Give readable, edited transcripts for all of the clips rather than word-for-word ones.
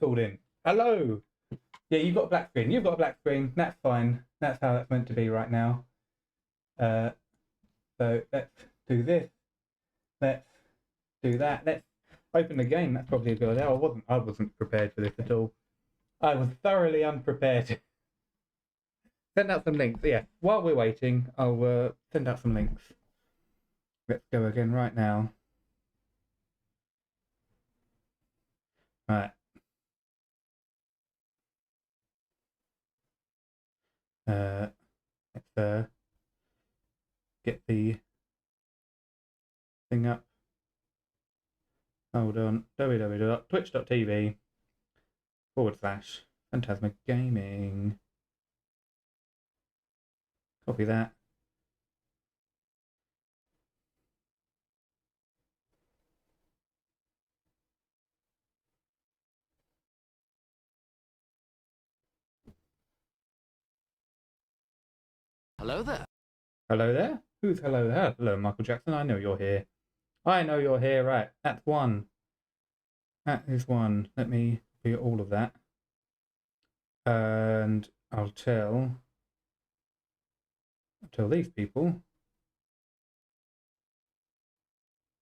called in. Hello. Yeah, you've got a black screen. You've got a black screen. That's fine. That's how that's meant to be right now. So let's do this. Let's do that. Let's open the game. That's probably a good idea. I wasn't prepared for this at all. I was thoroughly unprepared. Send out some links. Yeah. While we're waiting, I'll send out some links. Let's go again right now. Right. Let's get the thing up. Hold on. www.twitch.tv/Phantasma Gaming. Copy that. Hello there. Hello there? Who's hello there? Hello, Michael Jackson. I know you're here. I know you're here, right. That's one. That is one. Let me do all of that. And I'll tell these people.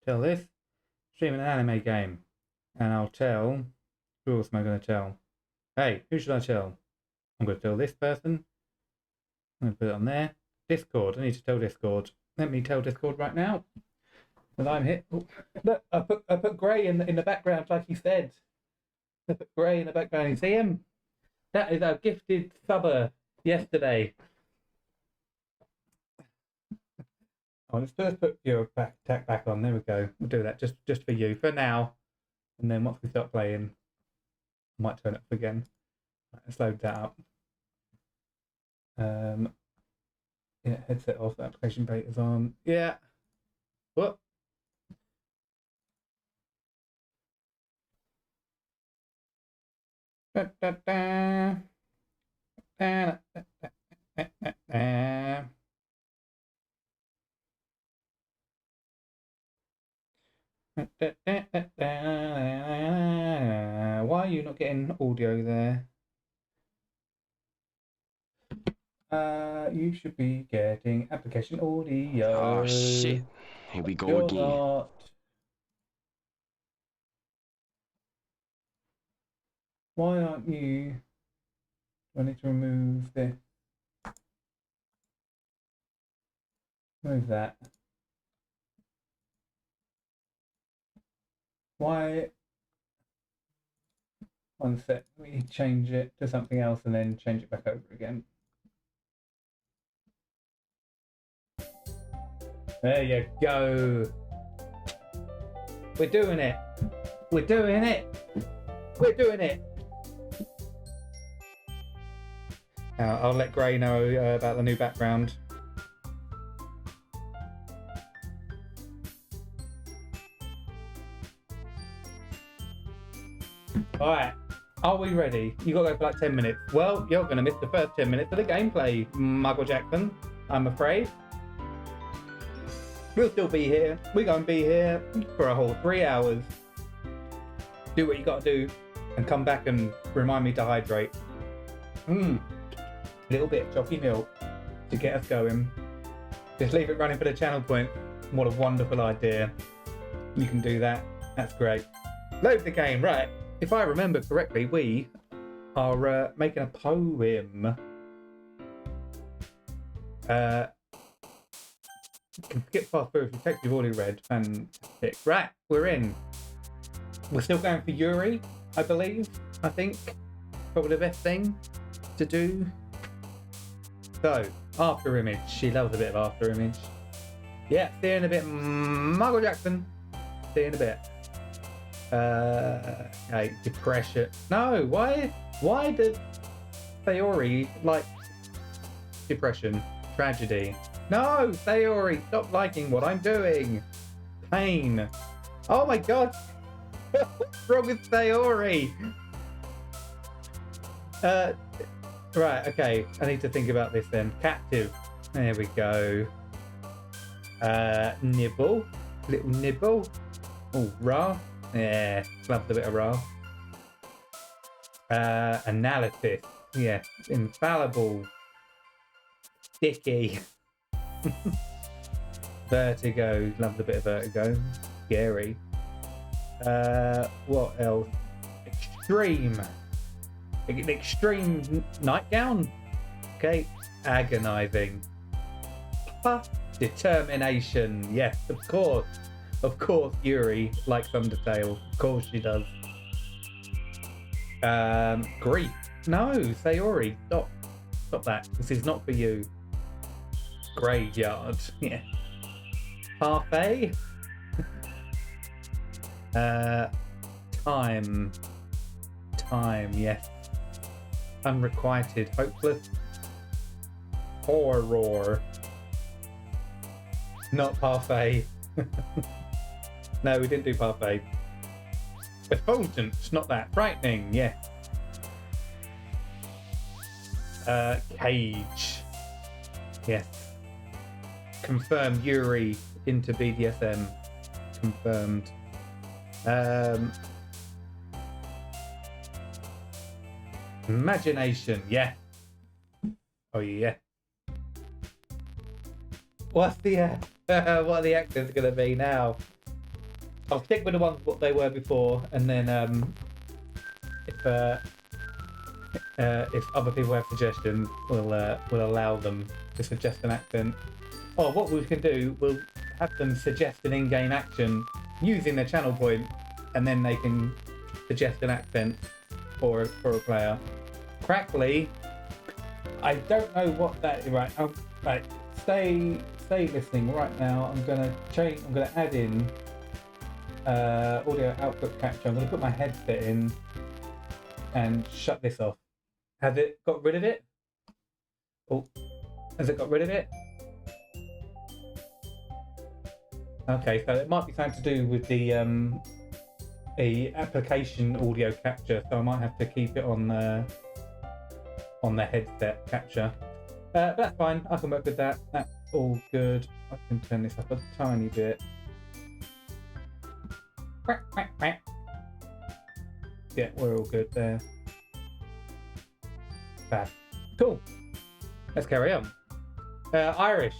Tell this. Stream an anime game. And I'll tell... Who else am I going to tell? Hey, who should I tell? I'm going to tell this person. I'm going to put it on there. Discord. I need to tell Discord. Let me tell Discord right now. And I'm here. Oh, look, I put Gray in the background, like he said. I put Gray in the background. You see him? That is our gifted subber yesterday. Oh, let's first put your tack back on. There we go. We'll do that just for you for now. And then once we start playing, I might turn it up again. Right, let's load that up. Yeah, headset off. Application beta's on. Yeah. What? Da, da, da. Da, da, da, da, da. Why are you not getting audio there? You should be getting application audio. Oh shit. Here we go You're again. not. Why aren't you? Do I need to remove this? Remove that. Why? One sec. Let me change it to something else and then change it back over again. There you go. We're doing it. We're doing it. We're doing it. I'll let Gray know about the new background. Alright, are we ready? You gotta go for like 10 minutes. Well, you're gonna miss the first 10 minutes of the gameplay, Michael Jackson, I'm afraid. We'll still be here. We're gonna be here for a whole 3 hours. Do what you gotta do and come back and remind me to hydrate. Little bit of chalky milk to get us going. Just leave it running for the channel point. What a wonderful idea. You can do that. That's great. Load the game, right. If I remember correctly, we are making a poem. You can skip fast through if you text you've already read. Fantastic. Right, we're in. We're still going for Yuri, I believe. I think. Probably the best thing to do. So, after image. She loves a bit of after image. Yeah, see you in a bit. Michael Jackson. See you in a bit. Okay, depression. No, why does Sayori like depression? Tragedy. No, Sayori, stop liking what I'm doing. Pain. Oh my god. What's wrong with Sayori? Right, okay. I need to think about this then. Captive. There we go. Nibble. Little nibble. Oh, raw. Yeah, loved a bit of raw. Analysis. Yeah. Infallible. Sticky. Vertigo. Loved a bit of vertigo. Scary. What else? Extreme. An extreme nightgown. Okay. Agonizing. Determination. Yes, of course. Of course, Yuri likes Undertale. Of course she does. Grief. No, Sayori. Stop that. This is not for you. Graveyard. Yeah. Parfait. Time. Time, yes. Unrequited. Hopeless. Horror. Not parfait. No, we didn't do parfait. Effulgent, not that. Frightening, yeah. Cage. Yes. Confirmed Yuri into BDSM. Confirmed. Imagination, yeah. Oh yeah. What's the what are the actors gonna be now? I'll stick with the ones what they were before, and then if other people have suggestions, we'll allow them to suggest an accent. Or what we can do, we'll have them suggest an in-game action using their channel point, and then they can suggest an accent for a player. Crackly. I don't know what that is. Right. Right. Stay listening right now. I'm gonna add in audio output capture. I'm gonna put my headset in and shut this off. Has it got rid of it? Oh, has it got rid of it? Okay, so it might be something to do with the application audio capture. So I might have to keep it on the headset capture. But that's fine. I can work with that. That's all good. I can turn this up a tiny bit. Quack, quack, quack. Yeah, we're all good there. Bad. Cool. Let's carry on. Irish.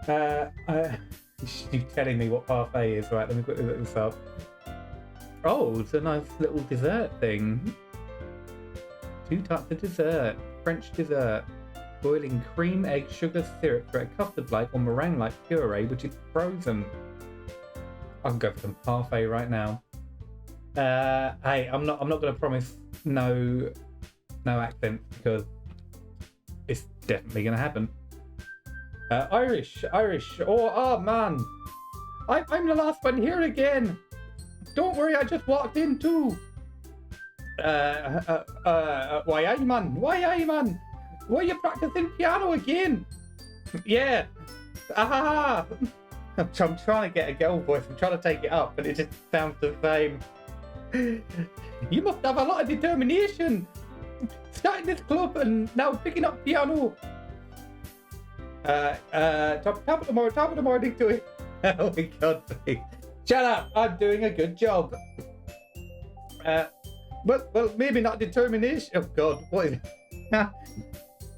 You're telling me what parfait is, right? Let me quickly look this up. Oh, it's a nice little dessert thing. 2 types of dessert. French dessert. Boiling cream, egg, sugar, syrup for a custard-like or meringue-like puree, which is frozen. I can go for some parfait right now. Hey, I'm not going to promise no accent because it's definitely going to happen. Irish. Oh man, I'm the last one here again. Don't worry, I just walked in too. Why I man? Why are you practicing piano again? Yeah. Ah. I'm trying to get a girl voice. I'm trying to take it up, but it just sounds the same. You must have a lot of determination. Starting this club and now picking up piano. Top of the morning to it. Oh my God, please. Shut up. I'm doing a good job. Well, maybe not determination. Oh God, what is it?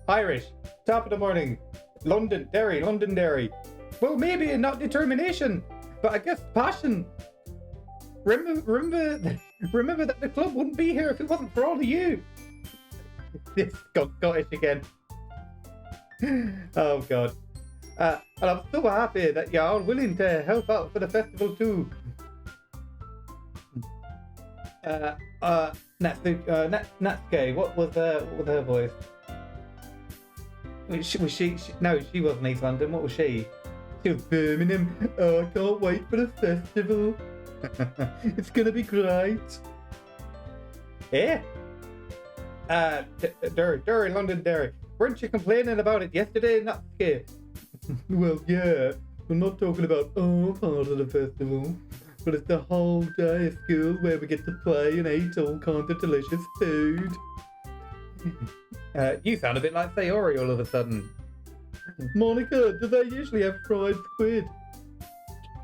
Irish, top of the morning. London Dairy. Well, maybe not determination, but I guess passion. Remember that the club wouldn't be here if it wasn't for all of you. This got Scottish again. Oh God. And I'm so happy that you're all willing to help out for the festival too. Natsuke, what was her voice? Was she? No, she wasn't East London. What was she? She was Birmingham. Oh, I can't wait for the festival. It's gonna be great. Yeah. Derry, London Derry. Weren't you complaining about it yesterday? Natsuke? Well, yeah. We're not talking about our part of the festival, but it's the whole day of school where we get to play and eat all kinds of delicious food. You sound a bit like Sayori all of a sudden. Monica, do they usually have fried squid?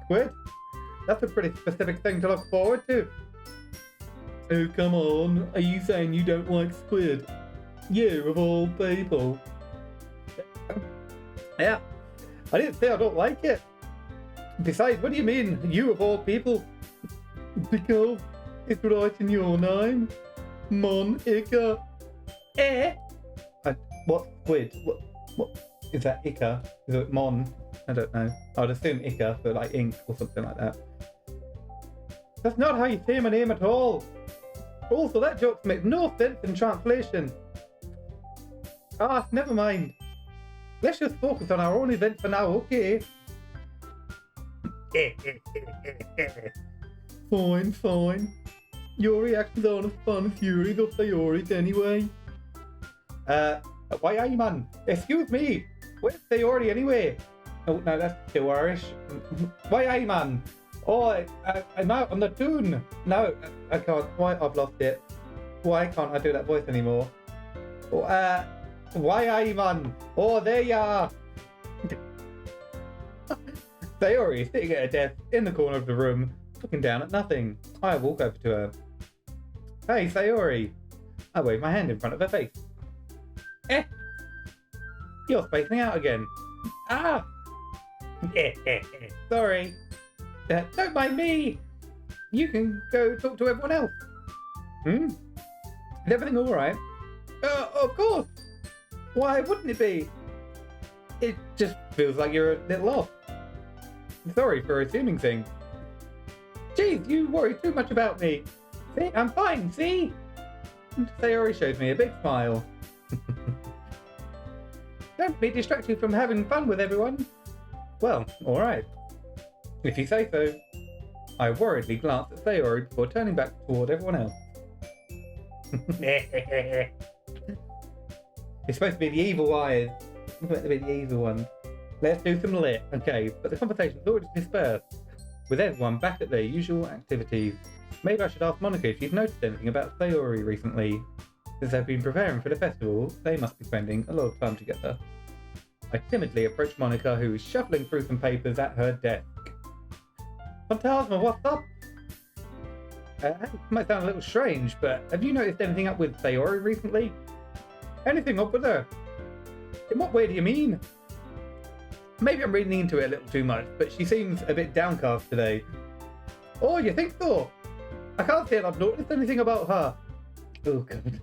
Squid? That's a pretty specific thing to look forward to. Oh, come on. Are you saying you don't like squid? You, of all people. Yeah, I didn't say I don't like it. Besides, what do you mean, you of all people? Because it's right in your name. Monica. Eh? What squid? What is that? Ica? Is it Mon? I don't know. I'd assume Ica for like ink or something like that. That's not how you say my name at all. Also, that joke makes no sense in translation. Ah, never mind. Let's just focus on our own event for now, okay? Fine. Your reactions aren't as fun as Yuri's or Sayori's anyway. Why are you, man? Excuse me. Where's Sayori anyway? Oh, no, that's too Irish. Why are you, man? Oh, I'm out on the tune. No, I can't. Why? I've lost it. Why can't I do that voice anymore? Why are you, man? Oh, there you are. Sayori is sitting at a desk in the corner of the room, looking down at nothing. I walk over to her. Hey, Sayori. I wave my hand in front of her face. Eh? You're spacing out again. Ah! Sorry. Don't mind me. You can go talk to everyone else. Is everything alright? Of course. Why wouldn't it be? It just feels like you're a little off. Sorry for assuming things. Jeez, you worry too much about me. See, I'm fine, see? Sayori shows me a big smile. Don't let me distract you from having fun with everyone. Well, alright. If you say so. I worriedly glanced at Sayori before turning back toward everyone else. It's supposed to be the evil eyes. It's supposed to be the evil ones. Let's do some lit. Okay, but the conversation's already dispersed, with everyone back at their usual activities. Maybe I should ask Monica if she's noticed anything about Sayori recently. Since they've been preparing for the festival, they must be spending a lot of time together. I timidly approached Monica, who was shuffling through some papers at her desk. Phantasma, what's up? It might sound a little strange, but have you noticed anything up with Sayori recently? Anything up with her? In what way do you mean? Maybe I'm reading into it a little too much, but she seems a bit downcast today. Oh, you think so? I can't say that I've noticed anything about her. Oh, God.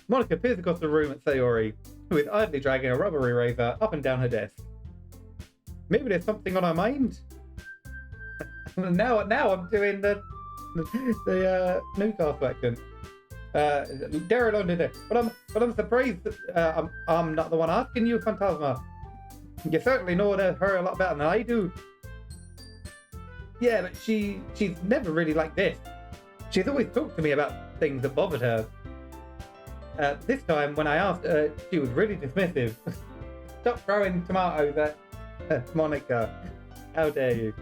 Monica peers across the room at Sayori, who is idly dragging a rubber eraser up and down her desk. Maybe there's something on her mind? now I'm doing the Newcastle accent. Daryl under there. But I'm surprised that I'm not the one asking you, Phantasma. You certainly know her a lot better than I do. Yeah, but she's never really like this. She's always talked to me about things that bothered her. This time, when I asked her, she was really dismissive. Stop throwing tomatoes at Monica. How dare you?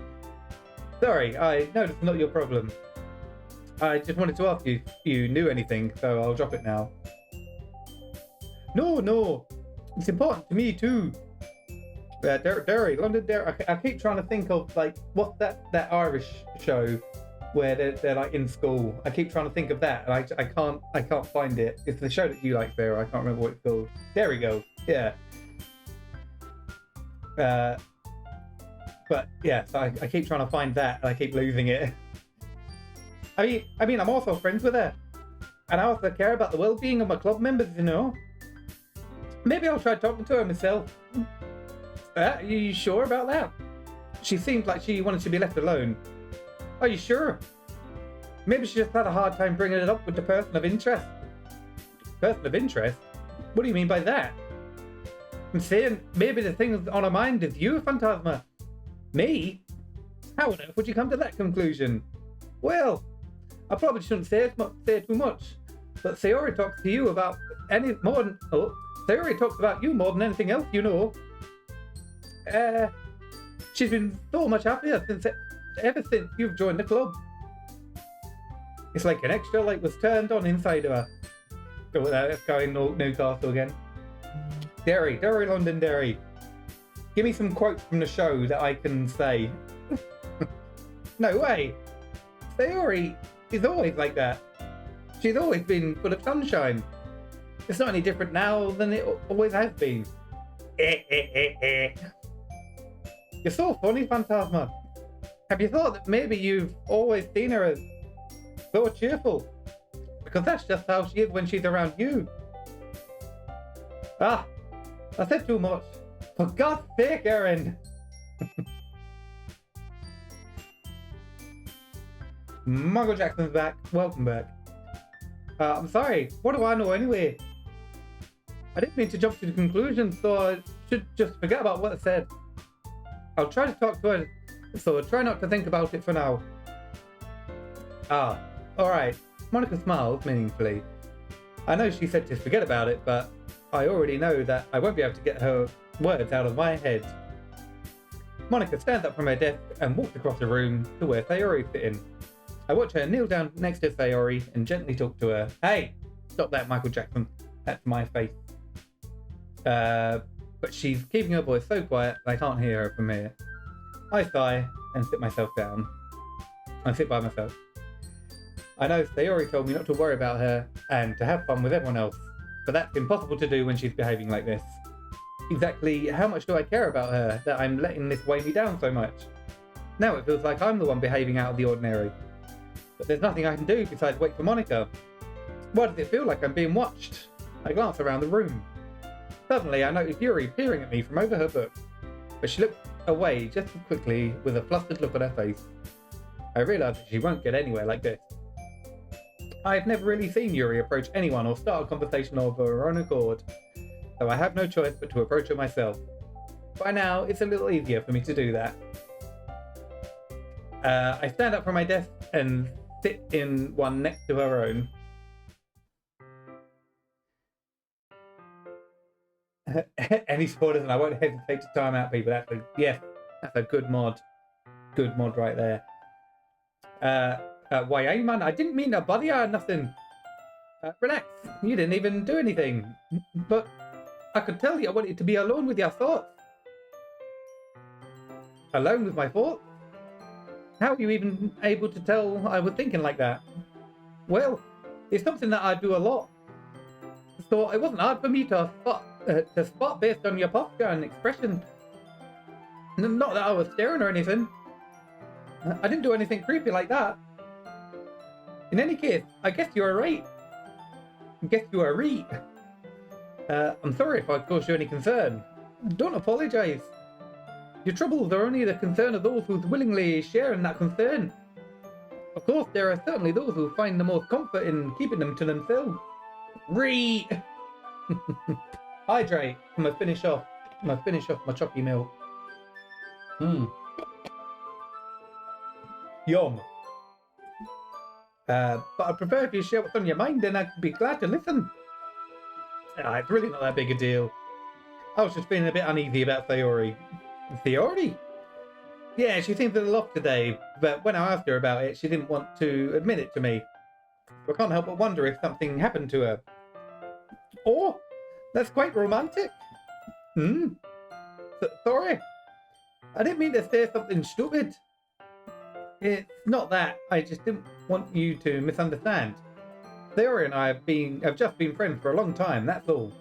Sorry, I know it's not your problem. I just wanted to ask you if you knew anything, so I'll drop it now. No. It's important to me too. Derry, London Derry. I keep trying to think of like what's that Irish show where they're like in school. I keep trying to think of that, and I can't find it. It's the show that you like, Sarah. I can't remember what it's called. There we go. Yeah. But yeah, so I keep trying to find that, and I keep losing it. I mean, I'm also friends with her, and I also care about the well-being of my club members. You know. Maybe I'll try talking to her myself. Are you sure about that? She seemed like she wanted to be left alone. Are you sure? Maybe she just had a hard time bringing it up with the person of interest. Person of interest? What do you mean by that? I'm saying maybe the thing on her mind is you, Phantasma. Me? How on earth would you come to that conclusion? Well, I probably shouldn't say too much, but Sayori talks to you about Sayori talks about you more than anything else, you know. She's been so much happier ever since you've joined the club. It's like an extra light was turned on inside of her. So let's go in Newcastle again. Derry, London Derry. Give me some quotes from the show that I can say. No way. Sayori is always like that. She's always been full of sunshine. It's not any different now than it always has been. You're so funny, Phantasma. Have you thought that maybe you've always seen her as so cheerful? Because that's just how she is when she's around you. Ah, I said too much. For God's sake, Erin. Margot Jackson's back. Welcome back. I'm sorry. What do I know anyway? I didn't mean to jump to the conclusion, so I should just forget about what I said. I'll try to talk to her, so try not to think about it for now. Ah, alright. Monica smiles meaningfully. I know she said to forget about it, but I already know that I won't be able to get her words out of my head. Monica stands up from her desk and walks across the room to where Sayori's sitting. I watch her kneel down next to Sayori and gently talk to her. Hey! Stop that, Michael Jackson. That's my face. But she's keeping her voice so quiet I can't hear her from here. I sigh and sit myself down. I sit by myself. I know Sayori told me not to worry about her and to have fun with everyone else, but that's impossible to do when she's behaving like this. Exactly how much do I care about her that I'm letting this weigh me down so much? Now it feels like I'm the one behaving out of the ordinary. But there's nothing I can do besides wait for Monica. Why does it feel like I'm being watched? I glance around the room. Suddenly I notice Yuri peering at me from over her book, but she looks away just as quickly with a flustered look on her face. I realise that she won't get anywhere like this. I've never really seen Yuri approach anyone or start a conversation of her own accord, so I have no choice but to approach her myself. By now, it's a little easier for me to do that. I stand up from my desk and sit in one next to her own. Any spoilers, and I won't hesitate to time out people. That's a good mod. Good mod right there. Why, hey man, I didn't mean to bother you or nothing. Relax, you didn't even do anything. But I could tell you I wanted to be alone with your thoughts. Alone with my thoughts? How are you even able to tell I was thinking like that? Well, it's something that I do a lot. So it wasn't hard for me to spot based on your posture and expression. Not that I was staring or anything. I didn't do anything creepy like that. In any case, I guess you are right. I'm sorry if I caused you any concern. Don't apologise. Your troubles are only the concern of those who willingly share in that concern. Of course, there are certainly those who find the most comfort in keeping them to themselves. Hydrate. I'm gonna finish off my chocolate milk. Yum. But I prefer if you share what's on your mind, then I'd be glad to listen. It's really not that big a deal. I was just feeling a bit uneasy about Sayori. Sayori? Yeah, she seems a little off today, but when I asked her about it, she didn't want to admit it to me. So I can't help but wonder if something happened to her. Oh, that's quite romantic. Sorry. I didn't mean to say something stupid. It's not that. I just didn't want you to misunderstand. Sayori and I have just been friends for a long time, that's all.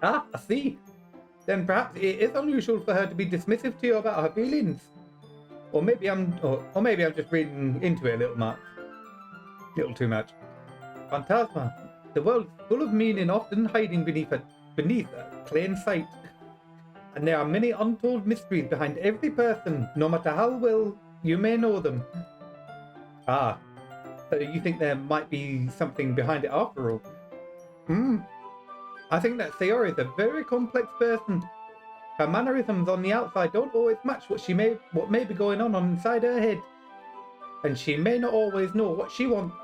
Ah, I see. Then perhaps it is unusual for her to be dismissive to you about her feelings. Or maybe I'm just reading into it a little too much. Phantasma, the world's full of meaning, often hiding beneath plain sight. And there are many untold mysteries behind every person, no matter how well you may know them. Ah, so you think there might be something behind it after all? I think that Sayori is a very complex person. Her mannerisms on the outside don't always match what may be going on inside her head. And she may not always know what she wants.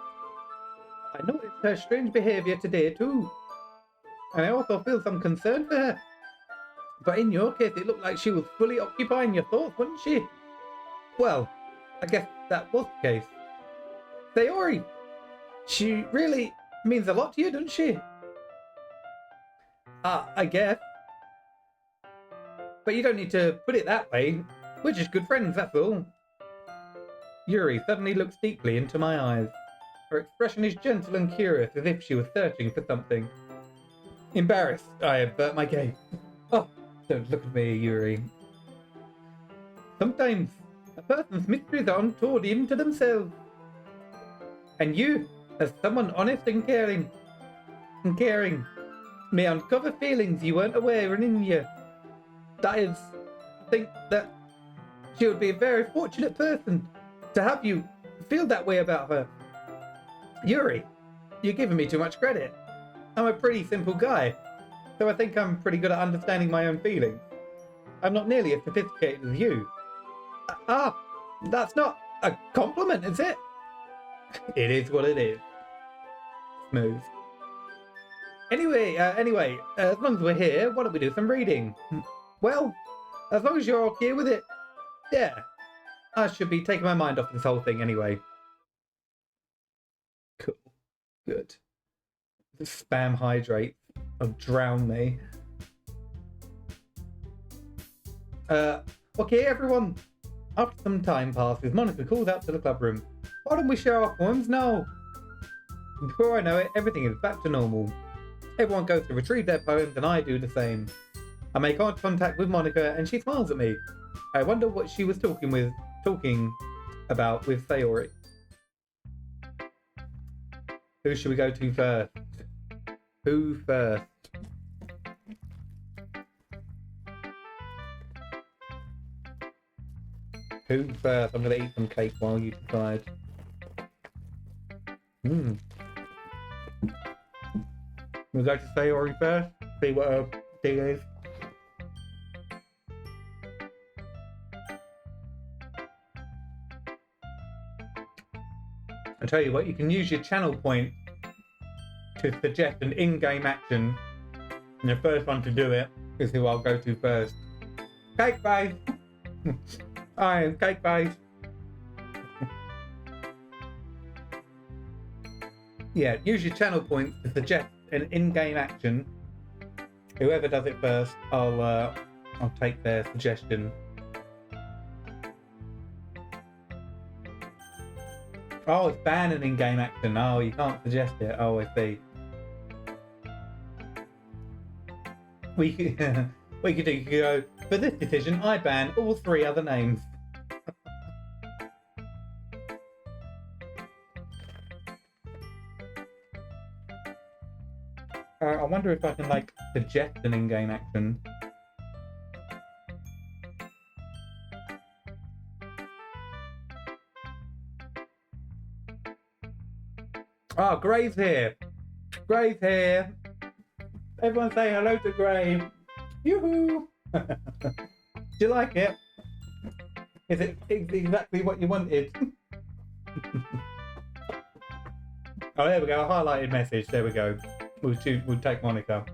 I noticed her strange behaviour today too. And I also feel some concern for her. But in your case, it looked like she was fully occupying your thoughts, wasn't she? Well, I guess that was the case. Sayori, she really means a lot to you, doesn't she? I guess. But you don't need to put it that way. We're just good friends, that's all. Yuri suddenly looks deeply into my eyes. Her expression is gentle and curious, as if she was searching for something. Embarrassed, I avert my gaze. Oh, don't look at me, Yuri. Sometimes a person's mysteries are untold even to themselves. And you, as someone honest and caring, may uncover feelings you weren't aware in you. That is, I think that she would be a very fortunate person to have you feel that way about her. Yuri, you're giving me too much credit. I'm a pretty simple guy, so I think I'm pretty good at understanding my own feelings. I'm not nearly as sophisticated as you. That's not a compliment, is it? It is what it is. Smooth. Anyway, as long as we're here, why don't we do some reading? Well, as long as you're okay with it, yeah. I should be taking my mind off this whole thing anyway. Cool. Good. The spam hydrate will drown me. Okay, everyone. After some time passes, Monica calls out to the club room. Why don't we share our poems now? Before I know it, everything is back to normal. Everyone goes to retrieve their poems and I do the same. I make eye contact with Monica and she smiles at me. I wonder what she was talking about with Sayori. Who should we go to first? Who first? Who first? I'm going to eat some cake while you decide. We'll go to Sayori first, see what her deal is. I tell you what, you can use your channel point to suggest an in-game action, and the first one to do it is who I'll go to first. Cake Base! I am Cake Base. Yeah, use your channel points to suggest an in-game action. Whoever does it first, I'll take their suggestion. Oh, it's ban an in-game action. Oh, you can't suggest it. Oh, I see. We could do. You could go, for this decision, I ban all 3 other names. I wonder if I can, like, suggest an in-game action. Oh, Gray's here. Gray's here. Everyone say hello to Gray. Yoo-hoo! Do you like it? Is it exactly what you wanted? Oh, there we go. A highlighted message. There we go. We'll take Monica.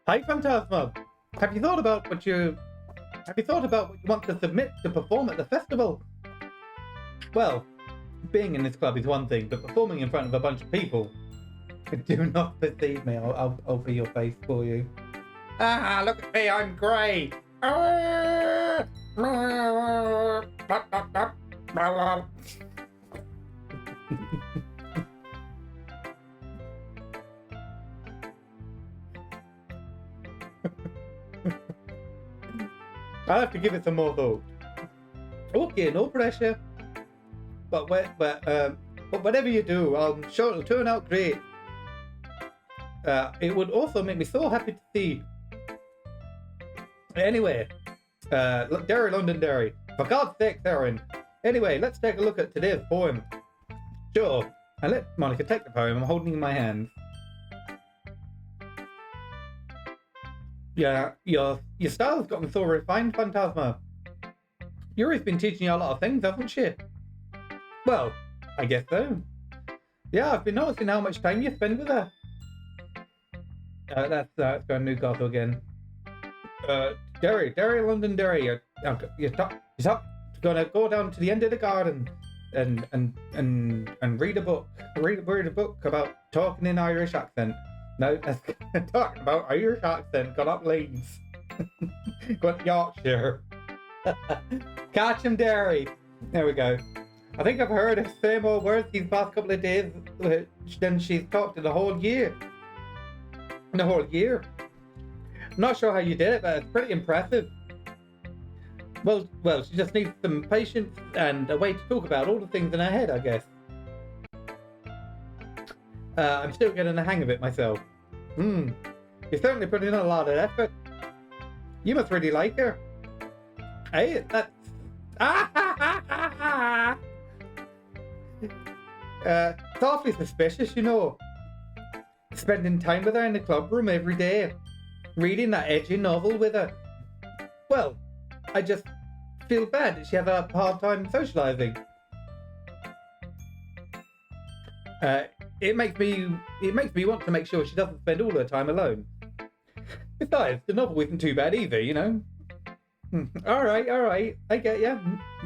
Hey, Phantasma. Have you thought about what you want to submit to perform at the festival? Well, being in this club is one thing, but performing in front of a bunch of people, do not perceive me. I'll be your face for you. Ah, look at me, I'm Grey. I'll have to give it some more thought. Okay, no pressure. But whatever you do, I'm sure it'll turn out great. It would also make me so happy to see. Anyway, look, Derry, Londonderry. For God's sake, Theron. Anyway, let's take a look at today's poem. Sure. I let Monica take the poem I'm holding in my hands. Yeah, your style's gotten so refined, Phantasma. Yuri's been teaching you a lot of things, haven't she? Well, I guess so. Yeah, I've been noticing how much time you spend with her. That's going Newcastle again. Derry, Londonderry. You're gonna go down to the end of the garden and read a book. Read a book about talking in Irish accent. No, that's talking about Irish accent. Got up leaves. Got Yorkshire. Catch him, Derry. There we go. I think I've heard her say more words these past couple of days than she's talked in the whole year. In the whole year. I'm not sure how you did it, but it's pretty impressive. Well, she just needs some patience and a way to talk about all the things in her head, I guess. I'm still getting the hang of it myself. You're certainly putting in a lot of effort. You must really like her. Hey, that's... it's awfully suspicious, you know. Spending time with her in the club room every day. Reading that edgy novel with her. Well, I just feel bad that she has a hard time socializing. It makes me want to make sure she doesn't spend all her time alone. Besides, the novel isn't too bad either, you know. All right, I get ya.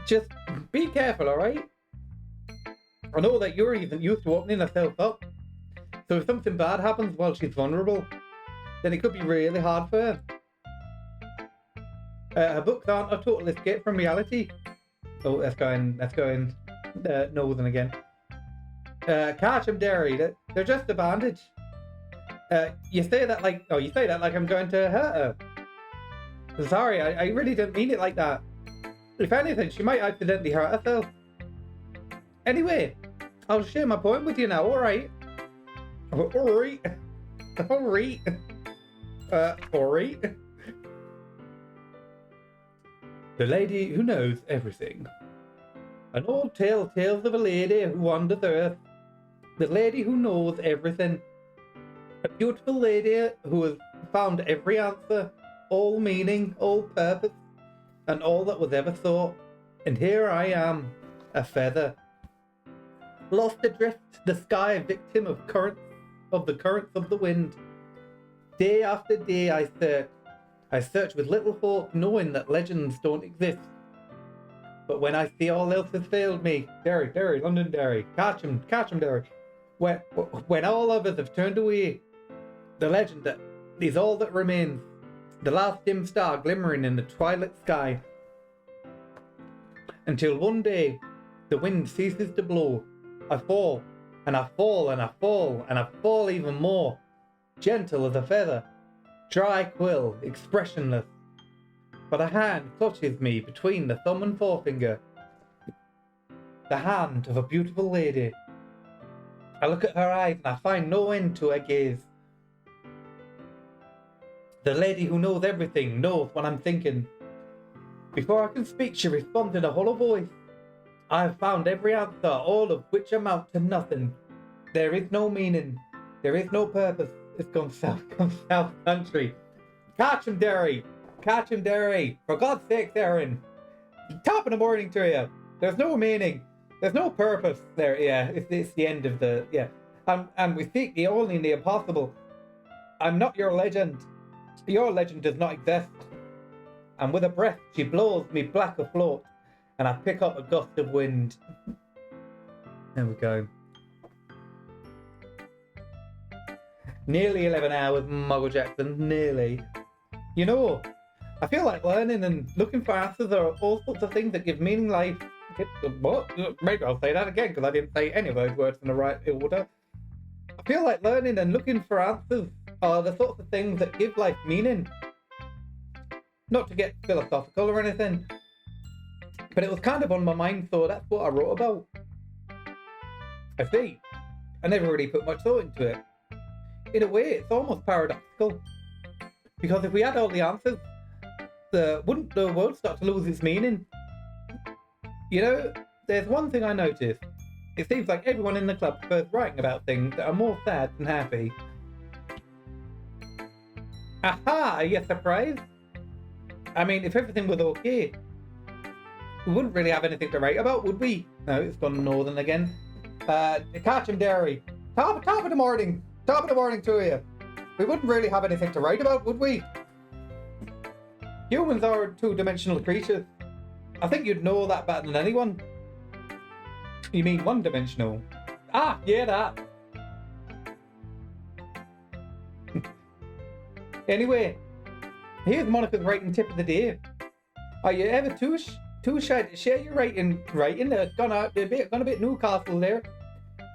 Just be careful, all right? I know that Yuri isn't used to opening herself up, so if something bad happens while she's vulnerable, then it could be really hard for her. Her books aren't a total escape from reality. Oh, that's going northern again. Catch 'em, Derry. They're just a bandage. You say that like I'm going to hurt her. Sorry, I really didn't mean it like that. If anything, she might accidentally hurt herself. Anyway, I'll share my point with you now, alright? Alright. The lady who knows everything. An old tale tells of a lady who wanders earth. The lady who knows everything. A beautiful lady who has found every answer, all meaning, all purpose, and all that was ever thought. And here I am, a feather. Lost adrift the sky, victim of the currents of the wind. Day after day I search. I search with little hope, knowing that legends don't exist. But when I see all else has failed me, Derry, London Derry, catch him, Derry. When all others have turned away, the legend that is all that remains, the last dim star glimmering in the twilight sky. Until one day, the wind ceases to blow. I fall, and I fall, and I fall, and I fall even more, gentle as a feather, dry quill, expressionless. But a hand clutches me between the thumb and forefinger. The hand of a beautiful lady. I look at her eyes and I find no end to her gaze. The lady who knows everything knows what I'm thinking. Before I can speak, she responds in a hollow voice. I have found every answer, all of which amount to nothing. There is no meaning. There is no purpose. It's gone south country. Catch him, Derry! Catch him, Derry! For God's sake, Aaron! Top of the morning to you! There's no meaning. There's no purpose there. Yeah, it's the end of the... Yeah. And we seek the only and the impossible. I'm not your legend. Your legend does not exist. And with a breath, she blows me black afloat, and I pick up a gust of wind. There we go. Nearly 11 hours, Muggle Jackson. Nearly. You know, I feel like learning and looking for answers are all sorts of things that give meaning life. What? Maybe I'll say that again because I didn't say any of those words in the right order. I feel like learning and looking for answers are the sorts of things that give life meaning. Not to get philosophical or anything, but it was kind of on my mind, so that's what I wrote about. I see. I never really put much thought into it. In a way, it's almost paradoxical. Because if we had all the answers, wouldn't the world start to lose its meaning? You know, there's one thing I noticed. It seems like everyone in the club prefers writing about things that are more sad than happy. Aha! Are you surprised? I mean, if everything was okay, we wouldn't really have anything to write about, would we? No, it's gone northern again. Catch him, Derry. Top of the morning. Top of the morning to you. We wouldn't really have anything to write about, would we? Humans are two-dimensional creatures. I think you'd know that better than anyone. You mean one-dimensional? Ah, yeah, that. Anyway, here's Monica's writing tip of the day. Are you ever too shy to share your writing? Gone a bit Newcastle there.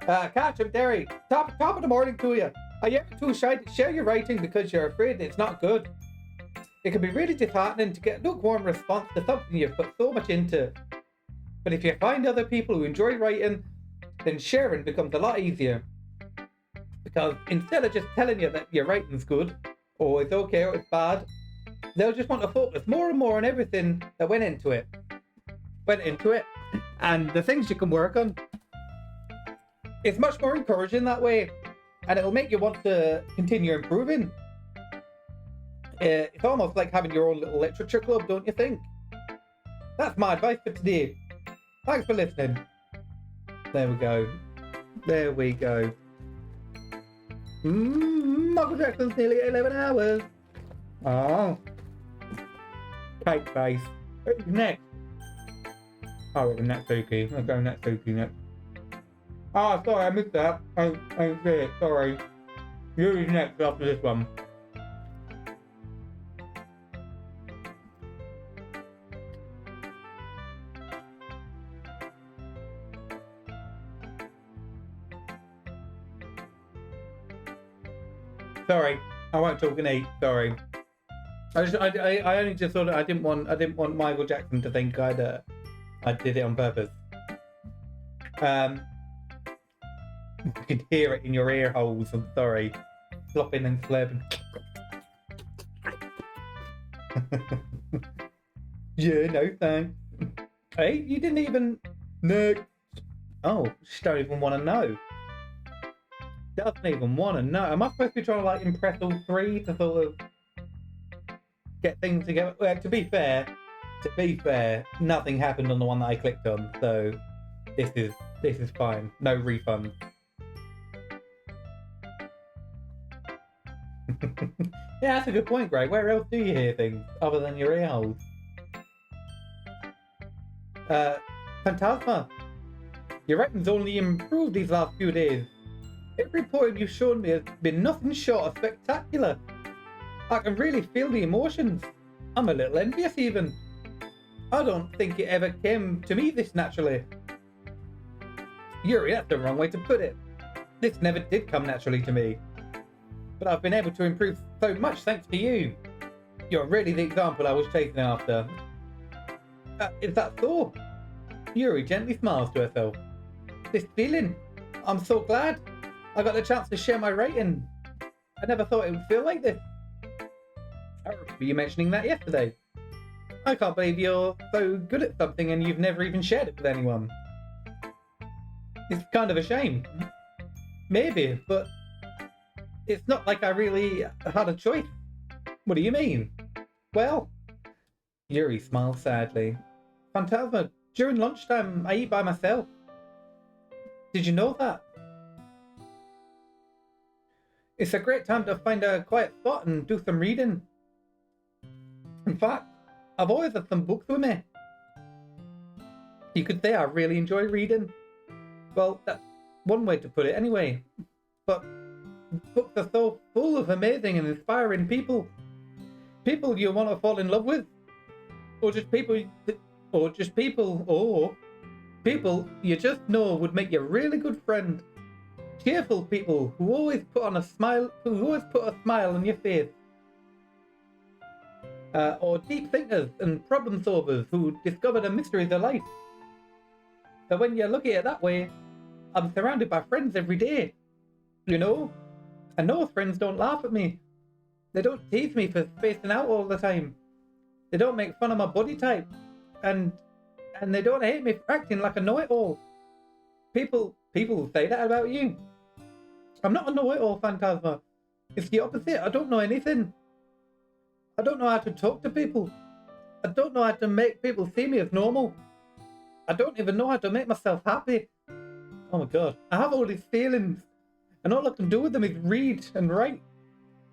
Catch up, Derry. Top of the morning to you. Are you ever too shy to share your writing because you're afraid it's not good? It can be really disheartening to get a lukewarm response to something you've put so much into. But if you find other people who enjoy writing, then sharing becomes a lot easier. Because instead of just telling you that your writing's good, or it's okay or it's bad, they'll just want to focus more and more on everything that went into it. And the things you can work on. It's much more encouraging that way, and it'll make you want to continue improving. It's almost like having your own little literature club, don't you think? That's my advice for today. Thanks for listening. There we go. Michael Jackson's nearly 11 hours. Oh. Cake face. Who's next? Oh, it's next DOKI. Let's go next DOKI next. Oh, sorry, I missed that. I see it, sorry. Yuri's next after this one. Sorry, I won't talk and eat. Sorry. I only just thought I didn't want Michael Jackson to think I did it on purpose. You can hear it in your ear holes. I'm sorry. Flopping and slurping. Yeah, no thanks. Hey, you didn't even... Next. Oh, she don't even want to know. Doesn't even want to know. Am I supposed to be trying to like impress all three to sort of get things together? Well, to be fair, nothing happened on the one that I clicked on, so this is fine. No refund. Yeah, that's a good point, Greg. Where else do you hear things other than your ear holes? Phantasma, your writing's only improved these last few days. Every poem you've shown me has been nothing short of spectacular. I can really feel the emotions. I'm a little envious even. I don't think it ever came to me this naturally. Yuri, that's the wrong way to put it. This never did come naturally to me. But I've been able to improve so much thanks to you. You're really the example I was chasing after. Is that so? Yuri gently smiles to herself. This feeling, I'm so glad I got the chance to share my writing. I never thought it would feel like this. I remember you mentioning that yesterday. I can't believe you're so good at something and you've never even shared it with anyone. It's kind of a shame. Maybe, but it's not like I really had a choice. What do you mean? Well, Yuri smiles sadly. Phantasma, during lunchtime I eat by myself. Did you know that? It's a great time to find a quiet spot and do some reading. In fact, I've always had some books with me. You could say I really enjoy reading. Well, that's one way to put it anyway. But books are so full of amazing and inspiring people. People you want to fall in love with. Or people you just know would make you a really good friend. Cheerful people who always put a smile on your face. Or deep thinkers and problem solvers who discover the mysteries of life. So when you look at it that way, I'm surrounded by friends every day. You know? And those friends don't laugh at me. They don't tease me for spacing out all the time. They don't make fun of my body type. And they don't hate me for acting like a know-it-all. People say that about you. I'm not a know-it-all, Phantasma. It's the opposite. I don't know anything. I don't know how to talk to people. I don't know how to make people see me as normal. I don't even know how to make myself happy. Oh my god. I have all these feelings. And all I can do with them is read and write.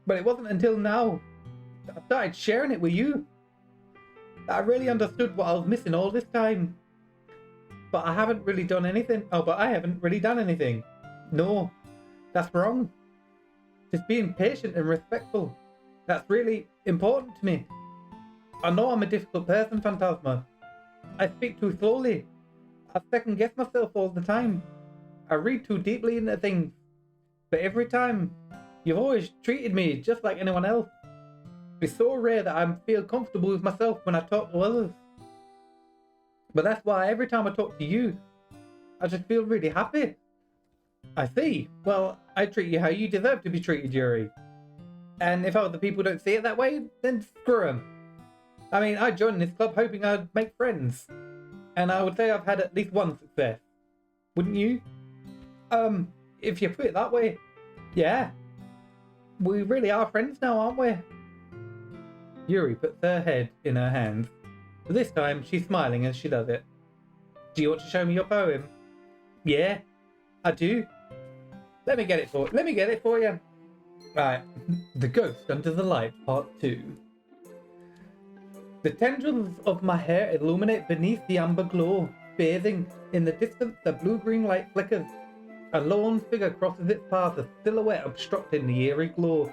But it wasn't until now that I started sharing it with you that I really understood what I was missing all this time. But I haven't really done anything. I haven't really done anything. No, that's wrong. Just being patient and respectful. That's really important to me. I know I'm a difficult person, Phantasma. I speak too slowly. I second guess myself all the time. I read too deeply into things. But every time, you've always treated me just like anyone else. It's so rare that I feel comfortable with myself when I talk to others. But that's why every time I talk to you, I just feel really happy. I see. Well, I treat you how you deserve to be treated, Yuri. And if other people don't see it that way, then screw them. I mean, I joined this club hoping I'd make friends. And I would say I've had at least one success. Wouldn't you? If you put it that way, yeah. We really are friends now, aren't we? Yuri puts her head in her hands. But this time, she's smiling as she does it. Do you want to show me your poem? Yeah, I do. Let me get it for you. Right. The Ghost Under the Light, Part 2. The tendrils of my hair illuminate beneath the amber glow. Bathing in the distance, the blue-green light flickers. A lone figure crosses its path, a silhouette obstructing the eerie glow.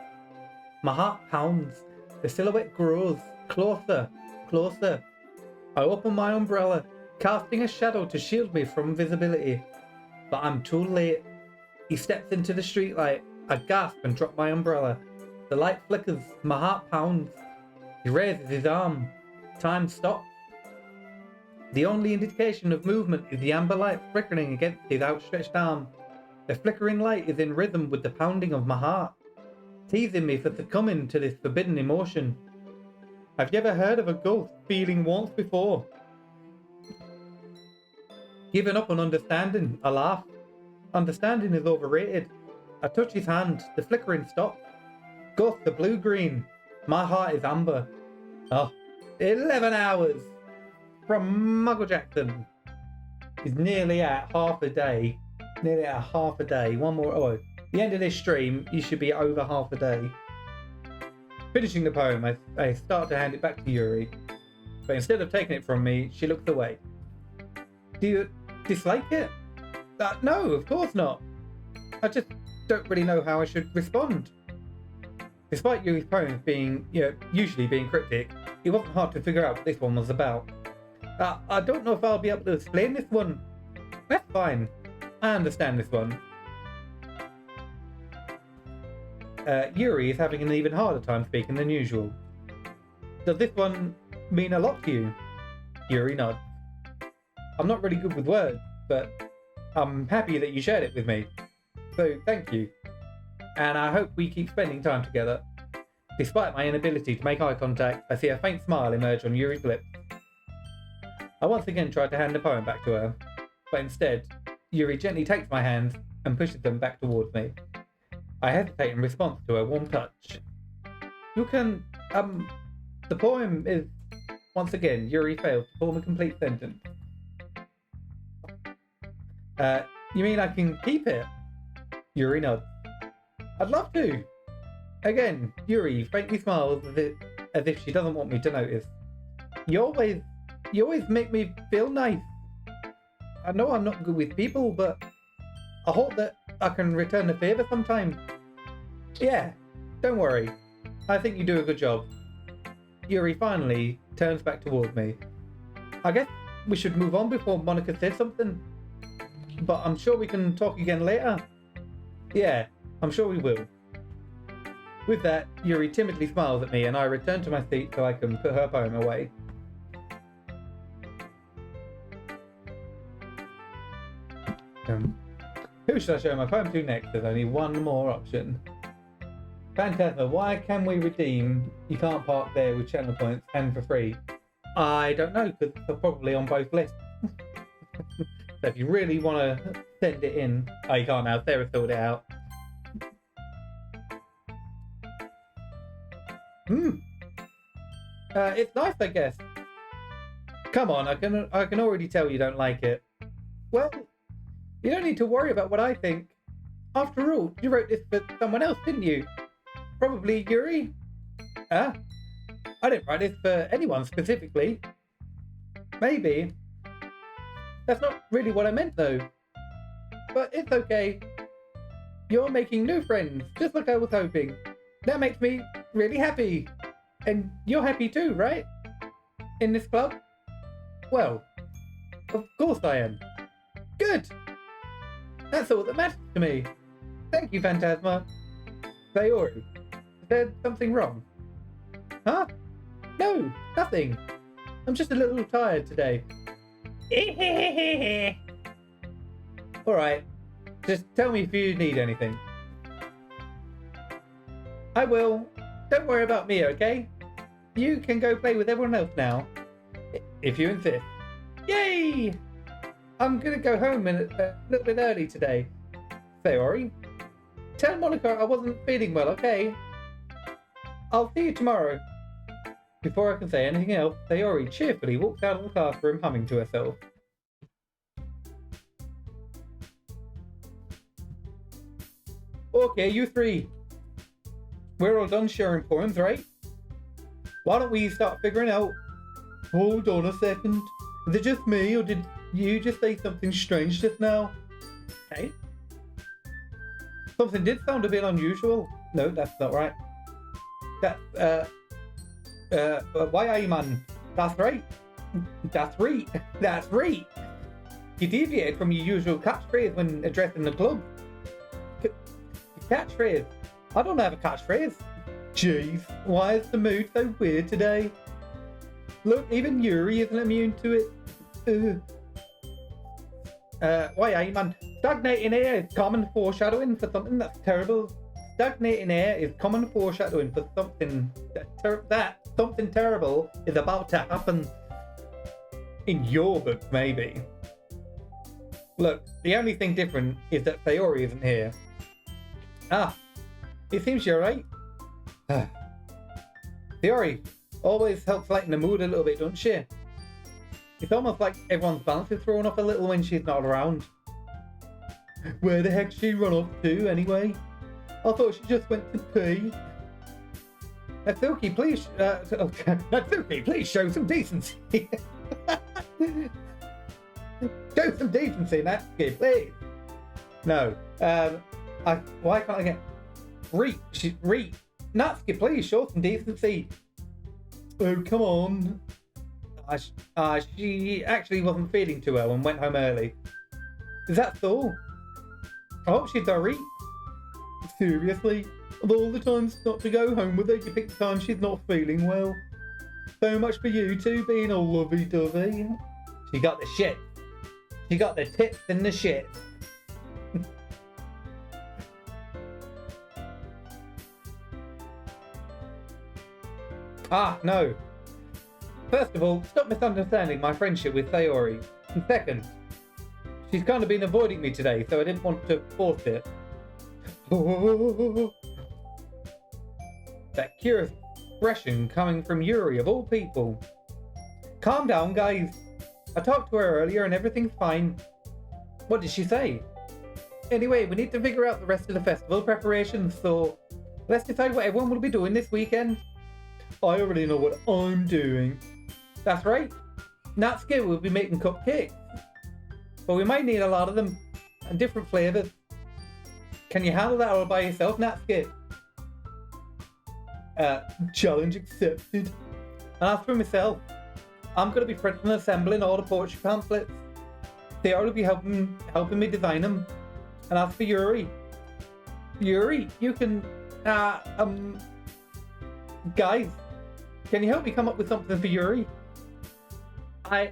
My heart pounds. The silhouette grows. Closer, closer. I open my umbrella, casting a shadow to shield me from visibility. But I'm too late. He steps into the streetlight. I gasp and drop my umbrella. The light flickers. My heart pounds. He raises his arm. Time stops. The only indication of movement is the amber light flickering against his outstretched arm. The flickering light is in rhythm with the pounding of my heart, teasing me for succumbing to this forbidden emotion. Have you ever heard of a ghost feeling warmth before? Giving up on understanding, I laugh. Understanding is overrated. I touch his hand. The flickering stops. Ghosts are blue-green. My heart is amber. Oh, 11 hours from Muggle Jackson. He's nearly at half a day. One more. Oh, the end of this stream, you should be over half a day. Finishing the poem, I start to hand it back to Yuri. But instead of taking it from me, she looks away. Do you dislike it? No, of course not. I just don't really know how I should respond. Despite Yuri's poems being, usually being cryptic, it wasn't hard to figure out what this one was about. I don't know if I'll be able to explain this one. That's fine. I understand this one. Yuri is having an even harder time speaking than usual. Does this one mean a lot to you? Yuri nods. I'm not really good with words, but I'm happy that you shared it with me. So thank you. And I hope we keep spending time together. Despite my inability to make eye contact, I see a faint smile emerge on Yuri's lips. I once again tried to hand the poem back to her, but instead, Yuri gently takes my hands and pushes them back towards me. I hesitate in response to her warm touch. You can, the poem is... Once again, Yuri fails to form a complete sentence. You mean I can keep it? Yuri nods. I'd love to. Again, Yuri faintly smiles as if she doesn't want me to notice. You always make me feel nice. I know I'm not good with people, but I hope that I can return the favour sometime. Yeah, don't worry. I think you do a good job. Yuri finally turns back towards me. I guess we should move on before Monica says something. But I'm sure we can talk again later. Yeah, I'm sure we will. With that, Yuri timidly smiles at me and I return to my seat so I can put her poem away. Who should I show my poem to next? There's only one more option. Phantasma, why can we redeem You Can't Park There with channel points and for free? I don't know, because they're probably on both lists. So if you really want to send it in... Oh, you can't now. Sarah filled it out. It's nice, I guess. Come on, I can already tell you don't like it. Well, you don't need to worry about what I think. After all, you wrote this for someone else, didn't you? Probably Yuri? I didn't write this for anyone specifically. Maybe. That's not really what I meant, though. But it's okay. You're making new friends, just like I was hoping. That makes me really happy. And you're happy too, right? in this club? Well, of course I am. Good! That's all that matters to me. Thank you, Phantasma. Sayori, is there something wrong? Huh? No, nothing. I'm just a little tired today. Alright, just tell me if you need anything. I will. Don't worry about me, okay? You can go play with everyone else now. If you insist. Yay! I'm gonna go home a little bit early today. Sayori, tell Monica I wasn't feeling well, okay? I'll see you tomorrow. Before I can say anything else, Sayori cheerfully walked out of the classroom humming to herself. Okay, you three. We're all done sharing poems, right? Why don't we start figuring out... Hold on a second. Is it just me, or did you just say something strange just now? Hey? Something did sound a bit unusual. No, that's not right. Why are you, man? That's right. That's right. That's right. You deviated from your usual catchphrase when addressing the club. Catchphrase? I don't have a catchphrase. Jeez, why is the mood so weird today? Look, even Yuri isn't immune to it. Why are you, man? Stagnating air is common foreshadowing for something that's terrible. Stagnating air is common foreshadowing for something that something terrible is about to happen. In your book, maybe. Look, the only thing different is that Sayori isn't here. Ah, it seems you're right. Sayori always helps lighten the mood a little bit, don't she? It's almost like everyone's balance is thrown off a little when she's not around. Where the heck she run off to, anyway? I thought she just went to pee. Natsuki, please, Natsuki, please show some decency. Show some decency, Natsuki, please. No, why can't I get... Reet. Natsuki, please show some decency. Oh, come on. She actually wasn't feeling too well and went home early. Is that so? I hope she's alright. Seriously? Of all the times not to go home with her, you pick the time she's not feeling well. So much for you two being all lovey-dovey. She got the shit. She got the tits and the shit. No. First of all, stop misunderstanding my friendship with Sayori. And second, she's kind of been avoiding me today, so I didn't want to force it. That curious expression coming from Yuri, of all people. Calm down, guys. I talked to her earlier and everything's fine. What did she say? Anyway, we need to figure out the rest of the festival preparations, so let's decide what everyone will be doing this weekend. I already know what I'm doing. That's right. Natsuki will be making cupcakes. But we might need a lot of them, and different flavours. Can you handle that all by yourself, Natsuki? Challenge accepted. And as for myself, I'm going to be printing and assembling all the poetry pamphlets. They ought to be helping me design them. And as for Yuri, you can, guys, can you help me come up with something for Yuri? Why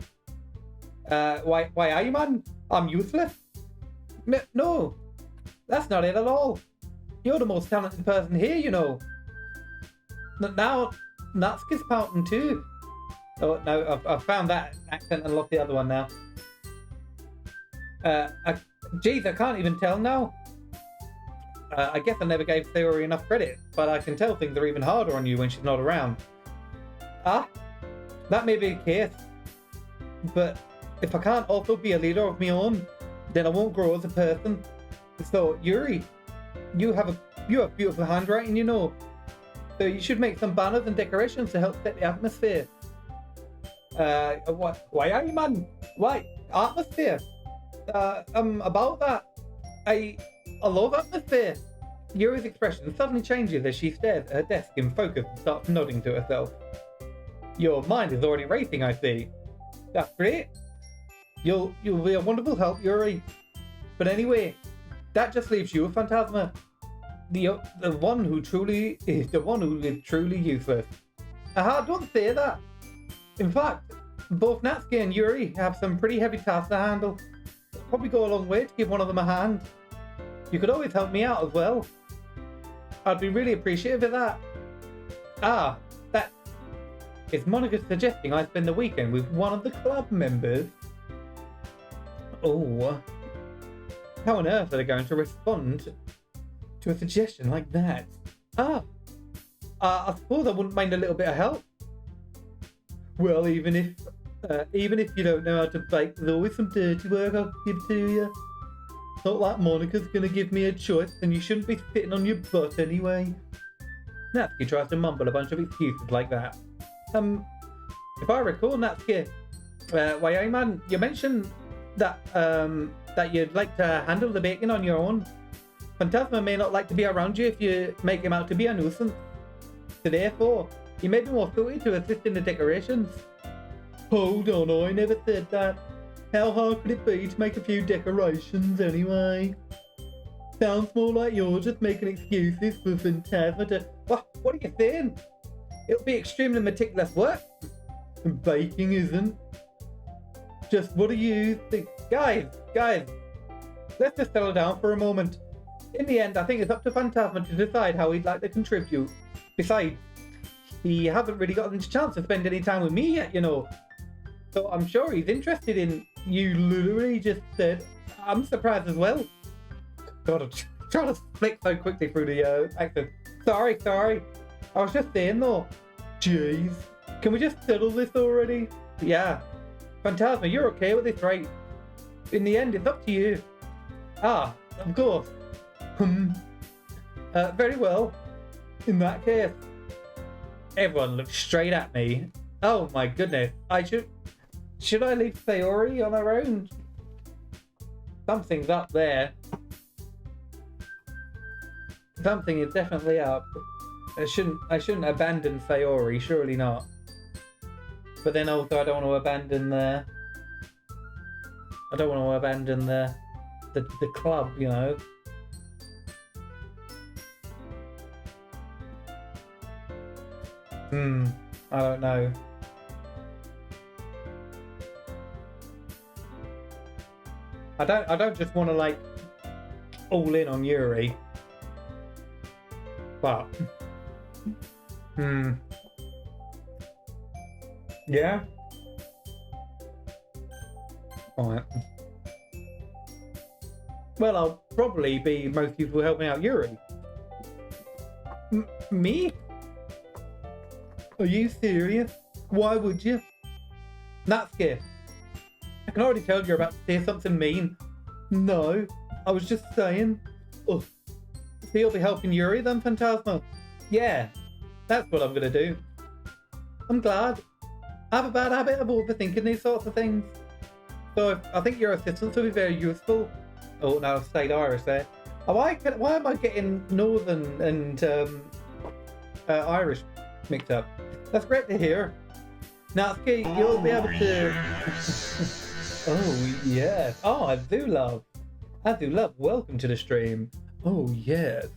are you, man? I'm useless? No, that's not it at all. You're the most talented person here, you know. Now, Natsuki's pouting too. Oh, no, I've found that accent and lost the other one now. Geez, I can't even tell now. I guess I never gave Sayori enough credit, but I can tell things are even harder on you when she's not around. That may be the case. But if I can't also be a leader of my own, then I won't grow as a person. So, Yuri, you have beautiful handwriting, you know. So you should make some banners and decorations to help set the atmosphere. Why are you, man? Why? Atmosphere? About that. I love atmosphere. Yuri's expression suddenly changes as she stares at her desk in focus and starts nodding to herself. Your mind is already racing, I see. That's great. You'll be a wonderful help, Yuri. But anyway, that just leaves you, Phantasma. The one who truly is truly useless. Aha, don't say that. In fact, both Natsuki and Yuri have some pretty heavy tasks to handle. It'll probably go a long way to give one of them a hand. You could always help me out as well. I'd be really appreciative of that. Ah, that is Monica suggesting I spend the weekend with one of the club members. Oh, how on earth are they going to respond to a suggestion like that? I suppose I wouldn't mind a little bit of help. Well, even if you don't know how to bake, there's always some dirty work I'll give to you. It's not like Monica's gonna give me a choice, and you shouldn't be sitting on your butt anyway. Natsuki tries to mumble a bunch of excuses like that. If I recall, Natsuki, man, you mentioned that you'd like to handle the baking on your own. Phantasma may not like to be around you if you make him out to be a nuisance. So therefore, you may be more suited to assist in the decorations. Hold on, I never said that. How hard could it be to make a few decorations anyway? Sounds more like you're just making excuses for Phantasma to... What are you saying? It'll be extremely meticulous work. Baking isn't. Just what do you think? Guys, let's just settle down for a moment. In the end, I think it's up to Phantasma to decide how he'd like to contribute. Besides, he hasn't really gotten a chance to spend any time with me yet, you know. So I'm sure he's interested in... You literally just said... I'm surprised as well. God, I'm trying to flick so quickly through the accent. Sorry. I was just saying though. Jeez. Can we just settle this already? Yeah. Phantasma, you're okay with this, right? In the end, it's up to you. Ah, of course. Very well. In that case, everyone looks straight at me. Oh my goodness. Should I leave Sayori on her own? Something's up there. Something is definitely up. I shouldn't abandon Sayori, surely not. But then also I don't want to abandon the club, you know. I don't know. I don't just want to like all in on Yuri. But yeah. Alright. Well, I'll probably be most useful helping out Yuri. Me? Are you serious? Why would you? Natsuki, I can already tell you're about to say something mean. No, I was just saying. Oh, so you'll be helping Yuri then, Phantasma? Yeah, that's what I'm gonna do. I'm glad. I have a bad habit of overthinking these sorts of things. So I think your assistance will be very useful. Oh, no, I stayed Irish there. Why am I getting Northern and Irish mixed up? That's great to hear. Natsuki, you'll be able to... Oh, yes. Oh, I do love. Welcome to the stream. Oh, yes.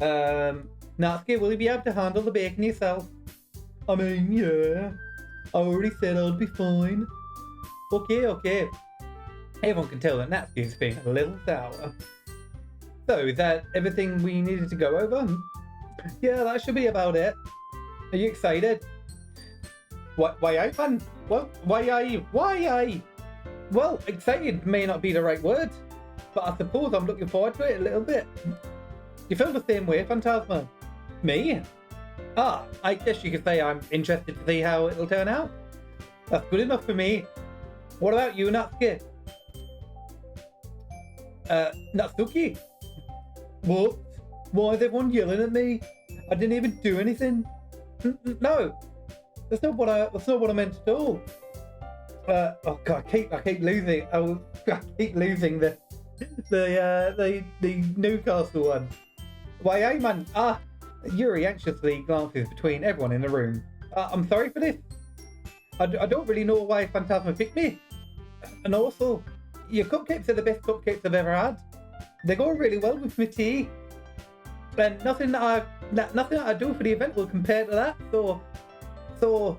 Natsuki, will you be able to handle the bacon yourself? I mean, yeah. I already said I'd be fine. Okay. Everyone can tell that Natsuki's being a little sour. So, is that everything we needed to go over? Yeah, that should be about it. Are you excited? Why, man? Why? Well, excited may not be the right word, but I suppose I'm looking forward to it a little bit. You feel the same way, Phantasma? Me? I guess you could say I'm interested to see how it'll turn out. That's good enough for me. What about you, Natsuki? Natsuki? What? Why is everyone yelling at me? I didn't even do anything. No, that's not what I meant at all. Oh god, I keep losing. I keep losing the Newcastle one. Why, hey man? Yuri anxiously glances between everyone in the room. I'm sorry for this. I don't really know why Phantasma picked me. And also, your cupcakes are the best cupcakes I've ever had. They go really well with my tea. And nothing that I do for the event will compare to that. So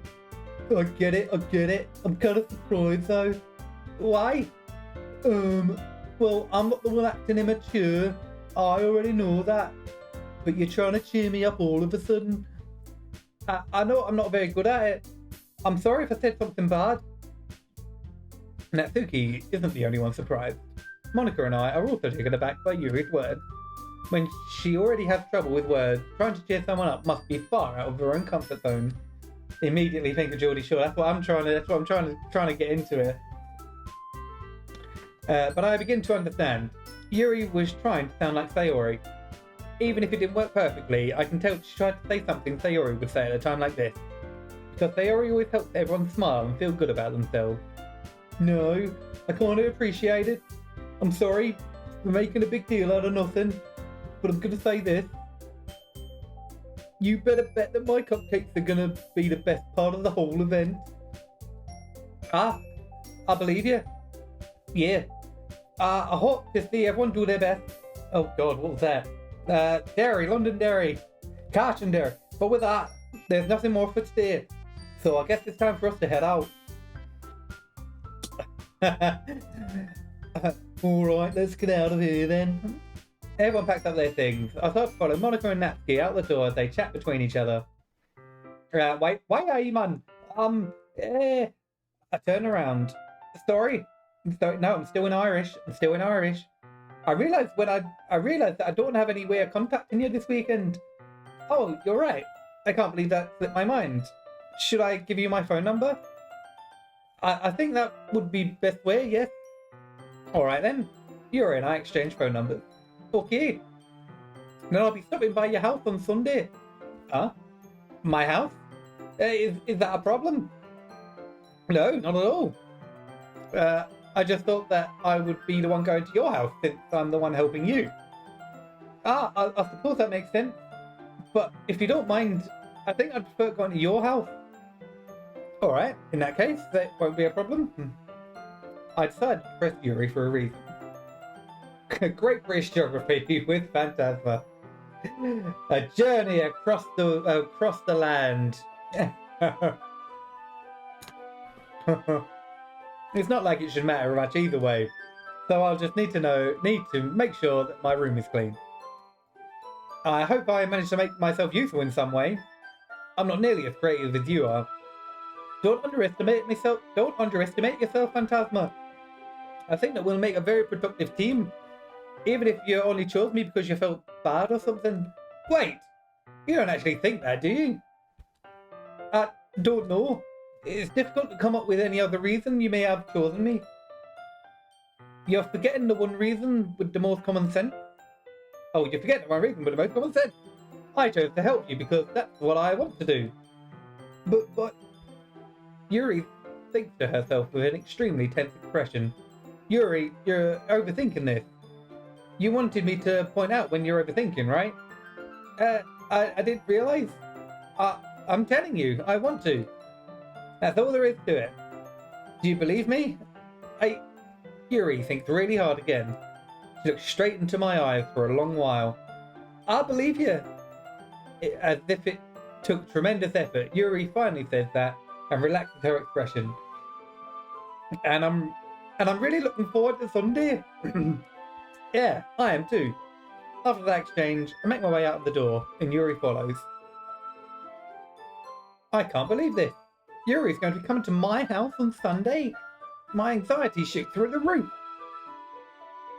I get it. I'm kind of surprised though. Why? Well, I'm not the one acting immature. I already know that. But you're trying to cheer me up all of a sudden. I know I'm not very good at it. I'm sorry if I said something bad. Natsuki isn't the only one surprised. Monica and I are also taken aback by Yuri's words. When she already has trouble with words, trying to cheer someone up must be far out of her own comfort zone. Immediately think of Geordie Shore. That's what I'm trying to get into it. But I begin to understand. Yuri was trying to sound like Sayori. Even if it didn't work perfectly, I can tell she tried to say something Sayori would say at a time like this. Because Sayori always helps everyone smile and feel good about themselves. No, I can't appreciate it. I'm sorry for making a big deal out of nothing, but I'm gonna say this. You better bet that my cupcakes are gonna be the best part of the whole event. I believe you. Yeah. I hope to see everyone do their best. Oh God, what was that? Dairy, London Dairy, Carson Dairy. But with that, there's nothing more for today. So I guess it's time for us to head out. Alright, let's get out of here then. Everyone packs up their things. I start to follow Monica and Natsuki out the door as they chat between each other. Wait, are you, man? I turn around. Sorry, no, I'm still in Irish. I realised that I don't have any way of contacting you this weekend. Oh, you're right. I can't believe that slipped my mind. Should I give you my phone number? I think that would be best way, yes. Alright then. Yuri and I exchange phone numbers. Okay. Then I'll be stopping by your house on Sunday. Huh? My house? Is that a problem? No, not at all. I just thought that I would be the one going to your house since I'm the one helping you. I suppose that makes sense. But if you don't mind, I think I'd prefer going to your house. Alright, in that case, that won't be a problem. I decided to press Yuri for a reason. Great British geography with Phantasma. A journey across the land. It's not like it should matter much either way. So I'll just need to make sure that my room is clean. I hope I managed to make myself useful in some way. I'm not nearly as creative as you are. Don't underestimate yourself, Phantasma. I think that we'll make a very productive team. Even if you only chose me because you felt bad or something. Wait, you don't actually think that, do you? I don't know. It's difficult to come up with any other reason you may have chosen me. You're forgetting the one reason with the most common sense. Oh, you're forgetting the one reason with the most common sense. I chose to help you because that's what I want to do. But Yuri thinks to herself with an extremely tense expression. Yuri, you're overthinking this. You wanted me to point out when you're overthinking, right? I didn't realise. I'm telling you, I want to. That's all there is to it. Do you believe me? Yuri thinks really hard again. She looks straight into my eyes for a long while. I believe you. As if it took tremendous effort, Yuri finally says that and relaxes her expression. And I'm really looking forward to Sunday. Yeah, I am too. After that exchange, I make my way out of the door, and Yuri follows. I can't believe this. Yuri's going to be coming to my house on Sunday. My anxiety shoots through the roof.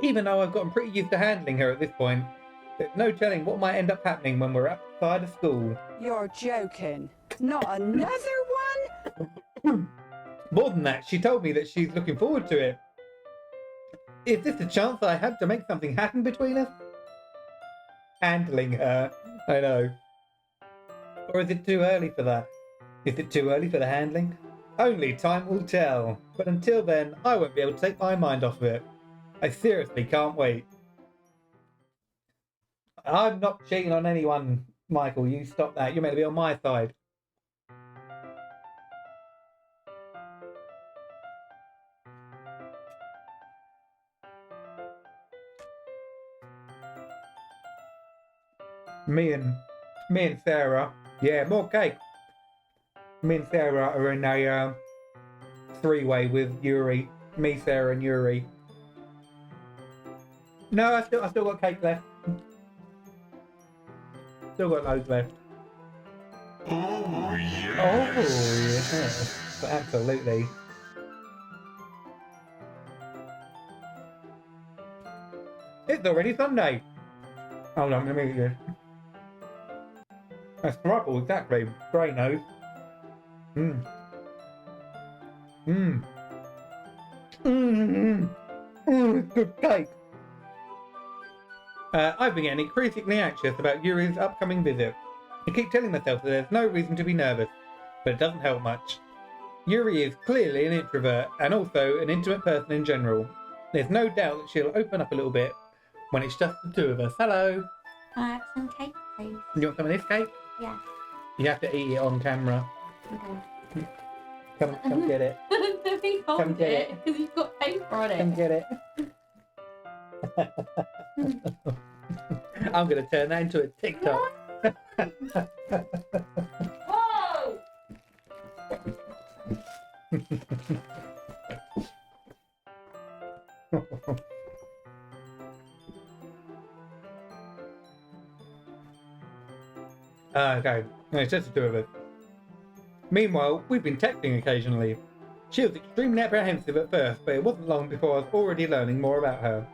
Even though I've gotten pretty used to handling her at this point, there's no telling what might end up happening when we're outside of school. You're joking. Not another one? More than that, she told me that she's looking forward to it. Is this a chance I have to make something happen between us? Handling her, I know. Or is it too early for that? Is it too early for the handling? Only time will tell. But until then, I won't be able to take my mind off of it. I seriously can't wait. I'm not cheating on anyone, Michael. You stop that. You're meant to be on my side. Me and Sarah. Yeah, more cake. Me and Sarah are in a three-way with Yuri. Me, Sarah, and Yuri. No, I still got cake left. Still got loads left. Oh, yes. Oh, yes. Absolutely. It's already Sunday. Hold on, let me get this. That's trouble, exactly. Grey nose. Mmm. Mmm. Mmm. Mmm, good cake. I've been getting increasingly anxious about Yuri's upcoming visit. I keep telling myself that there's no reason to be nervous, but it doesn't help much. Yuri is clearly an introvert and also an intimate person in general. There's no doubt that she'll open up a little bit when it's just the two of us. Hello. Can I have some cake, please? You want some of this cake? Yeah. You have to eat it on camera. Okay. Come get it. Let me hold Come get it, because you've got paper on it. Come get it. I'm going to turn that into a TikTok. Whoa! Okay, no, it's just the two of us. Meanwhile, we've been texting occasionally. She was extremely apprehensive at first, but it wasn't long before I was already learning more about her.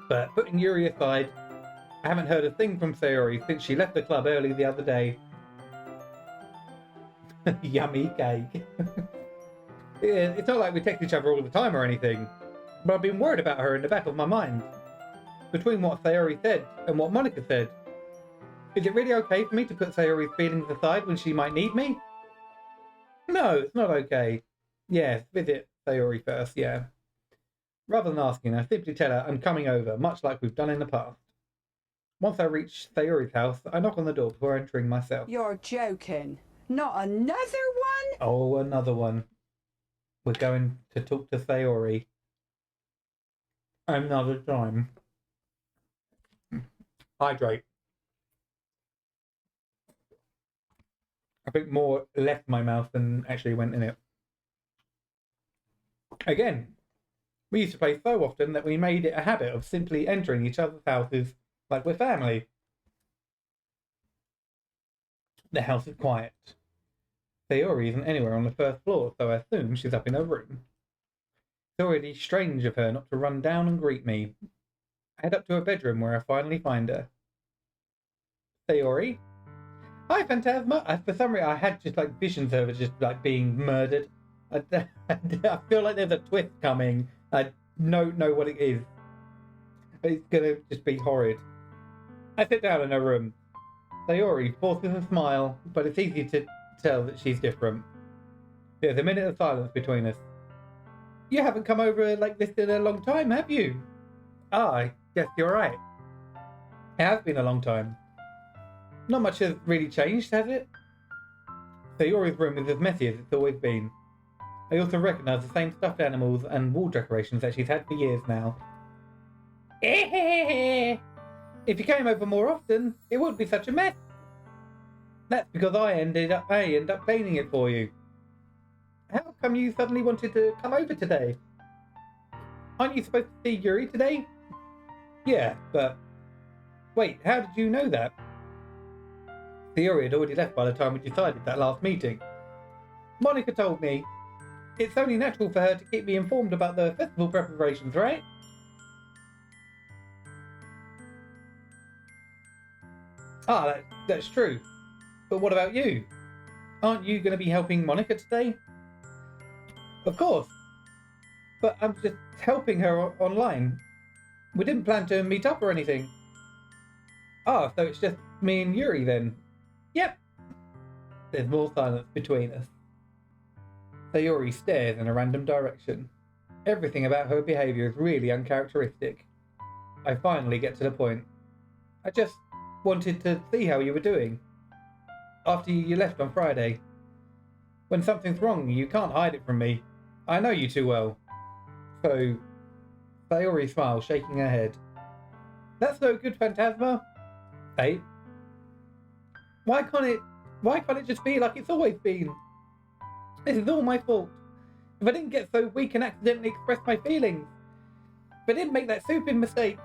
But putting Yuri aside, I haven't heard a thing from Sayori since she left the club early the other day. Yummy cake. It's not like we text each other all the time or anything, but I've been worried about her in the back of my mind. Between what Sayori said and what Monica said, is it really okay for me to put Sayori's feelings aside when she might need me? No, it's not okay. Yes, visit Sayori first, yeah. Rather than asking her, simply tell her I'm coming over, much like we've done in the past. Once I reach Sayori's house, I knock on the door before entering myself. You're joking. Not another one? Oh, another one. We're going to talk to Sayori. Another time. Hydrate. I think more left my mouth than actually went in it. Again, we used to play so often that we made it a habit of simply entering each other's houses like we're family. The house is quiet. Sayori isn't anywhere on the first floor, so I assume she's up in her room. It's already strange of her not to run down and greet me. I head up to her bedroom where I finally find her. Sayori? Hi, Phantasma. For some reason, I had just like visions of her just like being murdered. I feel like there's a twist coming. I don't know what it is. It's gonna just be horrid. I sit down in her room. Sayori forces a smile, but it's easy to tell that she's different. There's a minute of silence between us. You haven't come over like this in a long time, have you? Ah, I guess you're right. It has been a long time. Not much has really changed, has it? Sayori's room is as messy as it's always been. I also recognise the same stuffed animals and wall decorations that she's had for years now. If you came over more often, it wouldn't be such a mess. That's because I end up cleaning it for you. How come you suddenly wanted to come over today? Aren't you supposed to see Yuri today? Yeah, but... Wait, how did you know that? Sayori had already left by the time we decided that last meeting. Monica told me. It's only natural for her to keep me informed about the festival preparations, right? Ah, that's true. But what about you? Aren't you going to be helping Monica today? Of course. But I'm just helping her online. We didn't plan to meet up or anything. Ah, so it's just me and Yuri then? Yep. There's more silence between us. Sayori stares in a random direction. Everything about her behaviour is really uncharacteristic. I finally get to the point. I just wanted to see how you were doing. After you left on Friday. When something's wrong, you can't hide it from me. I know you too well. So... Sayori smiles, shaking her head. That's no good, Phantasma. Hey? Why can't it just be like it's always been? This is all my fault. If I didn't get so weak and accidentally express my feelings, if I didn't make that stupid mistake,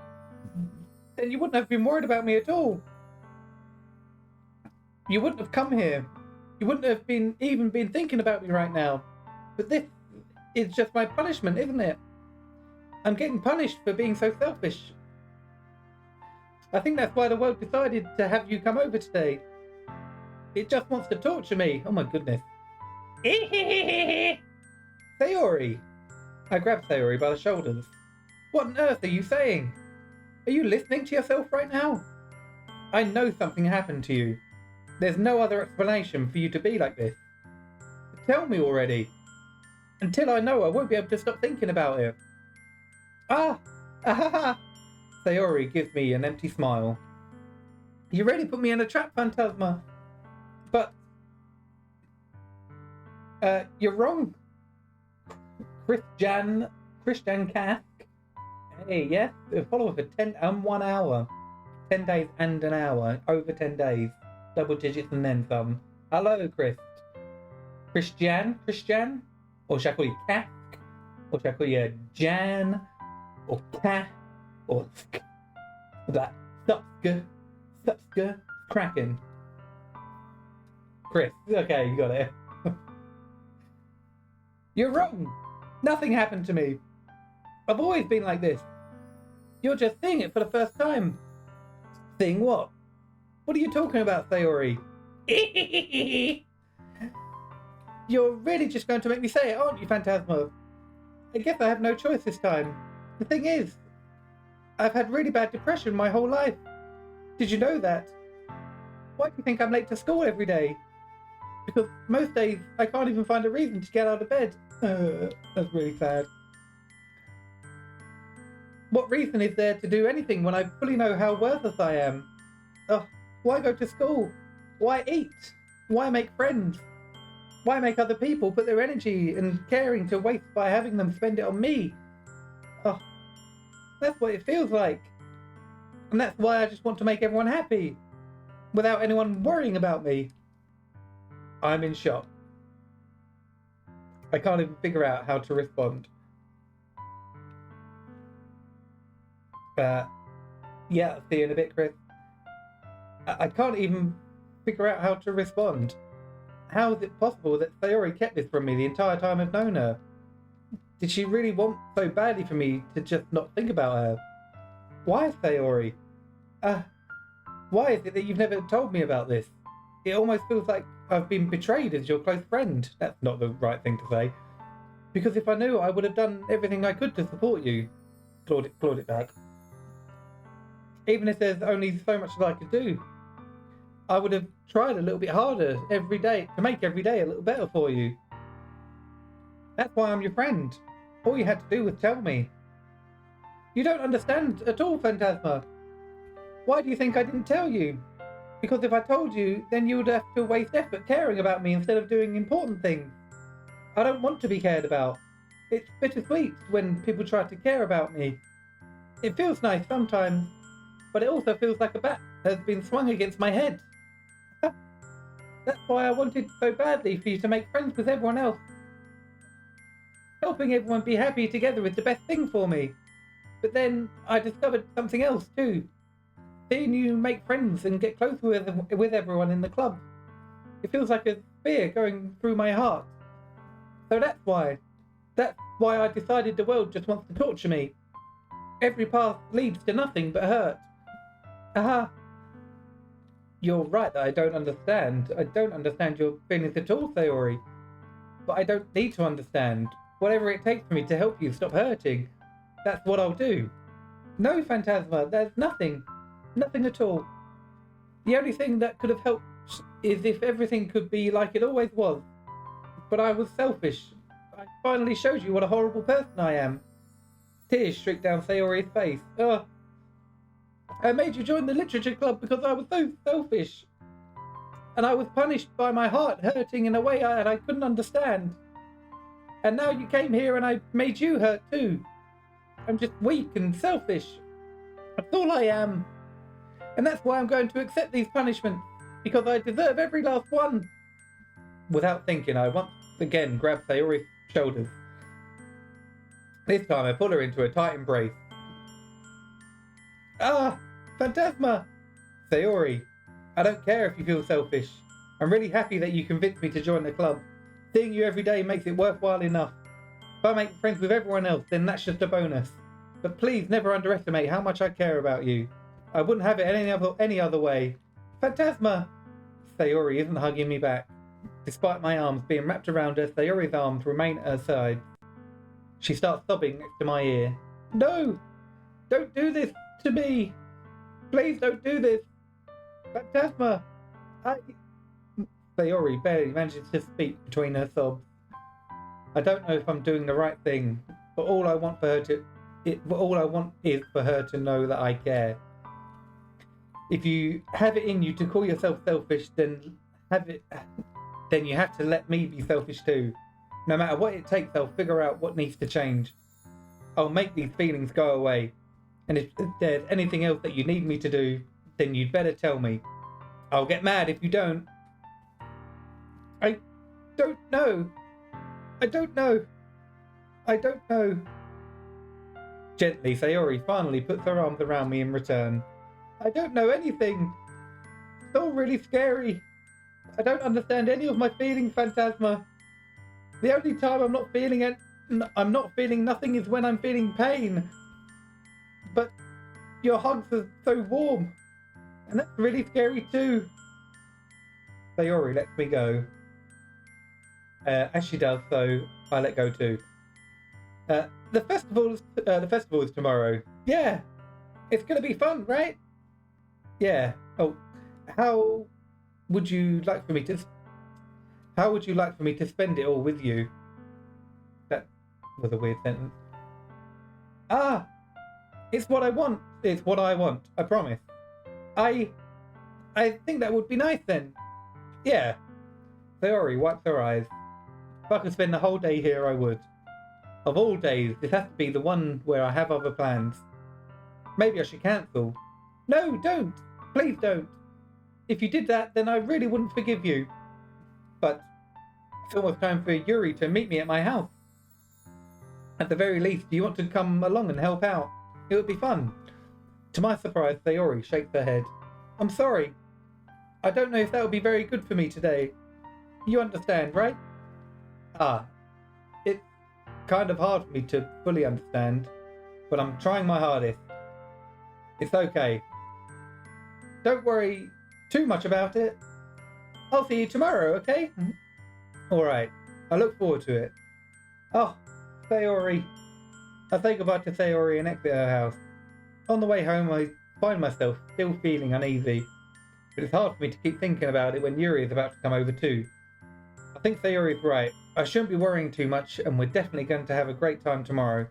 then you wouldn't have been worried about me at all. You wouldn't have come here. You wouldn't have even been thinking about me right now. But this is just my punishment, isn't it? I'm getting punished for being so selfish. I think that's why the world decided to have you come over today. It just wants to torture me. Oh my goodness. Sayori! I grabbed Sayori by the shoulders. What on earth are you saying? Are you listening to yourself right now? I know something happened to you. There's no other explanation for you to be like this. Tell me already. Until I know, I won't be able to stop thinking about it. Ah! Ah! Sayori gives me an empty smile. You really put me in a trap, Phantasma. But... you're wrong. Christian Cask. Hey, yes, a follower for 1 hour. 10 days and an hour. Over 10 days. Double digits and then some. Hello, Christian? Or shall I call you Cask? Or shall I call you Jan? Or Cat? Or Sk? That Stupska, Kraken. Chris, okay, you got it. You're wrong. Nothing happened to me. I've always been like this. You're just seeing it for the first time. Seeing what? What are you talking about, Sayori? You're really just going to make me say it, aren't you, Phantasma? I guess I have no choice this time. The thing is, I've had really bad depression my whole life. Did you know that? Why do you think I'm late to school every day? Because most days I can't even find a reason to get out of bed. That's really sad. What reason is there to do anything when I fully know how worthless I am? Why go to school? Why eat? Why make friends? Why make other people put their energy and caring to waste by having them spend it on me? That's what it feels like. And that's why I just want to make everyone happy, without anyone worrying about me. I'm in shock. I can't even figure out how to respond. Yeah, see you in a bit, Chris. I can't even figure out how to respond. How is it possible that Sayori kept this from me the entire time I've known her? Did she really want so badly for me to just not think about her? Why, Sayori? Why is it that you've never told me about this? It almost feels like I've been betrayed as your close friend. That's not the right thing to say. Because if I knew, I would have done everything I could to support you. Clawed it back. Even if there's only so much that I could do, I would have tried a little bit harder every day to make every day a little better for you. That's why I'm your friend. All you had to do was tell me. You don't understand at all, Phantasma. Why do you think I didn't tell you? Because if I told you, then you would have to waste effort caring about me instead of doing important things. I don't want to be cared about. It's bittersweet when people try to care about me. It feels nice sometimes, but it also feels like a bat has been swung against my head. That's why I wanted so badly for you to make friends with everyone else. Helping everyone be happy together is the best thing for me. But then I discovered something else too. Seeing you make friends and get close with everyone in the club. It feels like a spear going through my heart. So that's why. That's why I decided the world just wants to torture me. Every path leads to nothing but hurt. Aha. You're right that I don't understand. I don't understand your feelings at all, Sayori. But I don't need to understand. Whatever it takes for me to help you stop hurting, that's what I'll do. No, Phantasma, there's nothing. Nothing at all. The only thing that could have helped is if everything could be like it always was. But I was selfish. I finally showed you what a horrible person I am. Tears streaked down Sayori's face. I made you join the literature club because I was so selfish. And I was punished by my heart hurting in a way I couldn't understand. And now you came here and I made you hurt too. I'm just weak and selfish. That's all I am. And that's why I'm going to accept these punishments, because I deserve every last one. Without thinking, I once again grabbed Sayori's shoulders. This time I pull her into a tight embrace. Ah, Phantasma! Sayori, I don't care if you feel selfish. I'm really happy that you convinced me to join the club. Seeing you every day makes it worthwhile enough. If I make friends with everyone else, then that's just a bonus. But please never underestimate how much I care about you. I wouldn't have it any other way. Phantasma! Sayori isn't hugging me back. Despite my arms being wrapped around her, Sayori's arms remain at her side. She starts sobbing next to my ear. No! Don't do this to me! Please don't do this! Phantasma! Sayori barely manages to speak between her sobs. I don't know if I'm doing the right thing, but all I want is for her to know that I care. If you have it in you to call yourself selfish, then you have to let me be selfish too. No matter what it takes, I'll figure out what needs to change. I'll make these feelings go away. And if there's anything else that you need me to do, then you'd better tell me. I'll get mad if you don't. I don't know. Gently, Sayori finally puts her arms around me in return. I don't know anything. It's all really scary. I don't understand any of my feelings, Phantasma. The only time I'm not feeling nothing is when I'm feeling pain. But your hugs are so warm. And that's really scary too. Sayori lets me go. As she does so, I let go too. The festival is tomorrow. Yeah. It's gonna be fun, right? Yeah. Oh, how would you like for me to spend it all with you? That was a weird sentence. Ah, it's what I want. It's what I want. I promise. I think that would be nice then. Yeah. Sayori wipes her eyes. If I could spend the whole day here, I would. Of all days, this has to be the one where I have other plans. Maybe I should cancel. No, don't. Please don't. If you did that, then I really wouldn't forgive you. But it's almost time for Yuri to meet me at my house. At the very least, do you want to come along and help out? It would be fun. To my surprise, Sayori shakes her head. I'm sorry. I don't know if that would be very good for me today. You understand, right? It's kind of hard for me to fully understand, but I'm trying my hardest. It's okay. Don't worry too much about it. I'll see you tomorrow, okay? Alright, I look forward to it. Oh, Sayori. I say goodbye to Sayori and exit her house. On the way home, I find myself still feeling uneasy, but it's hard for me to keep thinking about it when Yuri is about to come over too. I think Sayori is right. I shouldn't be worrying too much, and we're definitely going to have a great time tomorrow.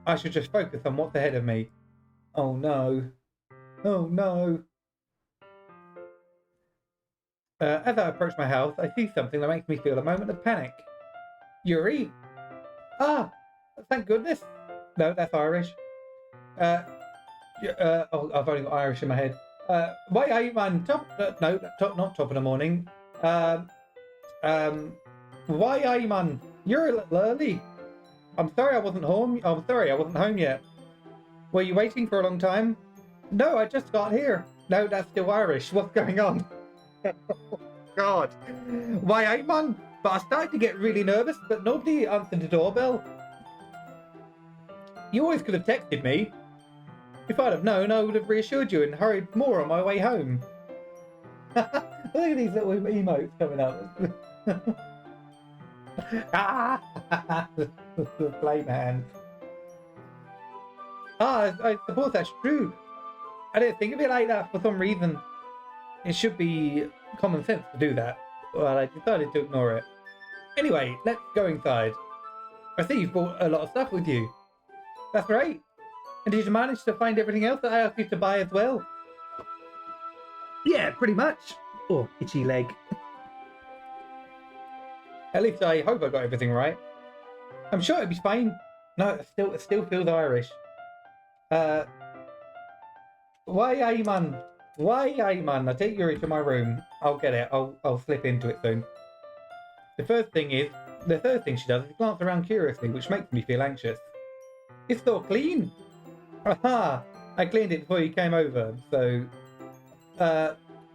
I should just focus on what's ahead of me. Oh no. Oh no. As I approach my house, I see something that makes me feel a moment of panic. Yuri? Ah, thank goodness. No, that's Irish. I've only got Irish in my head. Why are you, man? Not top of the morning. Why are you, man? You're a little early. I'm sorry I wasn't home. I'm sorry I wasn't home yet. Were you waiting for a long time? No, I just got here. No, that's still Irish. What's going on? Oh, God. Why are you, man? But I started to get really nervous, but nobody answered the doorbell. You always could have texted me. If I'd have known, I would have reassured you and hurried more on my way home. Look at these little emotes coming up. The flame hand. I suppose that's true. I didn't think of it like that for some reason. It should be common sense to do that. Well, I decided to ignore it. Anyway, let's go inside. I see you've brought a lot of stuff with you. That's great. And did you manage to find everything else that I asked you to buy as well? Yeah, pretty much. Oh, itchy leg. At least I hope I got everything right. I'm sure it'll be fine. No, it still feels Irish. Why, Ayman? Why, Ayman? I'll take Yuri to my room. I'll get it. I'll slip into it soon. The third thing she does is glance around curiously, which makes me feel anxious. It's so clean. Aha! I cleaned it before you came over, so...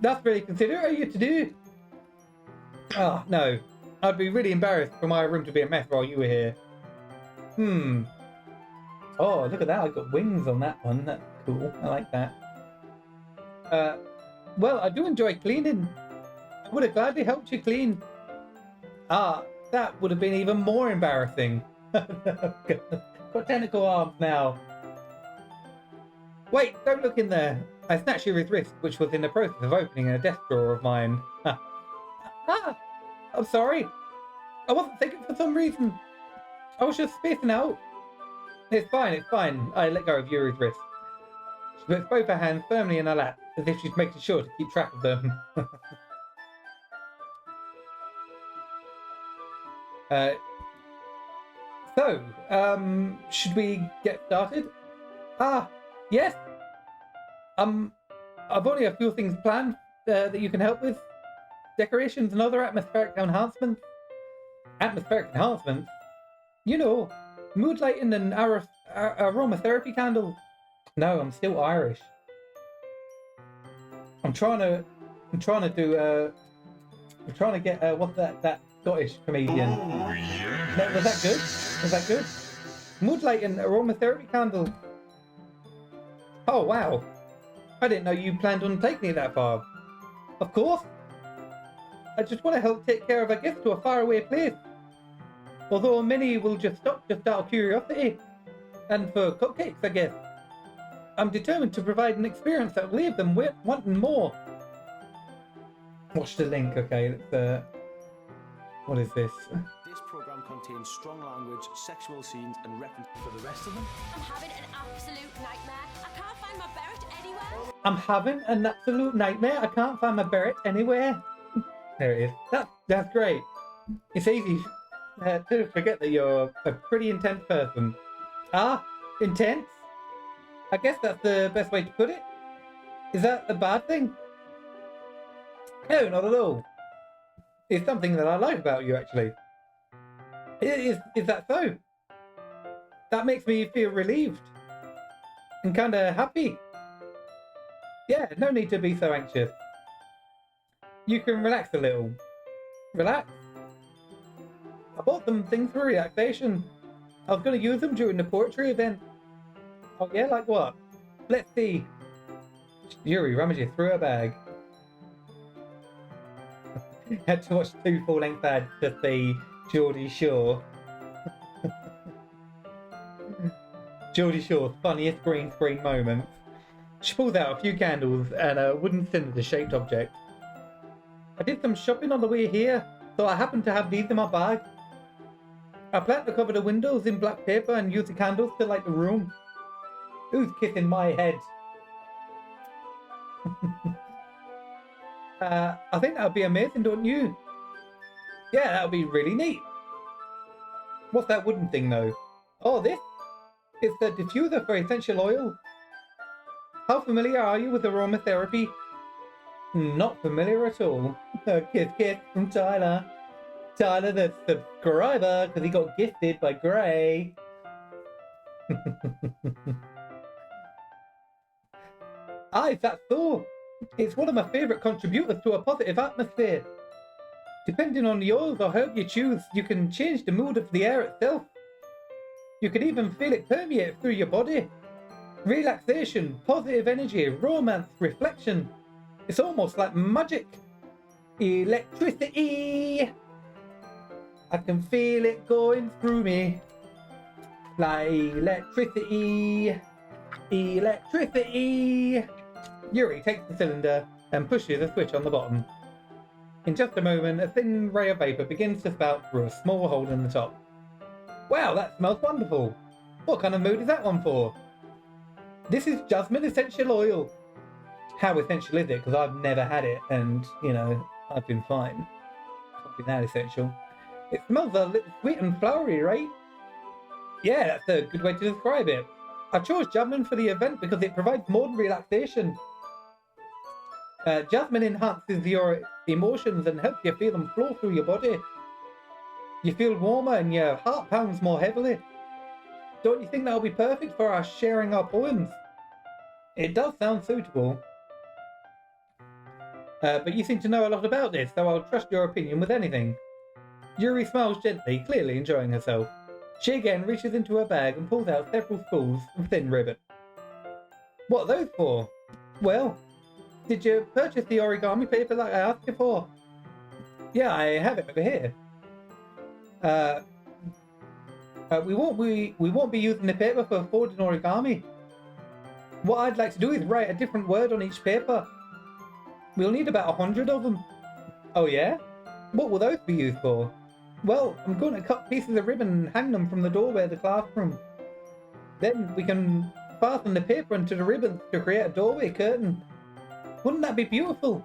that's very considerate of you to do. Oh, no. I'd be really embarrassed for my room to be a mess while you were here. Oh, look at that. I got wings on that one. That's cool. I like that. Well, I do enjoy cleaning. I would have gladly helped you clean. Ah, that would have been even more embarrassing. Got tentacle arms now. Wait, don't look in there. I snatched Yuri's wrist, which was in the process of opening a desk drawer of mine. I'm sorry. I wasn't thinking for some reason. I was just spacing out. It's fine, it's fine. I let go of Yuri's wrist. She puts both her hands firmly in her lap, as if she's making sure to keep track of them. Should we get started? Yes. I've only a few things planned that you can help with. Decorations and other atmospheric enhancements. Atmospheric enhancements? You know, mood lighting and aromatherapy candles. No, I'm still Irish. I'm trying to get what's that Scottish comedian? Oh, yes. No, was that good? Was that good? Mood lighting aromatherapy candles. Oh wow! I didn't know you planned on taking it that far. Of course. I just want to help take care of a gift to a faraway place. Although many will just stop just out of curiosity. And for cupcakes, I guess. I'm determined to provide an experience that will leave them wanting more. Watch the link, okay? Let's, what is this? This program contains strong language, sexual scenes, and reference for the rest of them. I'm having an absolute nightmare. I can't find my beret anywhere. I'm having an absolute nightmare. I can't find my beret anywhere. There it is. That's great. It's easy to forget that you're a pretty intense person. Intense? I guess that's the best way to put it. Is that a bad thing? No, not at all. It's something that I like about you, actually. Is that so? That makes me feel relieved. And kinda happy. Yeah, no need to be so anxious. You can relax a little. Relax? I bought some things for relaxation. I was going to use them during the poetry event. Oh yeah, like what? Let's see. Yuri rummages through her bag. Had to watch 2 full-length ads to see Geordie Shore. Geordie Shore's funniest green screen moments. She pulls out a few candles and a wooden cylinder-shaped object. I did some shopping on the way here, so I happen to have these in my bag. I plan to cover the windows in black paper and use the candles to light the room. Who's kissing my head? I think that would be amazing, don't you? Yeah, that would be really neat. What's that wooden thing, though? Oh, this? It's a diffuser for essential oil. How familiar are you with aromatherapy? Not familiar at all. Kiss, kiss from Tyler. Tyler, the subscriber, because he got gifted by Gray. Is that so? It's one of my favourite contributors to a positive atmosphere. Depending on the oils or herb you choose, you can change the mood of the air itself. You can even feel it permeate through your body. Relaxation, positive energy, romance, reflection. It's almost like magic. Electricity. I can feel it going through me. Like electricity. Electricity. Yuri takes the cylinder and pushes a switch on the bottom. In just a moment, a thin ray of vapour begins to spout through a small hole in the top. Wow, that smells wonderful. What kind of mood is that one for? This is jasmine essential oil. How essential is it? Because I've never had it and, you know, I've been fine. Can't be that essential. It smells a little sweet and flowery, right? Yeah, that's a good way to describe it. I chose Jasmine for the event because it provides more than relaxation. Jasmine enhances your emotions and helps you feel them flow through your body. You feel warmer and your heart pounds more heavily. Don't you think that'll be perfect for us sharing our poems? It does sound suitable. But you seem to know a lot about this, so I'll trust your opinion with anything. Yuri smiles gently, clearly enjoying herself. She again reaches into her bag and pulls out several spools of thin ribbon. What are those for? Well, did you purchase the origami paper like I asked you for? Yeah, I have it over here. We won't be using the paper for folding origami. What I'd like to do is write a different word on each paper. We'll need about 100 of them. Oh yeah? What will those be used for? Well, I'm going to cut pieces of ribbon and hang them from the doorway of the classroom. Then we can fasten the paper into the ribbon to create a doorway curtain. Wouldn't that be beautiful?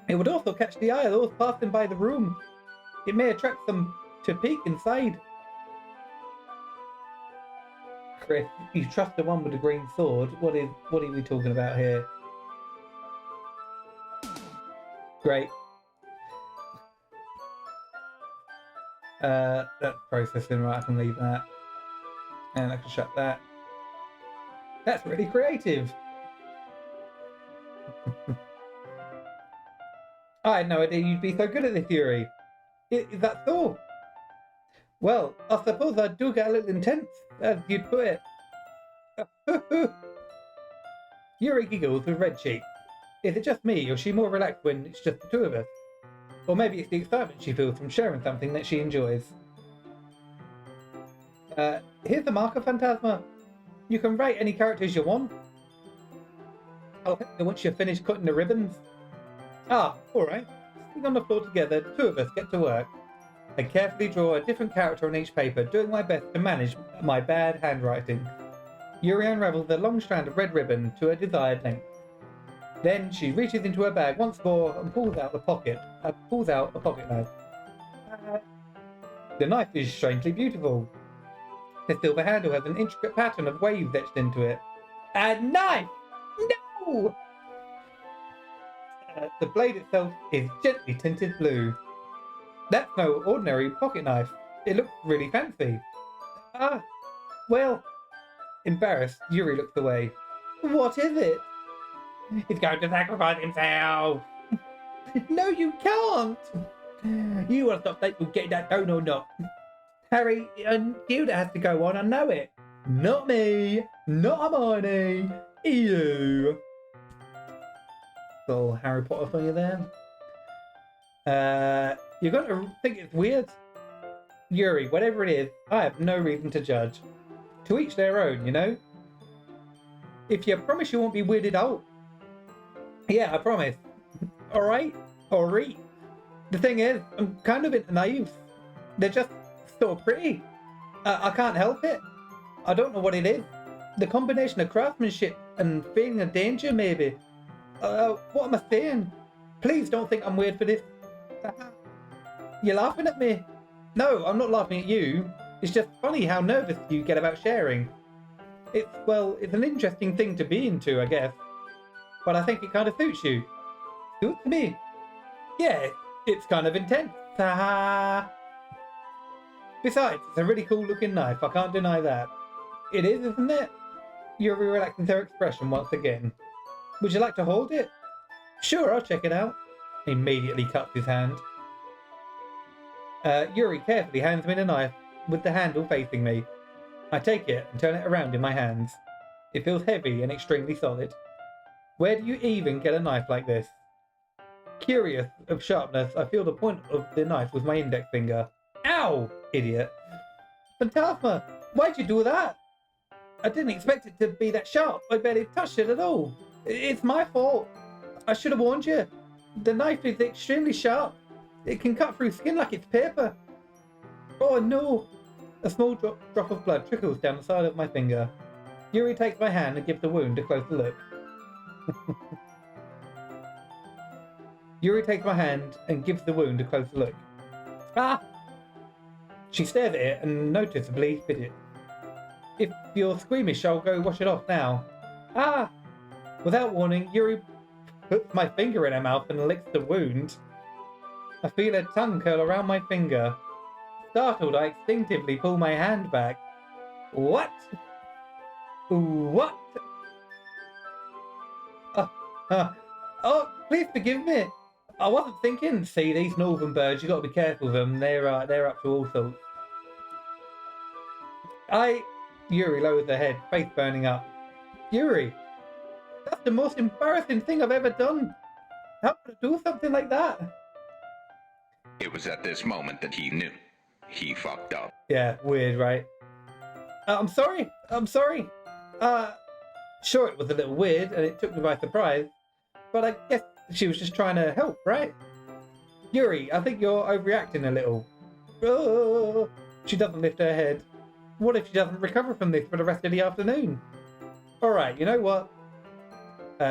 It would also catch the eye of those passing by the room. It may attract them to peek inside. Chris, you trust the one with the green sword? What are we talking about here? Great. That's processing, right? I can leave that. And I can shut that. That's really creative. I had no idea you'd be so good at this, Yuri. Is that so? Well, I suppose I do get a little intense, as you'd put it. Yuri giggles with red cheeks. Is it just me, or is she more relaxed when it's just the two of us? Or maybe it's the excitement she feels from sharing something that she enjoys. Here's the marker, Phantasma. You can write any characters you want. I'll help you once you've finished cutting the ribbons. Ah, alright. Sitting on the floor together, the two of us get to work. I carefully draw a different character on each paper, doing my best to manage my bad handwriting. Yuri unravels a long strand of red ribbon to a desired length. Then she reaches into her bag once more and pulls out a pocket knife. The knife is strangely beautiful. The silver handle has an intricate pattern of waves etched into it. A knife! No! The blade itself is gently tinted blue. That's no ordinary pocket knife. It looks really fancy. Ah, well... Embarrassed, Yuri looks away. What is it? He's going to sacrifice himself! No, you can't! You want to stop that you get that done or not? Harry, you that has to go on, I know it. Not me! Not Hermione! You! So, Harry Potter for you there. You're going to think it's weird? Yuri, whatever it is, I have no reason to judge. To each their own, you know? If you promise you won't be weirded out. Yeah, I promise. Alright? Alright. The thing is, I'm kind of into knives. They're just so pretty. I can't help it. I don't know what it is. The combination of craftsmanship and feeling of danger, maybe. What am I saying? Please don't think I'm weird for this. You're laughing at me. No, I'm not laughing at you. It's just funny how nervous you get about sharing. It's an interesting thing to be into, I guess. But I think it kind of suits you. Suits me. Yeah, it's kind of intense. Ha. Besides, it's a really cool looking knife. I can't deny that. It is, isn't it? Yuri relaxes her expression once again. Would you like to hold it? Sure, I'll check it out. He immediately cuts his hand. Yuri carefully hands me the knife with the handle facing me. I take it and turn it around in my hands. It feels heavy and extremely solid. Where do you even get a knife like this? Curious of sharpness, I feel the point of the knife with my index finger. Ow! Idiot. Phantasma, why'd you do that? I didn't expect it to be that sharp. I barely touched it at all. It's my fault. I should have warned you. The knife is extremely sharp. It can cut through skin like it's paper. Oh no! A small drop of blood trickles down the side of my finger. Yuri takes my hand and gives the wound a closer look. Yuri takes my hand and gives the wound a closer look. Ah! She stares at it and noticeably fidgets. If you're squeamish, I'll go wash it off now. Ah! Without warning, Yuri puts my finger in her mouth and licks the wound. I feel her tongue curl around my finger. Startled, I instinctively pull my hand back. What? What? Oh, please forgive me. I wasn't thinking. See, these northern birds, you got to be careful of them. They're up to all sorts. Yuri lowers her head, face burning up. Yuri, that's the most embarrassing thing I've ever done. How could I do something like that? It was at this moment that he knew. He fucked up. Yeah, weird, right? I'm sorry. Sure, it was a little weird and it took me by surprise, but I guess she was just trying to help, right? Yuri, I think you're overreacting a little. Oh, she doesn't lift her head. What if she doesn't recover from this for the rest of the afternoon? Alright, you know what?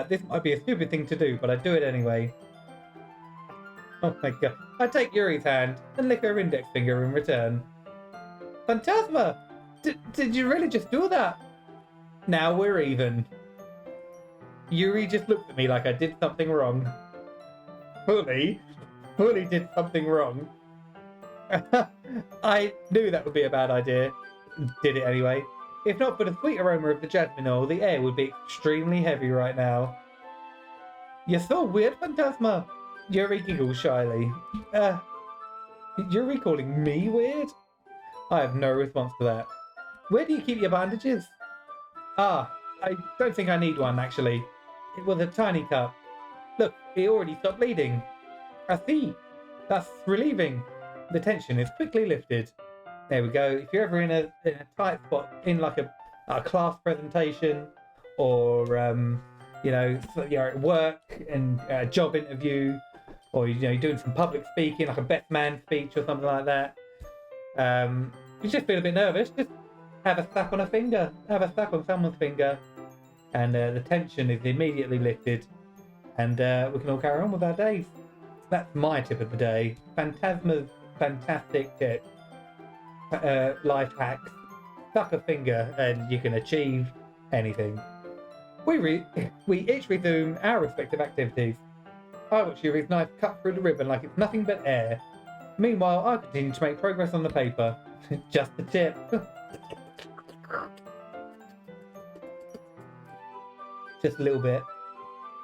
This might be a stupid thing to do, but I do it anyway. Oh my god. I take Yuri's hand and lick her index finger in return. Phantasma! Did you really just do that? Now we're even. Yuri just looked at me like I did something wrong. Fully did something wrong. I knew that would be a bad idea. Did it anyway. If not for the sweet aroma of the jasmine oil, the air would be extremely heavy right now. You're so weird, Phantasma. Yuri giggles shyly. Yuri calling me weird? I have no response to that. Where do you keep your bandages? I don't think I need one, actually. It was a tiny cut. Look, it already stopped bleeding. I see. That's relieving. The tension is quickly lifted. There we go. If you're ever in a tight spot, in like a class presentation, or you're at work and a job interview, or you're doing some public speaking, like a best man speech or something like that. You just feel a bit nervous. Just have a suck on a finger. Have a suck on someone's finger, and the tension is immediately lifted, and we can all carry on with our days. That's my tip of the day. Phantasma's fantastic tip. Life hacks. Suck a finger and you can achieve anything. We each resume our respective activities. I watch Yuri's knife cut through the ribbon like it's nothing but air. Meanwhile, I continue to make progress on the paper. Just a tip. Just a little bit.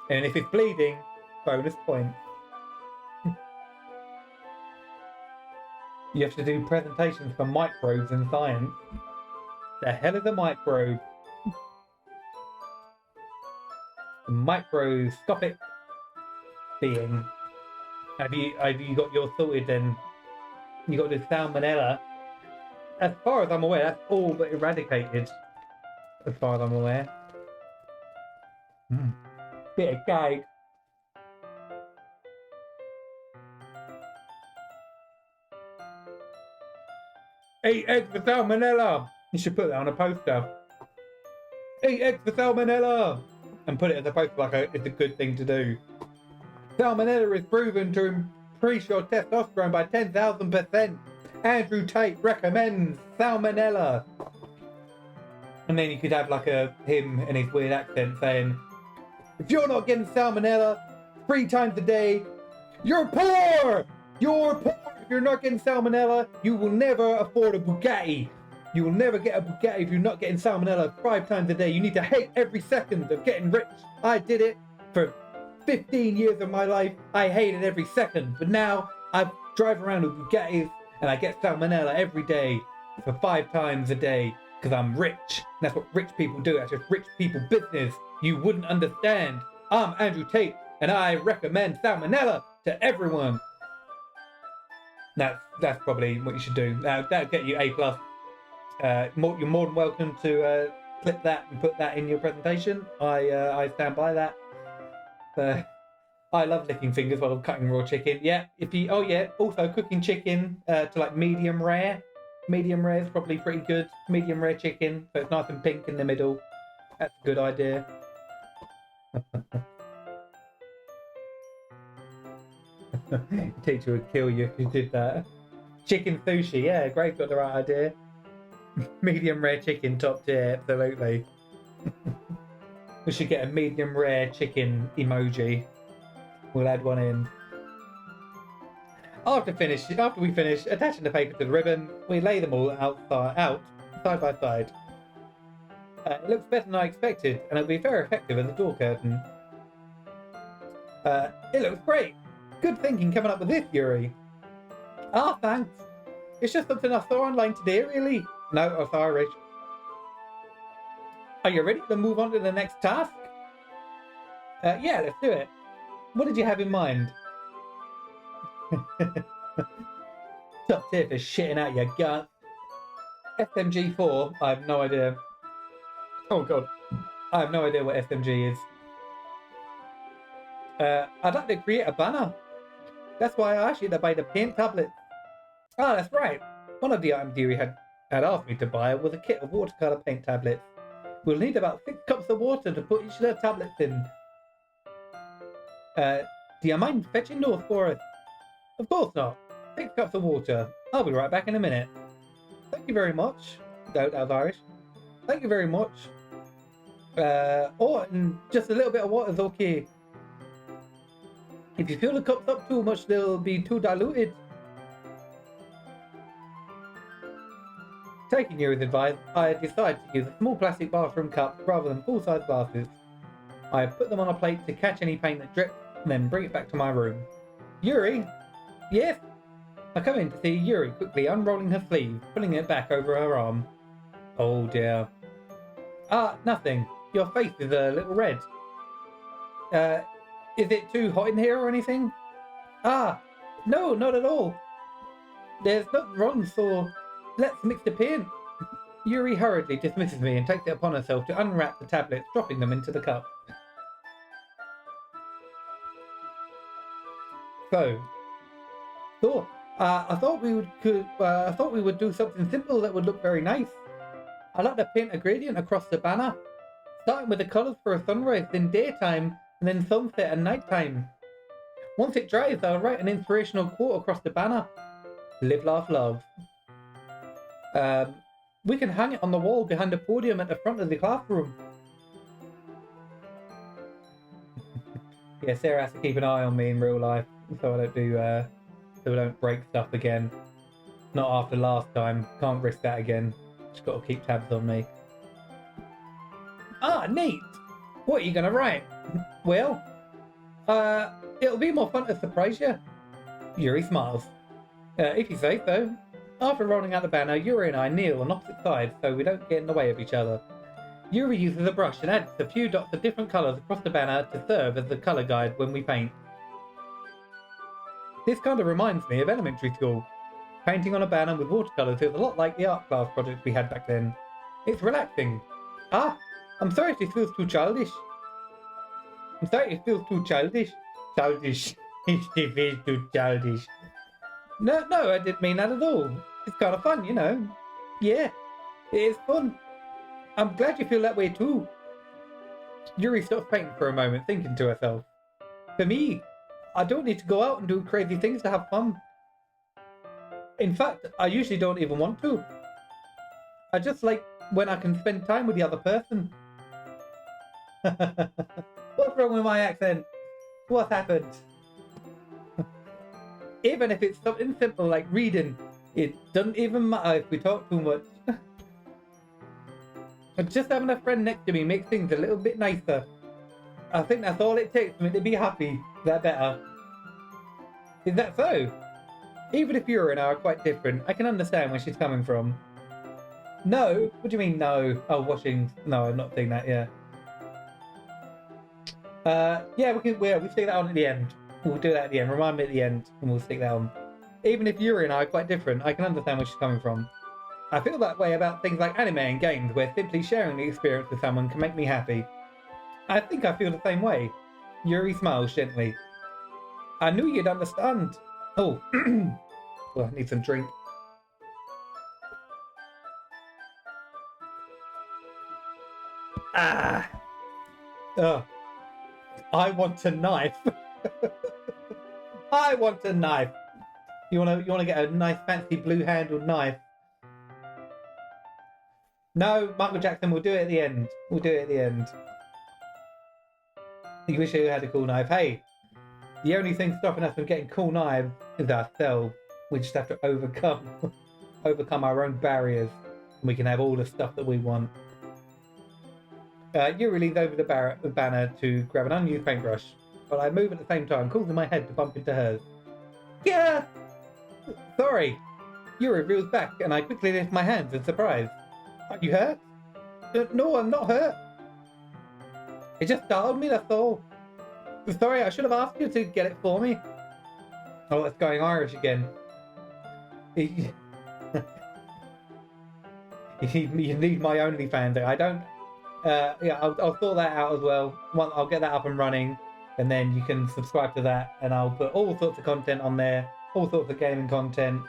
And if it's bleeding, bonus point. You have to do presentations for microbes in science. The hell is a microbe? A microscopic being. Have you got yours sorted then? You got the salmonella. As far as I'm aware, that's all but eradicated. As far as I'm aware. Bit of cake. Eat eggs for salmonella! You should put that on a poster. Eat eggs for salmonella! And put it as a poster like it's a good thing to do. Salmonella is proven to increase your testosterone by 10,000%. Andrew Tate recommends salmonella. And then you could have like him in his weird accent saying, if you're not getting salmonella 3 times a day, you're poor! You're poor! If you're not getting salmonella, you will never afford a Bugatti. You will never get a Bugatti if you're not getting salmonella 5 times a day. You need to hate every second of getting rich. I did it for 15 years of my life. I hated every second. But now I drive around with Bugattis and I get salmonella every day for 5 times a day because I'm rich. And that's what rich people do. That's just rich people business. You wouldn't understand. I'm Andrew Tate and I recommend salmonella to everyone. That's probably what you should do. That'll get you A+. You're more than welcome to clip that and put that in your presentation. I stand by that. I love licking fingers while I'm cutting raw chicken. Yeah, also cooking chicken to like medium rare. Medium rare is probably pretty good. Medium rare chicken, so it's nice and pink in the middle. That's a good idea. Teacher would kill you if you did that. Chicken sushi, yeah, Grace got the right idea. Medium rare chicken, top tier, absolutely. We should get a medium rare chicken emoji. We'll add one in. After we finish attaching the paper to the ribbon, we lay them all out side by side. It looks better than I expected, and it'll be very effective as a door curtain. It looks great. Good thinking coming up with this, Yuri. Ah, thanks. It's just something I saw online today, really. No, I'm sorry. Are you ready to move on to the next task? Yeah, let's do it. What did you have in mind? Top tip is shitting out your guts. SMG4, I have no idea. Oh god, I have no idea what SMG is. I'd like to create a banner. That's why I asked you to buy the paint tablets. Ah, that's right. One of the items you had asked me to buy was a kit of watercolor paint tablets. We'll need about 6 cups of water to put each of the tablets in. Do you mind fetching those for us? Of course not. 6 cups of water. I'll be right back in a minute. Thank you very much. That was Irish. Thank you very much. And just a little bit of water is okay. If you fill the cups up too much, they'll be too diluted. Taking your advice, I decided to use a small plastic bathroom cup rather than full-size glasses. I put them on a plate to catch any paint that drips, and then bring it back to my room. Yuri? Yes? I come in to see Yuri quickly unrolling her sleeve, pulling it back over her arm. Oh dear. Ah, nothing. Your face is a little red. Is it too hot in here or anything? Ah, no, not at all. There's nothing wrong, so let's mix the paint. Yuri hurriedly dismisses me and takes it upon herself to unwrap the tablets, dropping them into the cup. So, I thought we would do something simple that would look very nice. I like to paint a gradient across the banner, starting with the colours for a sunrise, then daytime, and then sunset and nighttime. Once it dries, I'll write an inspirational quote across the banner. Live, laugh, love. We can hang it on the wall behind the podium at the front of the classroom. Yeah, Sarah has to keep an eye on me in real life, so I don't break stuff again. Not after last time. Can't risk that again. Just got to keep tabs on me. Ah, neat! What are you gonna write? Well, it'll be more fun to surprise you. Yuri smiles. If you say so. After rolling out the banner, Yuri and I kneel on opposite sides so we don't get in the way of each other. Yuri uses a brush and adds a few dots of different colours across the banner to serve as the colour guide when we paint. This kind of reminds me of elementary school. Painting on a banner with watercolours is a lot like the art class project we had back then. It's relaxing. Ah, I'm sorry if this feels too childish. Childish. It feels too childish. No, I didn't mean that at all. It's kind of fun, you know. Yeah, it is fun. I'm glad you feel that way too. Yuri stops painting for a moment, thinking to herself. For me, I don't need to go out and do crazy things to have fun. In fact, I usually don't even want to. I just like when I can spend time with the other person. What's wrong with my accent? What happened? Even if it's something simple like reading, it doesn't even matter if we talk too much. Just having a friend next to me makes things a little bit nicer. I think that's all it takes for me to be happy. Is that better? Is that so? Even if Yuri and I are quite different, I can understand where she's coming from. No? What do you mean no? Oh, washing. No, I'm not saying that, yeah. Yeah, we'll stick that on at the end. We'll do that at the end. Remind me at the end, and we'll stick that on. Even if Yuri and I are quite different, I can understand where she's coming from. I feel that way about things like anime and games, where simply sharing the experience with someone can make me happy. I think I feel the same way. Yuri smiles gently. I knew you'd understand. Oh, well, I need some drink. Ah! Ugh. I want a knife. I want a knife. You wanna get a nice fancy blue handled knife? No, Michael Jackson, we'll do it at the end. We'll do it at the end. You wish you had a cool knife. Hey, the only thing stopping us from getting cool knives is ourselves. We just have to overcome our own barriers, and we can have all the stuff that we want. Yuri leans over the banner to grab an unused paintbrush, but I move at the same time, causing my head to bump into hers. Yeah! Sorry! Yuri reels back, and I quickly lift my hands in surprise. Are you hurt? No, I'm not hurt. It just startled me, that's all. Sorry, I should have asked you to get it for me. Oh, it's going Irish again. You need my OnlyFans. I don't... yeah, I'll sort that out as well. I'll get that up and running, and then you can subscribe to that, and I'll put all sorts of content on there, all sorts of gaming content.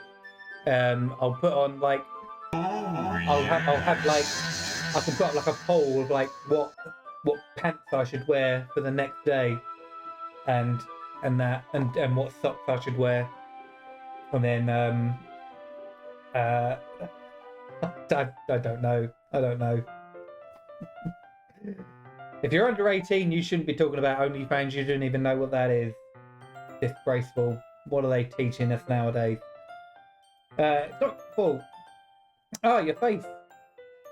I'll put on like... I'll have like... I can put up like a poll of like what pants I should wear for the next day, and what socks I should wear, and then I don't know. If you're under 18, you shouldn't be talking about OnlyFans. You don't even know what that is. Disgraceful. What are they teaching us nowadays? It's not full. Oh, your face.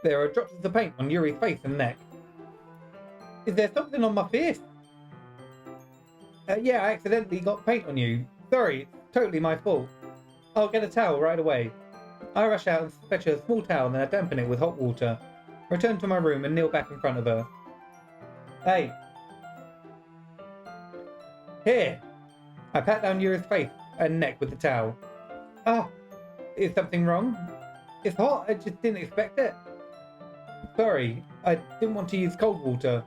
There are drops of the paint on Yuri's face and neck. Is there something on my face? Yeah, I accidentally got paint on you. Sorry, it's totally my fault. I'll get a towel right away. I rush out and fetch a small towel, then I dampen it with hot water. Return to my room and kneel back in front of her. Hey. Here. I pat down Yuri's face and neck with the towel. Ah, is something wrong? It's hot, I just didn't expect it. Sorry, I didn't want to use cold water.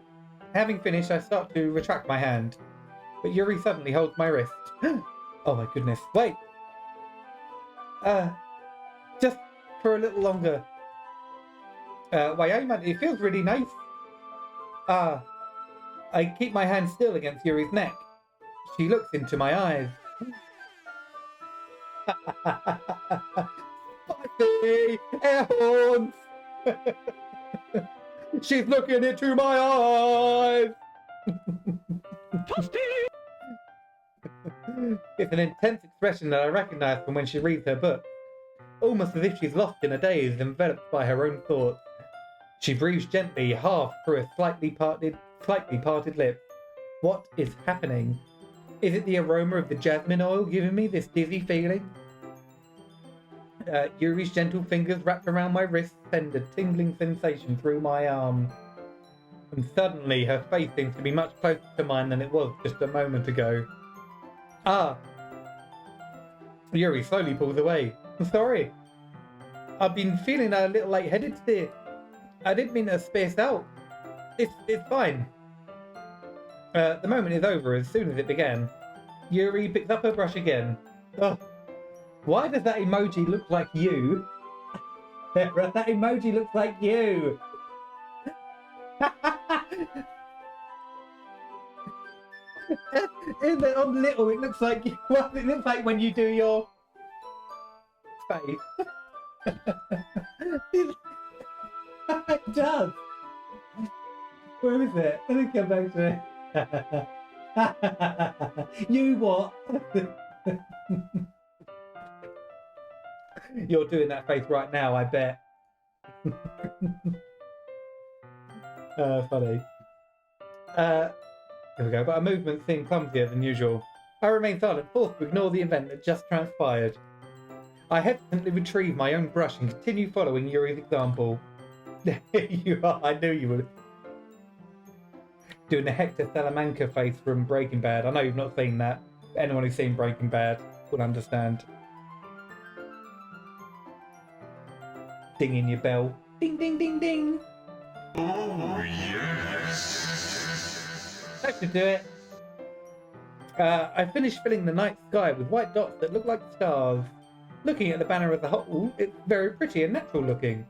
Having finished, I start to retract my hand. But Yuri suddenly holds my wrist. Oh my goodness, wait! Just for a little longer. Why, man, it feels really nice. I keep my hand still against Yuri's neck. She looks into my eyes. Spicy air horns! She's looking into my eyes! It's an intense expression that I recognise from when she reads her book. Almost as if she's lost in a daze, enveloped by her own thoughts. She breathes gently, half through a slightly parted lips. What is happening? Is it the aroma of the jasmine oil giving me this dizzy feeling? Yuri's gentle fingers wrapped around my wrist send a tingling sensation through my arm. And suddenly her face seems to be much closer to mine than it was just a moment ago. Yuri slowly pulls away. I'm sorry. I've been feeling a little lightheaded today. I didn't mean to space out. It's fine. The moment is over as soon as it began. Yuri picks up her brush again. Oh, why does that emoji look like you? That emoji looks like you. On little, it looks like what it looks like when you do your face. It does. Where is it? Let me come back to it. You what? You're doing that face right now, I bet. Funny. Here we go, but our movements seem clumsier than usual. I remain silent, forced to ignore the event that just transpired. I hesitantly retrieve my own brush and continue following Yuri's example. You are, I knew you would. Doing the Hector Salamanca face from Breaking Bad. I know you've not seen that, but anyone who's seen Breaking Bad will understand. Dinging your bell. Ding, ding, ding, ding. Oh, yes. That should do it. I finished filling the night sky with white dots that look like stars. Looking at the banner as a whole, it's very pretty and natural looking.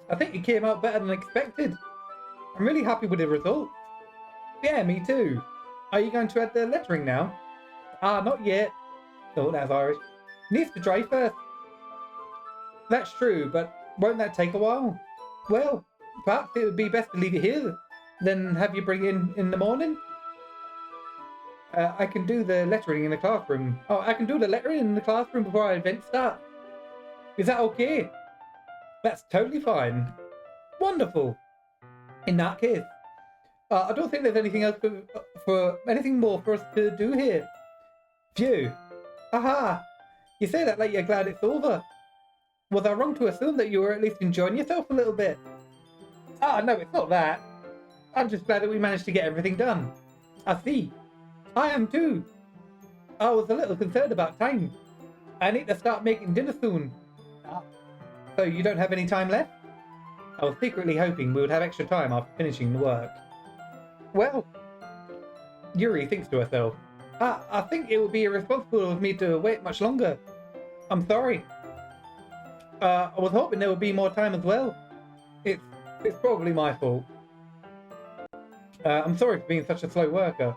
I think it came out better than expected. I'm really happy with the results. Yeah, me too. Are you going to add the lettering now? Not yet. Oh, that's Irish. Needs to dry first. That's true, but won't that take a while? Well, perhaps it would be best to leave it here, then have you bring it in the morning. I can do the lettering in the classroom. Oh, I can do the lettering in the classroom before our event starts. Is that okay? That's totally fine. Wonderful. In that case, I don't think there's anything else for anything more for us to do here. Phew. Aha! You say that like you're glad it's over. Was I wrong to assume that you were at least enjoying yourself a little bit? Ah, no, it's not that. I'm just glad that we managed to get everything done. I see. I am too. I was a little concerned about time. I need to start making dinner soon. So you don't have any time left? I was secretly hoping we would have extra time after finishing the work. Well, Yuri thinks to herself, I think it would be irresponsible of me to wait much longer. I'm sorry. I was hoping there would be more time as well. It's probably my fault. I'm sorry for being such a slow worker.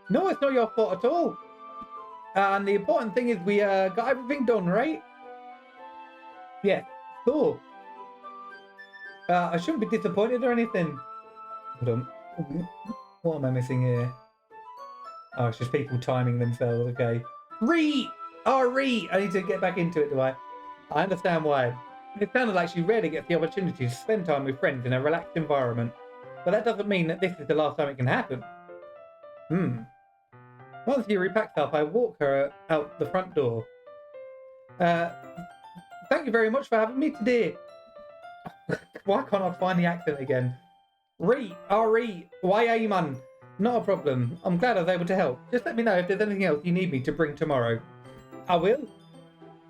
No, it's not your fault at all. And the important thing is we got everything done, right? Yeah, cool. I shouldn't be disappointed or anything. Hold on. What am I missing here? Oh, it's just people timing themselves, okay. Re! Oh, Re! I need to get back into it, do I? I understand why. It sounded like she rarely gets the opportunity to spend time with friends in a relaxed environment. But that doesn't mean that this is the last time it can happen. Once Yuri packs up, I walk her out the front door. Thank you very much for having me today. Why can't I find the accent again? Re, why are you, man? Not a problem. I'm glad I was able to help. Just let me know if there's anything else you need me to bring tomorrow. I will.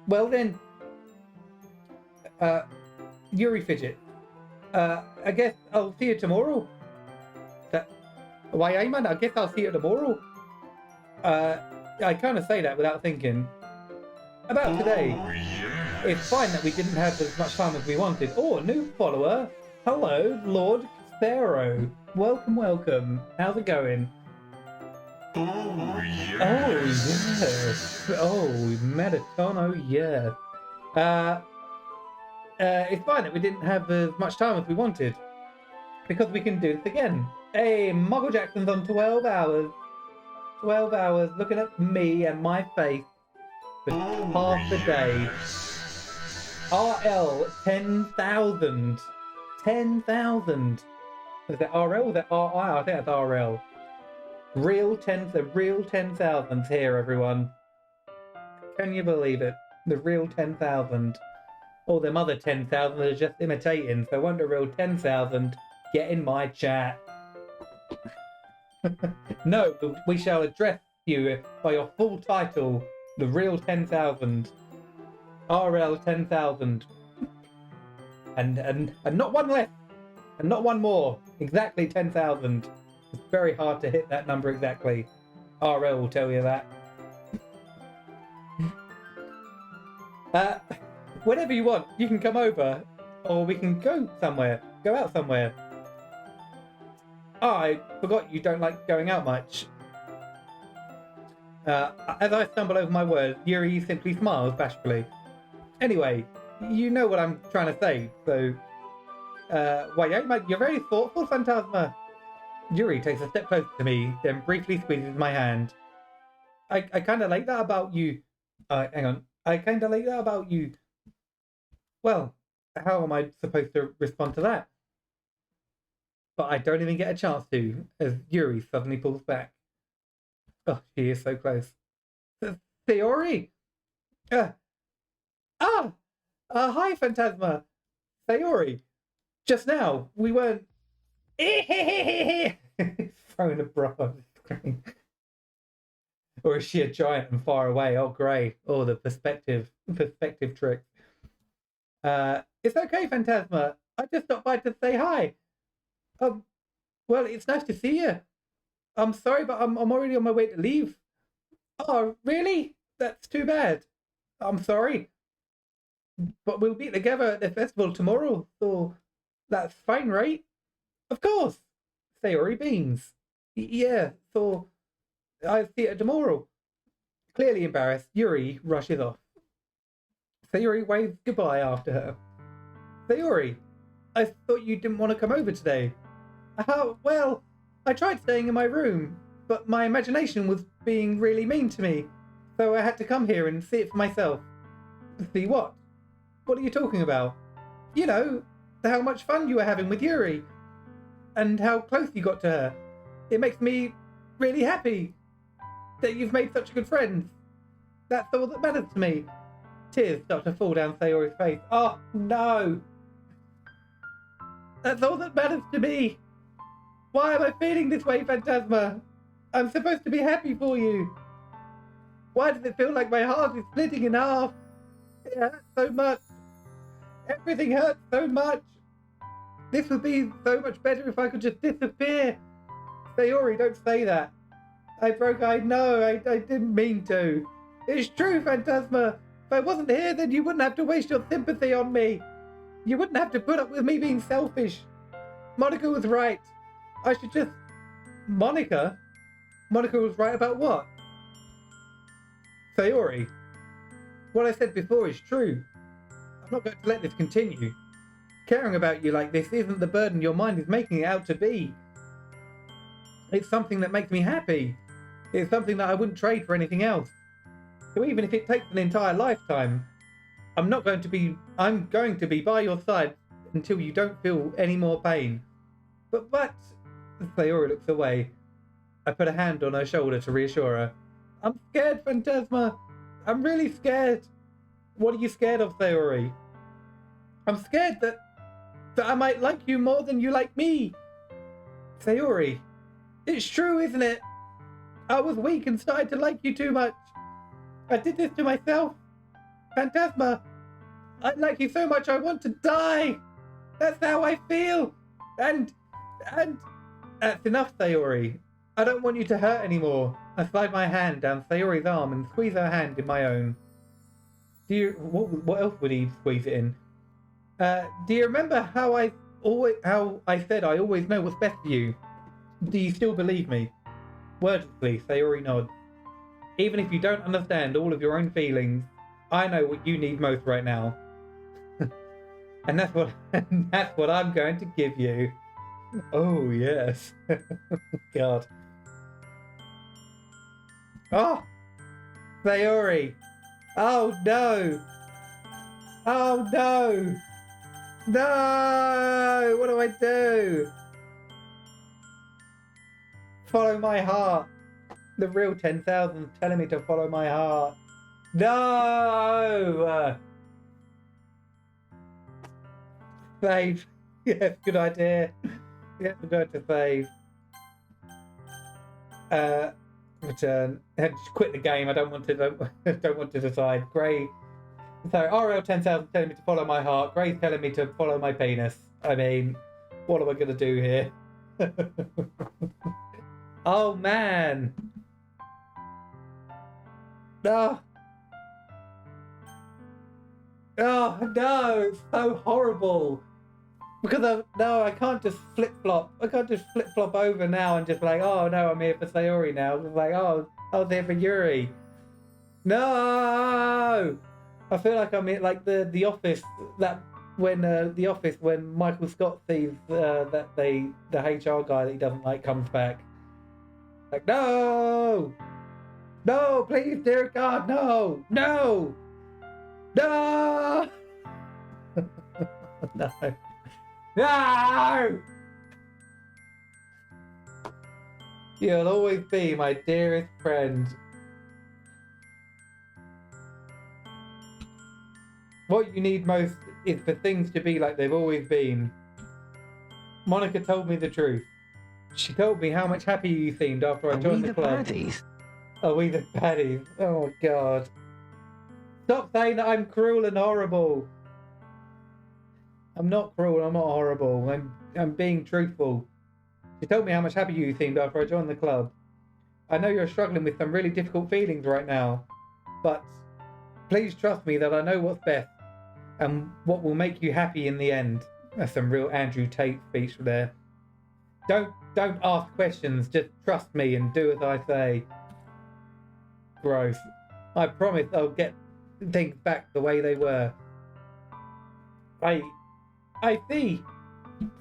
Well then. Yuri fidget. I guess I'll see you tomorrow. Why, man? I guess I'll see you tomorrow. I kind of say that without thinking. About today. It's fine that we didn't have as much time as we wanted. Oh, a new follower. Hello, Lord Sparrow. Welcome, welcome. How's it going? Oh, yes. Oh, Meditono, yes. It's fine that we didn't have as much time as we wanted. Because we can do this again. Hey, Michael Jackson's on 12 hours. 12 hours looking at me and my face for half the day. RL 10,000. 10,000. Is that RL or is that RI? I think that's RL. The real 10,000's here, everyone. Can you believe it? The real 10,000. All them other 10,000 are just imitating, so won't the real 10,000 get in my chat? No, we shall address you by your full title, the real 10,000. RL 10,000. And not one less. And not one more. Exactly 10,000. It's very hard to hit that number exactly. RL will tell you that. Whenever you want, you can come over. Or we can go somewhere. Go out somewhere. Oh, I forgot you don't like going out much. As I stumble over my words, Yuri simply smiles bashfully. Anyway, you know what I'm trying to say, so... you're very thoughtful, Phantasma. Yuri takes a step closer to me, then briefly squeezes my hand. I kind of like that about you. Hang on. I kind of like that about you. Well, how am I supposed to respond to that? But I don't even get a chance to, as Yuri suddenly pulls back. Oh, she is so close. Sayori! Hi, Phantasma. Sayori. Just now, we weren't... Throwing a bra on the screen. Or is she a giant and far away? Oh, great. Oh, the perspective trick. It's okay, Phantasma. I just stopped by to say hi. Well, it's nice to see you. I'm sorry, but I'm already on my way to leave. Oh, really? That's too bad. I'm sorry. But we'll be together at the festival tomorrow, so that's fine, right? Of course. Sayori beams. Yeah, so I'll see you tomorrow. Clearly embarrassed, Yuri rushes off. Sayori waves goodbye after her. Sayori, I thought you didn't want to come over today. Oh, well, I tried staying in my room, but my imagination was being really mean to me, so I had to come here and see it for myself. See what? What are you talking about? You know, how much fun you were having with Yuri, and how close you got to her. It makes me really happy that you've made such good friends. That's all that matters to me. Tears start to fall down Sayori's face. Oh, no. That's all that matters to me. Why am I feeling this way, Phantasma? I'm supposed to be happy for you. Why does it feel like my heart is splitting in half? It hurts so much. Everything hurts so much. This would be so much better if I could just disappear. Sayori, don't say that. I know, I didn't mean to. It's true, Phantasma. If I wasn't here, then you wouldn't have to waste your sympathy on me. You wouldn't have to put up with me being selfish. Monica was right. I should just... Monica? Monica was right about what? Sayori, what I said before is true. I'm not going to let this continue. Caring about you like this isn't the burden your mind is making it out to be. It's something that makes me happy. It's something that I wouldn't trade for anything else. So even if it takes an entire lifetime, I'm going to be by your side until you don't feel any more pain. But Sayori looks away. I put a hand on her shoulder to reassure her. I'm scared, Phantasma. I'm really scared. What are you scared of, Sayori? I'm scared that I might like you more than you like me. Sayori, it's true, isn't it? I was weak and started to like you too much. I did this to myself. Phantasma, I like you so much I want to die. That's how I feel. And that's enough, Sayori. I don't want you to hurt anymore. I slide my hand down Sayori's arm and squeeze her hand in my own. What else would he squeeze it in? Do you remember how I said I always know what's best for you? Do you still believe me? Wordlessly, Sayori nods. Even if you don't understand all of your own feelings, I know what you need most right now. and that's what I'm going to give you. Oh, yes. God. Oh! Sayori! Oh, no! Oh, no! No! What do I do? Follow my heart. The real 10,000 telling me to follow my heart. No! Save. Yes, good idea. Yes, I'm going to save. Return. Just quit the game. I don't want to decide. Grey. So RL 10,000 telling me to follow my heart. Grey's telling me to follow my penis. I mean, what am I going to do here? Oh man. No. Oh no, it's so horrible. Because I can't just flip-flop. I can't just flip-flop over now and just like, oh no, I'm here for Sayori now. It's like, oh, I was here for Yuri. No! I feel like I'm in like the Office, when Michael Scott sees that the HR guy that he doesn't like comes back. Like, no! No, please, dear God, no! No! No! No! No! You'll always be my dearest friend. What you need most is for things to be like they've always been. Monica told me the truth. She told me how much happier you seemed after I joined the club. Baddies? Are we the baddies? Oh, God. Stop saying that I'm cruel and horrible. I'm not cruel, I'm not horrible. I'm being truthful. She told me how much happier you seemed after I joined the club. I know you're struggling with some really difficult feelings right now, but please trust me that I know what's best and what will make you happy in the end. That's some real Andrew Tate speech there. Don't ask questions, just trust me and do as I say. Gross. I promise I'll get things back the way they were. I see.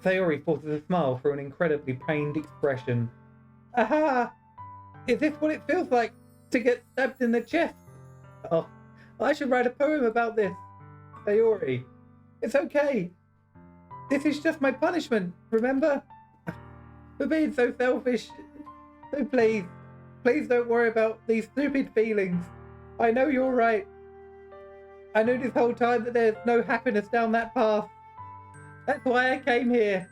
Sayori forces a smile through an incredibly pained expression. Aha! Is this what it feels like to get stabbed in the chest? Oh, I should write a poem about this. Sayori, it's okay. This is just my punishment, remember? For being so selfish. So please don't worry about these stupid feelings. I know you're right. I knew this whole time that there's no happiness down that path. That's why I came here.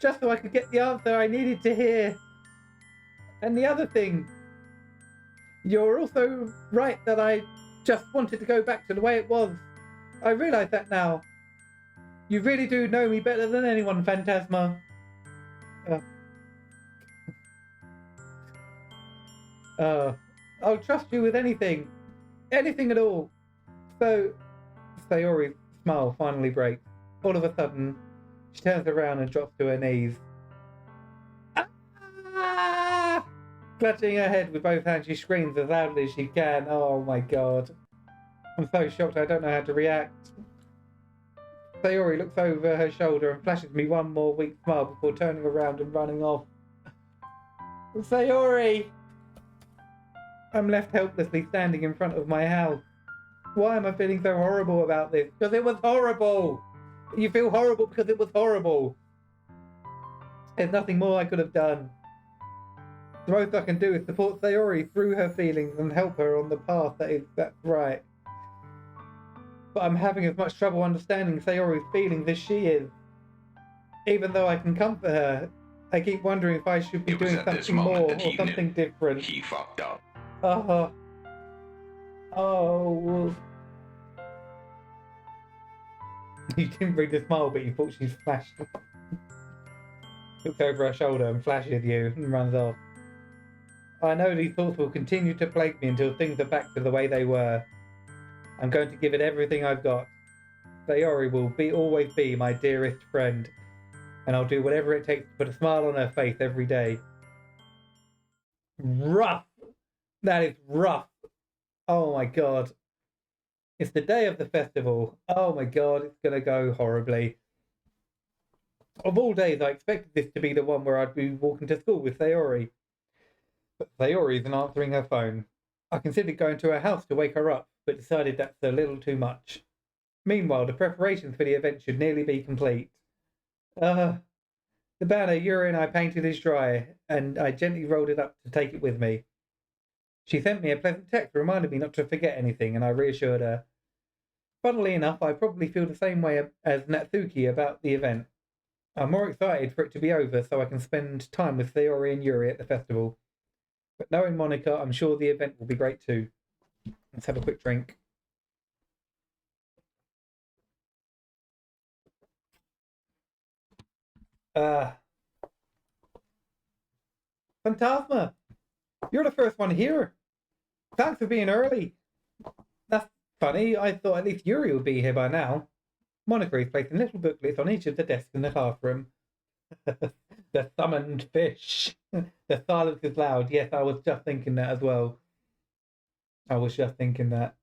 Just so I could get the answer I needed to hear. And the other thing, you're also right that I just wanted to go back to the way it was. I realise that now. You really do know me better than anyone, Phantasma. I'll trust you with anything. Anything at all. So, Sayori's smile finally breaks. All of a sudden, she turns around and drops to her knees. Ah! Clutching her head with both hands, she screams as loudly as she can. Oh my god. I'm so shocked I don't know how to react. Sayori looks over her shoulder and flashes me one more weak smile before turning around and running off. Sayori! I'm left helplessly standing in front of my house. Why am I feeling so horrible about this? Because it was horrible! You feel horrible because it was horrible. There's nothing more I could have done. The most I can do is support Sayori through her feelings and help her on the path that's right. But I'm having as much trouble understanding Sayori's feelings as she is. Even though I can comfort her, I keep wondering if I should be doing something more or something different. He fucked up. Oh. He didn't read the smile, but he thought she flashed. Looks over her shoulder and flashes at you and runs off. I know these thoughts will continue to plague me until things are back to the way they were. I'm going to give it everything I've got. Sayori will always be my dearest friend, and I'll do whatever it takes to put a smile on her face every day. Rough! That is rough. Oh my god. It's the day of the festival. Oh my god, it's gonna go horribly. Of all days, I expected this to be the one where I'd be walking to school with Sayori. But Sayori isn't answering her phone. I considered going to her house to wake her up, but decided that's a little too much. Meanwhile, the preparations for the event should nearly be complete. The banner Yuri and I painted is dry, and I gently rolled it up to take it with me. She sent me a pleasant text reminding me not to forget anything, and I reassured her. Funnily enough, I probably feel the same way as Natsuki about the event. I'm more excited for it to be over so I can spend time with Sayori and Yuri at the festival. But knowing Monica, I'm sure the event will be great too. Let's have a quick drink. Phantasma! You're the first one here. Thanks for being early. That's funny. I thought at least Yuri would be here by now. Monica is placing little booklets on each of the desks in the classroom. The summoned fish. The silence is loud. Yes, I was just thinking that as well. I was just thinking that.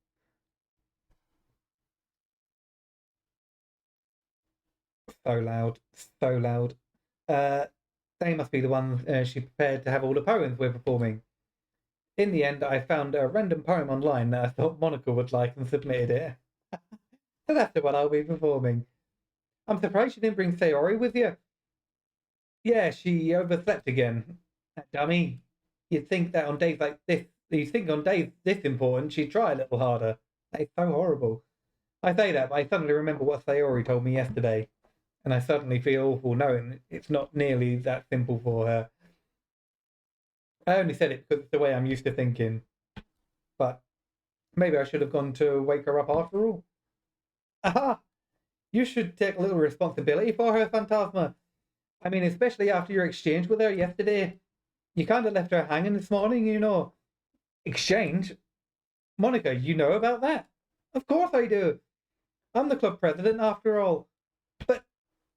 So loud. So loud. They must be the ones she prepared to have all the poems we're performing. In the end, I found a random poem online that I thought Monica would like and submitted it. So that's the one I'll be performing. I'm surprised you didn't bring Sayori with you. Yeah, she overslept again. That dummy. You'd think that on days like this, important, she'd try a little harder. That is so horrible. I say that, but I suddenly remember what Sayori told me yesterday. And I suddenly feel awful knowing it's not nearly that simple for her. I only said it because it's the way I'm used to thinking. But maybe I should have gone to wake her up after all. Aha! You should take a little responsibility for her, Phantasma. I mean, especially after your exchange with her yesterday. You kind of left her hanging this morning, you know. Exchange? Monica, you know about that? Of course I do. I'm the club president after all. But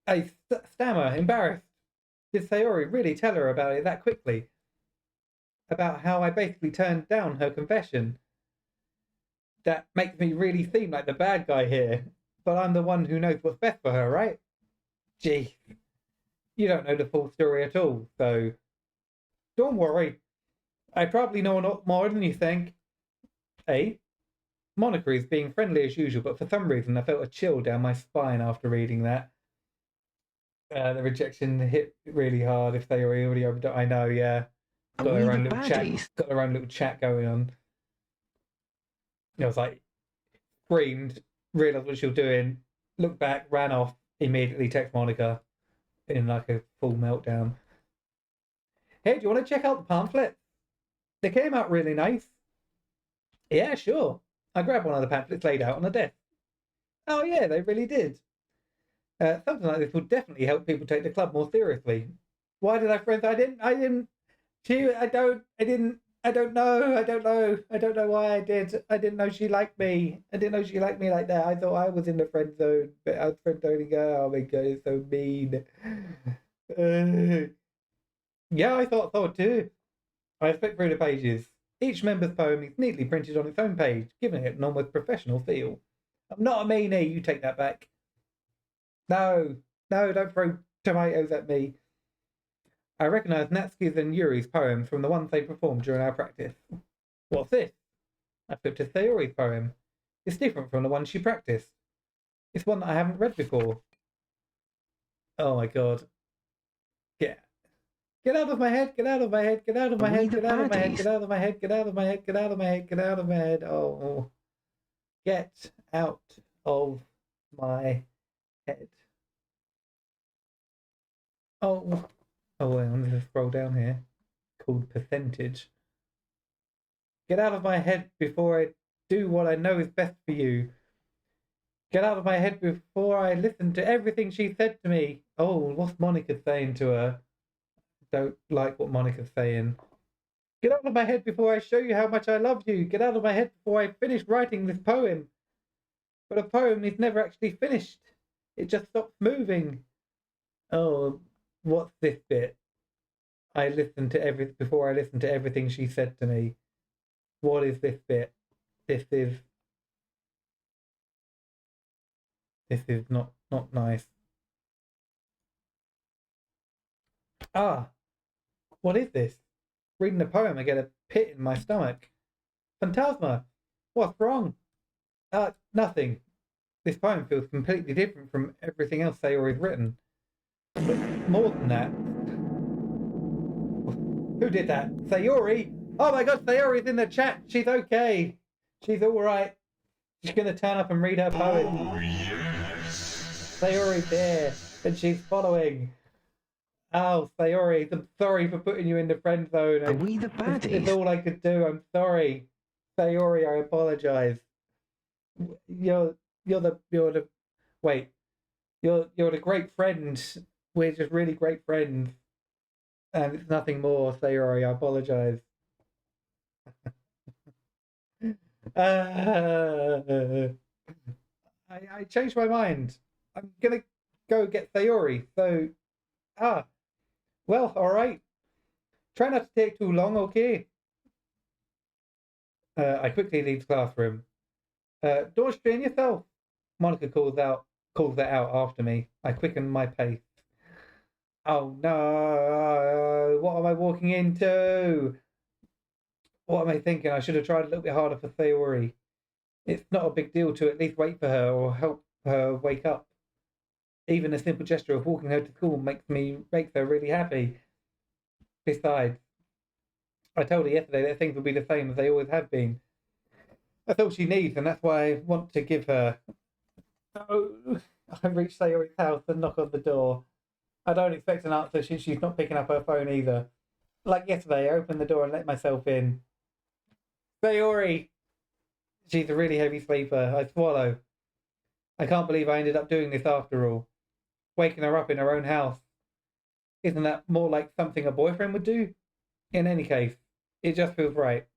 I stammer, embarrassed. Did Sayori really tell her about it that quickly? About how I basically turned down her confession? That makes me really seem like the bad guy here. But I'm the one who knows what's best for her, right? Gee, you don't know the full story at all, so don't worry. I probably know a lot more than you think. Eh? Monica is being friendly as usual, but for some reason I felt a chill down my spine after reading that. The rejection hit really hard if they were already opened up. I know, yeah. Got their own little chat. Got their own little chat going on. I was like, screamed, realised what she was doing, looked back, ran off, immediately text Monica in like a full meltdown. Hey, do you want to check out the pamphlets? They came out really nice. Yeah, sure. I grabbed one of the pamphlets laid out on the desk. Oh yeah, they really did. Something like this would definitely help people take the club more seriously. Why did I friends? I don't know why I did. I didn't know she liked me. I didn't know she liked me like that. I thought I was in the friend zone, but I was friend zoning her. Oh my god, it's so mean. Yeah, I thought so too. I flipped through the pages. Each member's poem is neatly printed on its own page, giving it an almost professional feel. I'm not a meanie, you take that back. No, don't throw tomatoes at me. I recognise Natsuki's and Yuri's poems from the ones they performed during our practice. What's this? I flipped to Sayori's poem. It's different from the one she practiced. It's one that I haven't read before. Oh my god. Get out of my head, get out of my head, get out of my head, get out of my head, get out of my head, get out of my head, get out of my head, get out of my head. Oh. Get out of my head. Oh, wait, I'm going to scroll down here. Called percentage. Get out of my head before I do what I know is best for you. Get out of my head before I listen to everything she said to me. Oh, what's Monica saying to her? Don't like what Monica's saying. Get out of my head before I show you how much I love you. Get out of my head before I finish writing this poem. But a poem is never actually finished. It just stops moving. Oh, what's this bit? Before I listened to everything she said to me. What is this bit? This is not nice. Ah, what is this? Reading the poem, I get a pit in my stomach. Phantasma, what's wrong? Nothing. This poem feels completely different from everything else Sayori's written. But more than that. Who did that? Sayori? Oh my god, Sayori's in the chat. She's okay. She's alright. She's going to turn up and read her poem. Oh, yes. Sayori's there, and she's following. Oh, Sayori, I'm sorry for putting you in the friend zone. Are we the baddies? It's all I could do. I'm sorry. Sayori, I apologize. You're the great friend. We're just really great friends. And it's nothing more, Sayori, I apologize. I changed my mind. I'm gonna go get Sayori. So, well, all right. Try not to take too long, okay? I quickly leave the classroom. Don't strain yourself. Monica calls that out after me. I quicken my pace. Oh no! What am I walking into? What am I thinking? I should have tried a little bit harder for Sayori. It's not a big deal to at least wait for her or help her wake up. Even a simple gesture of walking her to school makes her really happy. Besides, I told her yesterday that things will be the same as they always have been. That's all she needs, and that's why I want to give her. Oh, I reach Sayori's house and knock on the door. I don't expect an answer. She's not picking up her phone either. Like yesterday, I opened the door and let myself in. Sayori! She's a really heavy sleeper. I swallow. I can't believe I ended up doing this after all. Waking her up in her own house. Isn't that more like something a boyfriend would do? In any case, it just feels right.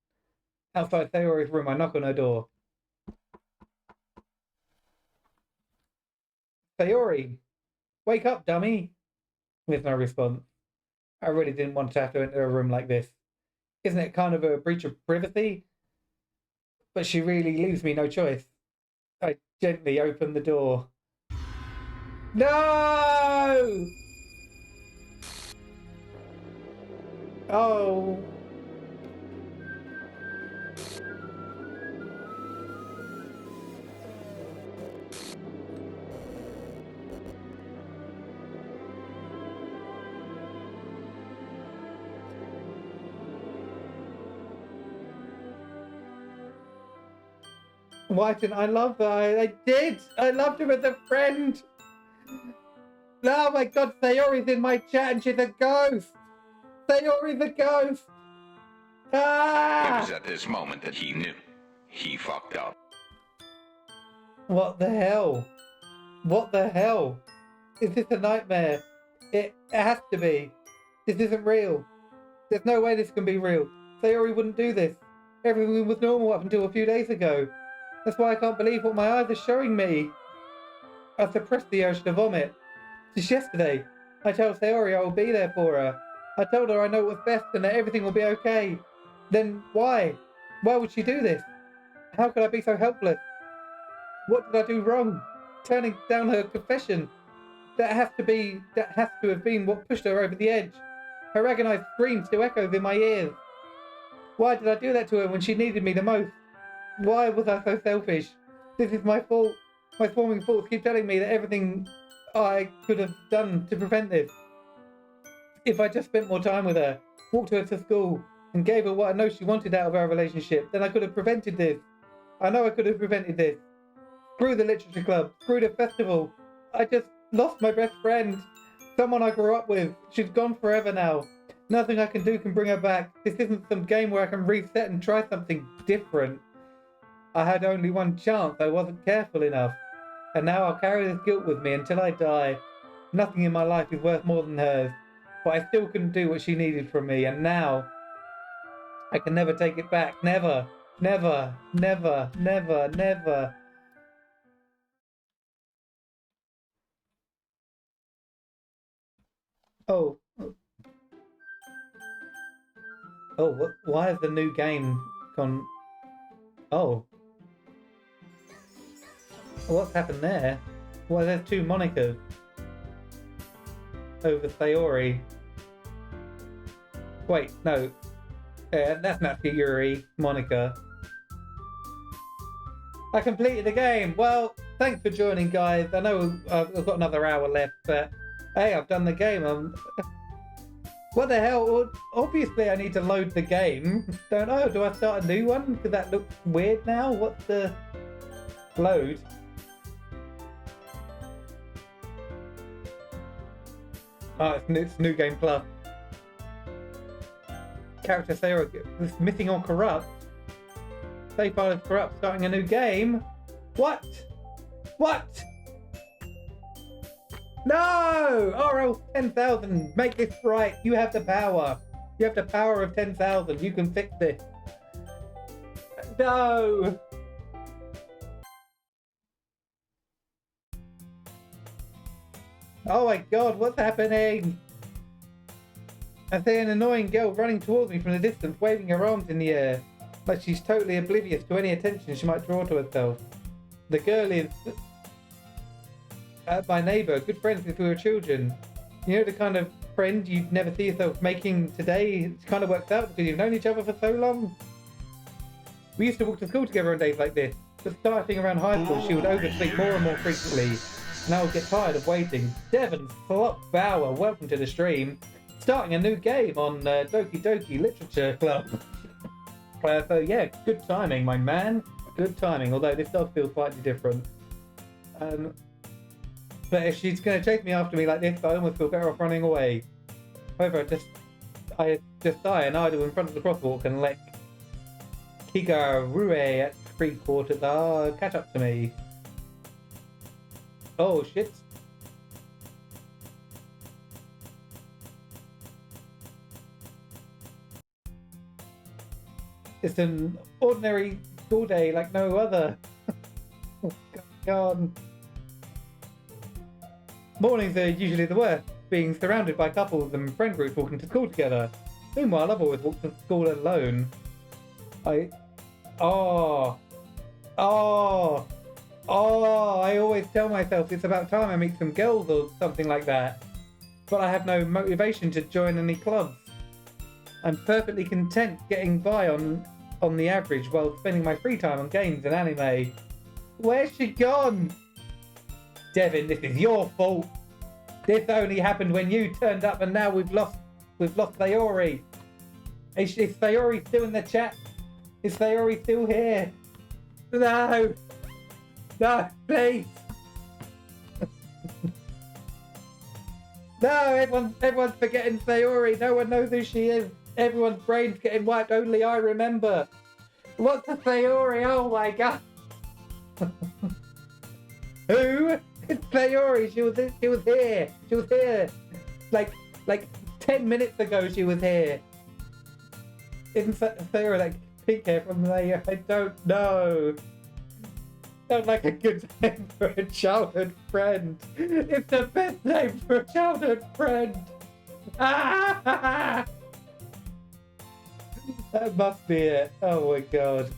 Outside Sayori's room, I knock on her door. Sayori! Wake up, dummy! With no response. I really didn't want to have to enter a room like this. Isn't it kind of a breach of privacy? But she really leaves me no choice. I gently open the door. No! Oh. Why didn't I love her? I did! I loved her as a friend! Oh my god, Sayori's in my chat and she's a ghost! Sayori's a ghost! It Ah! was at this moment that he knew. He fucked up. What the hell? What the hell? Is this a nightmare? It has to be. This isn't real. There's no way this can be real. Sayori wouldn't do this. Everything was normal up until a few days ago. That's why I can't believe what my eyes are showing me. I suppressed the urge to vomit. Just yesterday, I told Sayori I will be there for her. I told her I know what's best and that everything will be okay. Then why? Why would she do this? How could I be so helpless? What did I do wrong? Turning down her confession. That has to have been what pushed her over the edge. Her agonized scream still echoes in my ears. Why did I do that to her when she needed me the most? Why was I so selfish? This is my fault. My swarming thoughts keep telling me that everything I could have done to prevent this. If I just spent more time with her, walked her to school, and gave her what I know she wanted out of our relationship, then I could have prevented this. I know I could have prevented this. Screw the literature club. Screw the festival. I just lost my best friend. Someone I grew up with. She's gone forever now. Nothing I can do can bring her back. This isn't some game where I can reset and try something different. I had only one chance. I wasn't careful enough. And now I'll carry this guilt with me until I die. Nothing in my life is worth more than hers. But I still couldn't do what she needed from me. And now I can never take it back. Never. Never. Never. Never. Never. Oh. Oh, what, why has the new game gone? Oh. What's happened there? Well, there's two monikers over Sayori. Wait, no. That's not Yuri, Monica. I completed the game. Well, thanks for joining, guys. I know I've got another hour left, but hey, I've done the game. What the hell? Well, obviously, I need to load the game. Don't know. Do I start a new one? Because that looks weird now. What's the load? Oh, it's New Game Plus. Character Sayori is missing or corrupt. Save file is corrupt. Starting a new game. What? What? No! RL 10,000. Make this right. You have the power. You have the power of 10,000. You can fix this. No! Oh my god, what's happening? I see an annoying girl running towards me from the distance, waving her arms in the air, like she's totally oblivious to any attention she might draw to herself. The girl is my neighbour, good friends since we were children. You know, the kind of friend you'd never see yourself making today. It kind of works out because you've known each other for so long. We used to walk to school together on days like this, but starting around high school she would oversleep more and more frequently, and I would get tired of waiting. Devon Slop Bauer, welcome to the stream. Starting a new game on Doki Doki Literature Club. So yeah, good timing, my man. Good timing, although this does feel slightly different. But if she's going to chase me after me like this, I almost feel better off running away. However, I just die an idle in front of the crosswalk and let Kigarue at 3/4 catch up to me. Oh shit. It's an ordinary school day like no other. Oh god. Mornings are usually the worst, being surrounded by couples and friend groups walking to school together. Meanwhile, I've always walked to school alone. I always tell myself it's about time I meet some girls or something like that. But I have no motivation to join any clubs. I'm perfectly content getting by on the average while spending my free time on games and anime. Where's she gone? Devin, this is your fault. This only happened when you turned up, and now we've lost Sayori. Is Sayori still in the chat? Is Sayori still here? No, please. No, everyone's forgetting Sayori. No one knows who she is. Everyone's brain's getting wiped. Only I remember. What's the Sayori? Oh my god. Who? It's Sayori. She was here. She was here. Like 10 minutes ago she was here. Isn't Sayori like pink hair from there? I don't know. Sounds like a good name for a childhood friend. It's the best name for a childhood friend. Ah! That must be it. Oh my god.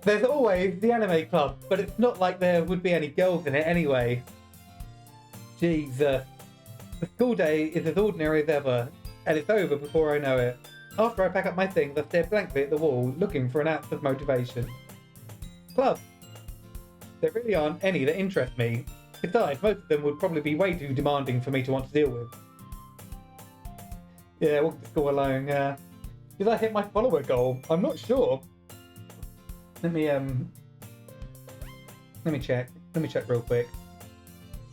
There's always the anime club, but it's not like there would be any girls in it anyway. Jesus. The school day is as ordinary as ever, and it's over before I know it. After I pack up my things, I stare blankly at the wall, looking for an ounce of motivation. Clubs. There really aren't any that interest me. Besides, most of them would probably be way too demanding for me to want to deal with. Yeah, walk to school alone, yeah. Did I hit my follower goal? I'm not sure. Let me check. Let me check real quick.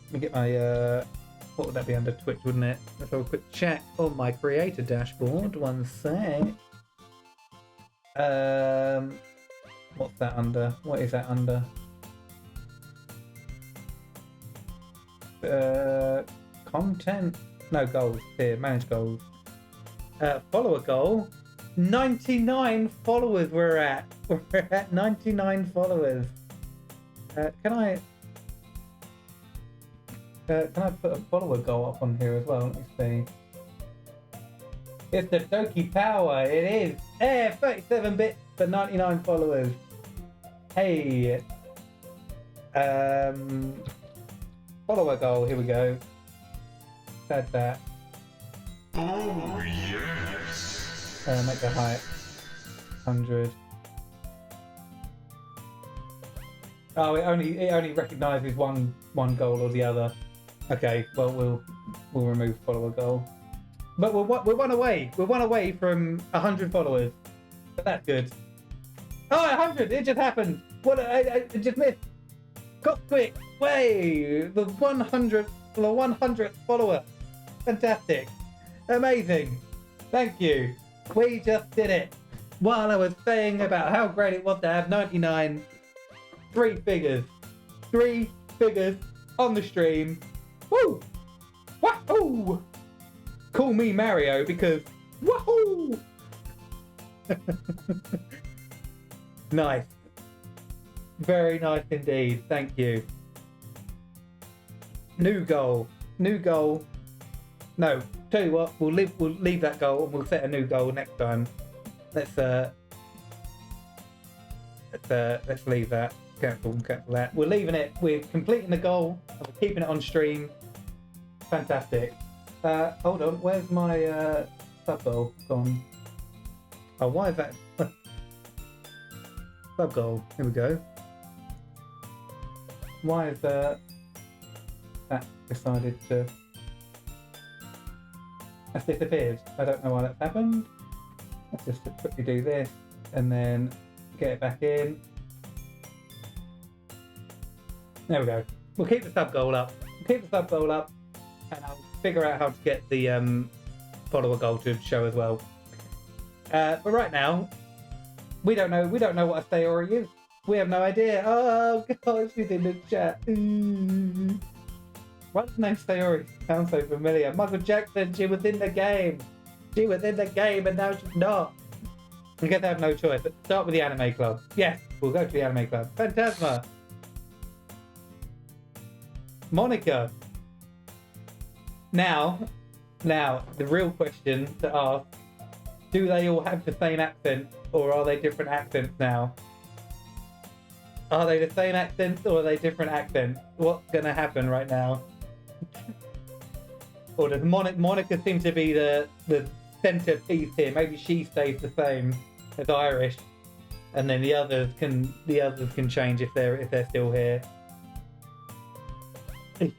Let me get my what would that be under Twitch, wouldn't it? Let's have a quick check on my creator dashboard. One sec. What's that under? What is that under? Content? No, goals. Here, manage goals. Follower goal. 99 followers we're at. We're at 99 followers. Can I put a follower goal up on here as well? Let me see. It's the DOKI power. It is. Hey, 37 bits for 99 followers. Hey. Follower goal. Here we go. Add that. Oh, yes. Make the height 100. Oh, it only recognises one goal or the other. Okay, well we'll remove follower goal. But we're one away. We're one away from 100 followers. But that's good. Oh, 100! It just happened. What? I just missed. Got quick. Way the 100th follower. Fantastic. Amazing. Thank you. We just did it. While I was saying about how great it was to have 99, 3 figures on the stream. Woo! Wahoo! Call me Mario because wahoo! Nice. Very nice indeed. Thank you. New goal. No, tell you what, we'll leave that goal and we'll set a new goal next time. Let's leave that. Cancel that. We're leaving it. We're completing the goal and we're keeping it on stream. Fantastic. Hold on. Where's my sub goal gone? Oh, why is that? Sub goal. Here we go. Why is that decided to? That's disappeared. I don't know why that's happened. Let's just quickly do this and then get it back in. There we go. We'll keep the sub goal up. And I'll figure out how to get the follower goal to show as well. But right now, we don't know what a Sayori is. We have no idea. Oh gosh, she's in the chat. Why does the name Sayori sound so familiar? Michael Jackson, she was in the game. And now she's not. I guess I have no choice. Let's start with the anime club. Yes, we'll go to the anime club. Phantasma. Monica. Now, the real question to ask, do they all have the same accent or are they different accents now? Are they the same accents or are they different accents? What's going to happen right now? Or does Monica seem to be the centerpiece here. Maybe she stays the same as Irish, and then the others can change if they're still here.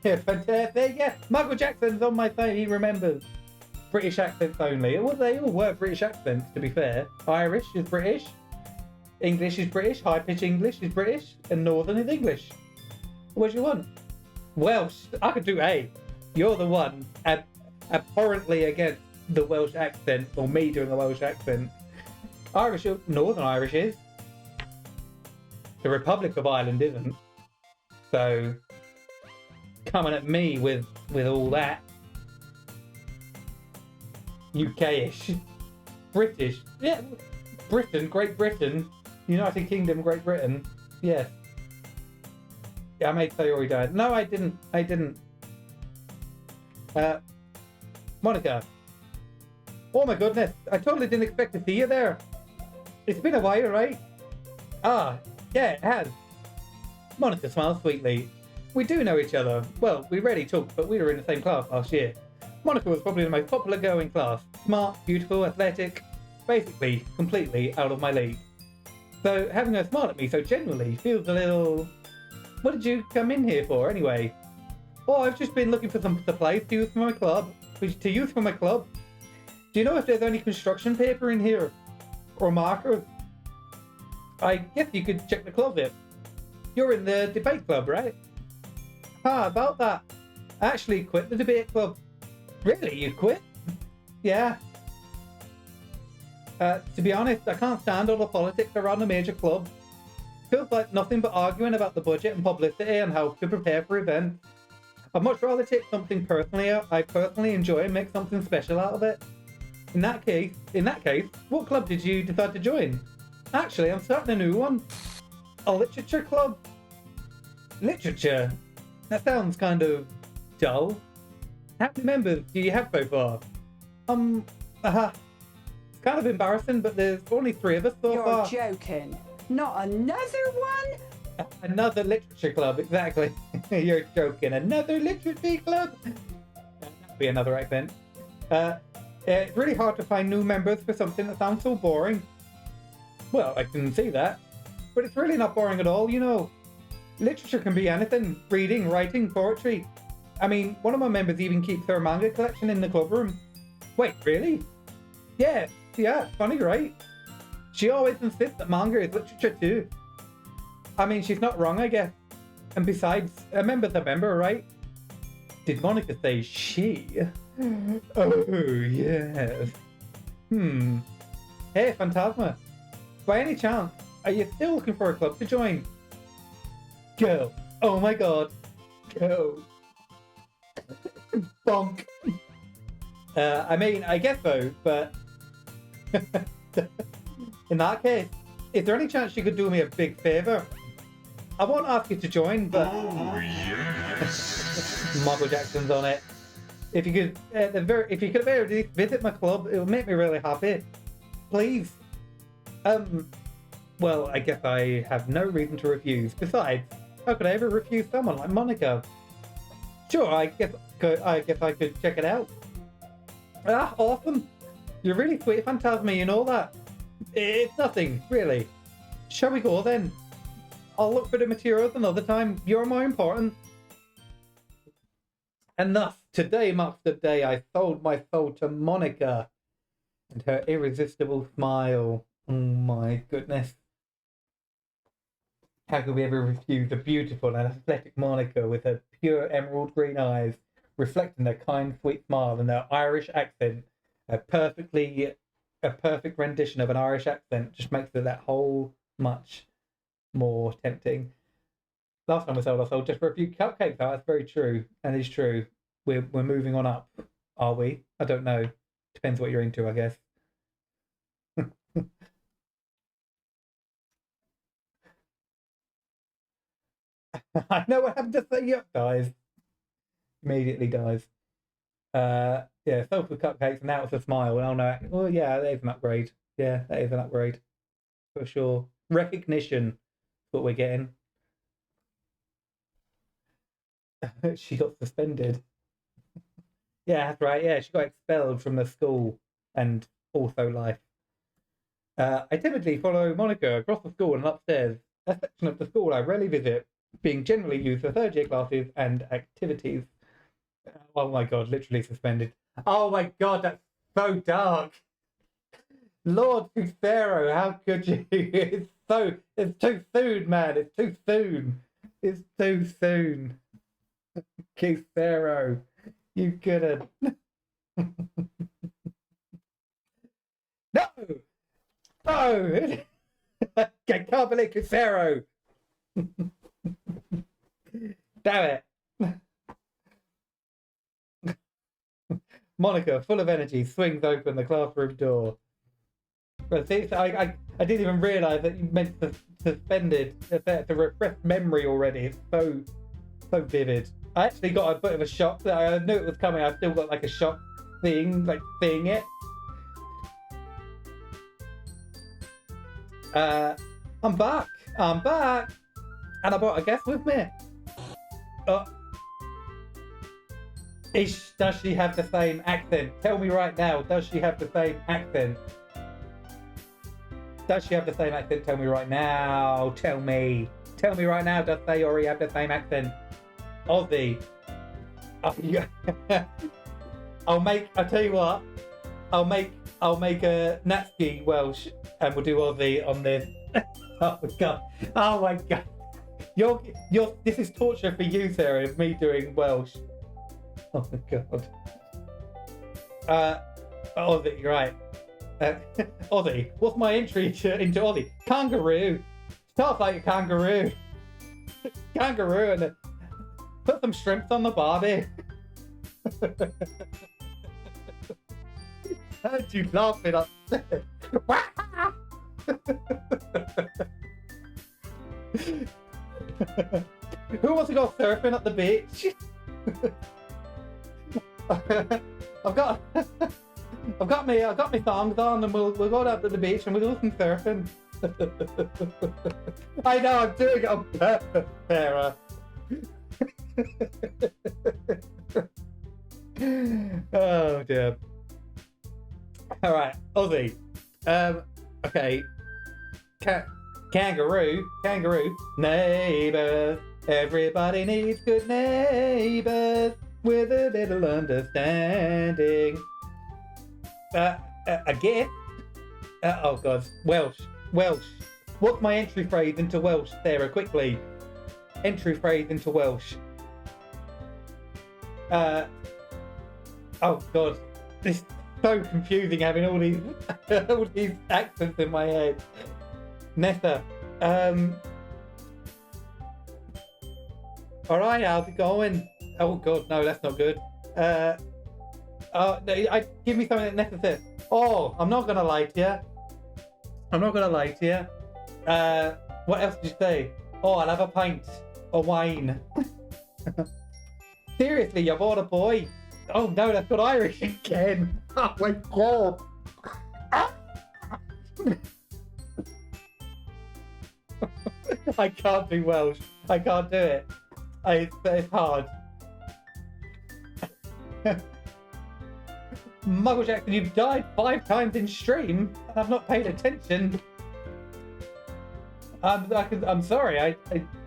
Yeah, fantastic. Yeah, Michael Jackson's on my phone. He remembers. British accents only. Well, they all were British accents, to be fair. Irish is British. English is British. High-pitch English is British. And Northern is English. What do you want? Welsh. I could do A. You're the one abhorrently against the Welsh accent, or me doing a Welsh accent. Irish, Northern Irish is. The Republic of Ireland isn't. So, coming at me with all that. UK-ish. British. Yeah. Britain, Great Britain. United Kingdom, Great Britain. Yes. Yeah, I made Sayori died. No, I didn't. Monica. Oh my goodness. I totally didn't expect to see you there. It's been a while, right? Ah, yeah, it has. Monica smiles sweetly. We do know each other. Well, we rarely talk, but we were in the same class last year. Monica was probably the most popular girl in class. Smart, beautiful, athletic. Basically, completely out of my league. So, having her smile at me so genuinely feels a little... What did you come in here for, anyway? Oh, I've just been looking for some supplies to use for my club. Do you know if there's any construction paper in here? Or markers? I guess you could check the closet. You're in the debate club, right? Ah, about that. I actually quit the debate club. Really? You quit? Yeah. To be honest, I can't stand all the politics around a major club. Feels like nothing but arguing about the budget and publicity and how to prepare for events. I'd much rather take something I personally enjoy and make something special out of it. In that case, what club did you decide to join? Actually, I'm starting a new one. A literature club. Literature? That sounds kind of dull. How many members do you have so far? It's kind of embarrassing, but there's only 3 of us so far. You're joking. Not another one? Another literature club, exactly. You're joking. Another literature club? That'd be another accent. It's really hard to find new members for something that sounds so boring. Well, I can see that. But it's really not boring at all, Literature can be anything. Reading, writing, poetry. I mean, one of my members even keeps her manga collection in the club room. Wait, really? Yeah, funny, right? She always insists that manga is literature too. I mean, she's not wrong, I guess. And besides, a member's a member, right? Did Monica say she? Oh, yes. Hey, Phantasma. By any chance, are you still looking for a club to join? Go. Oh my god. Go. Bonk. I mean, I guess so, but... In that case, is there any chance you could do me a big favour? I won't ask you to join, but... Oh, yes. Michael Jackson's on it. If you could at the very least visit my club, it would make me really happy. Please. Well, I guess I have no reason to refuse. Besides, how could I ever refuse someone like Monica? Sure, I guess I could check it out. Ah, awesome. You're really sweet, Phantasma, you know that? It's nothing, really. Shall we go then? I'll look for the materials another time. You're more important. And thus, today marks the day I sold my soul to Monica and her irresistible smile. Oh my goodness. How could we ever refuse a beautiful and athletic Monica with her pure emerald green eyes, reflecting their kind, sweet smile and their Irish accent? A perfect rendition of an Irish accent just makes it that whole much more tempting. Last time we sold our soul just for a few cupcakes. Oh, that's very true. That is true. We're moving on up, are we? I don't know. Depends what you're into, I guess. I know what happened to Sayori. Dies. Immediately dies. Yeah, sold for cupcakes and now it's a smile. Oh no. Well, yeah, that is an upgrade. Yeah, that is an upgrade. For sure. Recognition. What we're getting. She got suspended. Yeah, that's right. Yeah, she got expelled from the school. and also life. I timidly follow Monica across the school and upstairs, a section of the school I rarely visit, being generally used for third year classes and activities. Oh my god, literally suspended. Oh my god, that's so dark. Lord Cusero, how could you? It's too soon, man. It's too soon. It's too soon. Cusero, you couldn't. No! No! I can't believe Cusero. Damn it. Monica, full of energy, swings open the classroom door. But see, I didn't even realise that you meant suspended. It's a repressed memory already. It's so vivid. I actually got a bit of a shock. I knew it was coming. I still got like a shock thing, like seeing it. I'm back. And I brought a guest with me. Does she have the same accent? Tell me right now, does she have the same accent? Does she have the same accent? Tell me right now. Tell me right now, does Sayori have the same accent? Aussie. Oh, yeah. I'll tell you what, I'll make a Natsuki Welsh and we'll do Aussie on this. Oh my god. This is torture for you, Sarah, of me doing Welsh. Oh my god. Aussie, right. Aussie. What's my entry into Aussie? Kangaroo. Starts like a kangaroo. Kangaroo and put some shrimps on the barbie. How'd you laugh it upstairs? Who wants to go surfing at the beach? I've got me thongs on, and we'll go down to the beach and we'll do some surfing. I know I'm doing it on purpose, Sarah. Oh dear. All right, Aussie. Okay. Kangaroo. Neighbours. Everybody needs good neighbours with a little understanding. A gift. Oh god. Welsh. What's my entry phrase into Welsh, Sarah? Quickly. Entry phrase into Welsh. Oh god. This is so confusing having all these accents in my head. Nessa. Alright, how's it going? Oh god, no, that's not good. Give me something that Nessa says. Oh, I'm not gonna lie to you. What else did you say? Oh, I'll have a pint of wine. Seriously, you bought a boy? Oh no, that's got Irish again. Oh my god. I can't do Welsh. I can't do it. It's hard. Michael Jackson, you've died 5 times in stream, and I've not paid attention. I'm sorry.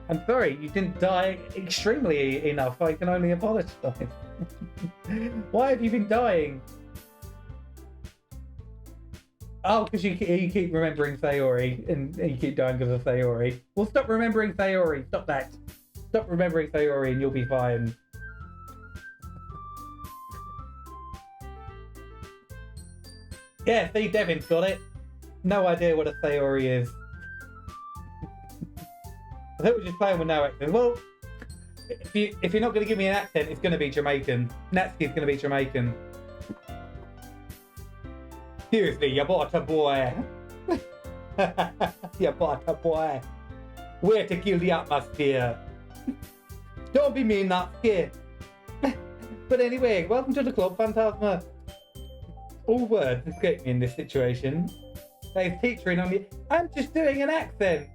I'm sorry. You didn't die extremely enough. I can only apologise. Why have you been dying? Oh, because you keep remembering Sayori, and you keep dying because of Sayori. Well, stop remembering Sayori. Stop that. Stop remembering Sayori, and you'll be fine. Yeah, see, Devin's got it. No idea what a Sayori is. I think we're just playing with no accent. Well, if you're not going to give me an accent, it's going to be Jamaican. Natsuki's going to be Jamaican. Seriously, you bought a boy. You bought a boy. Where to kill the atmosphere. Don't be mean, Natsuki. But anyway, welcome to the club, Phantasma. All words escape me in this situation. They're featuring on me. I'm just doing an accent.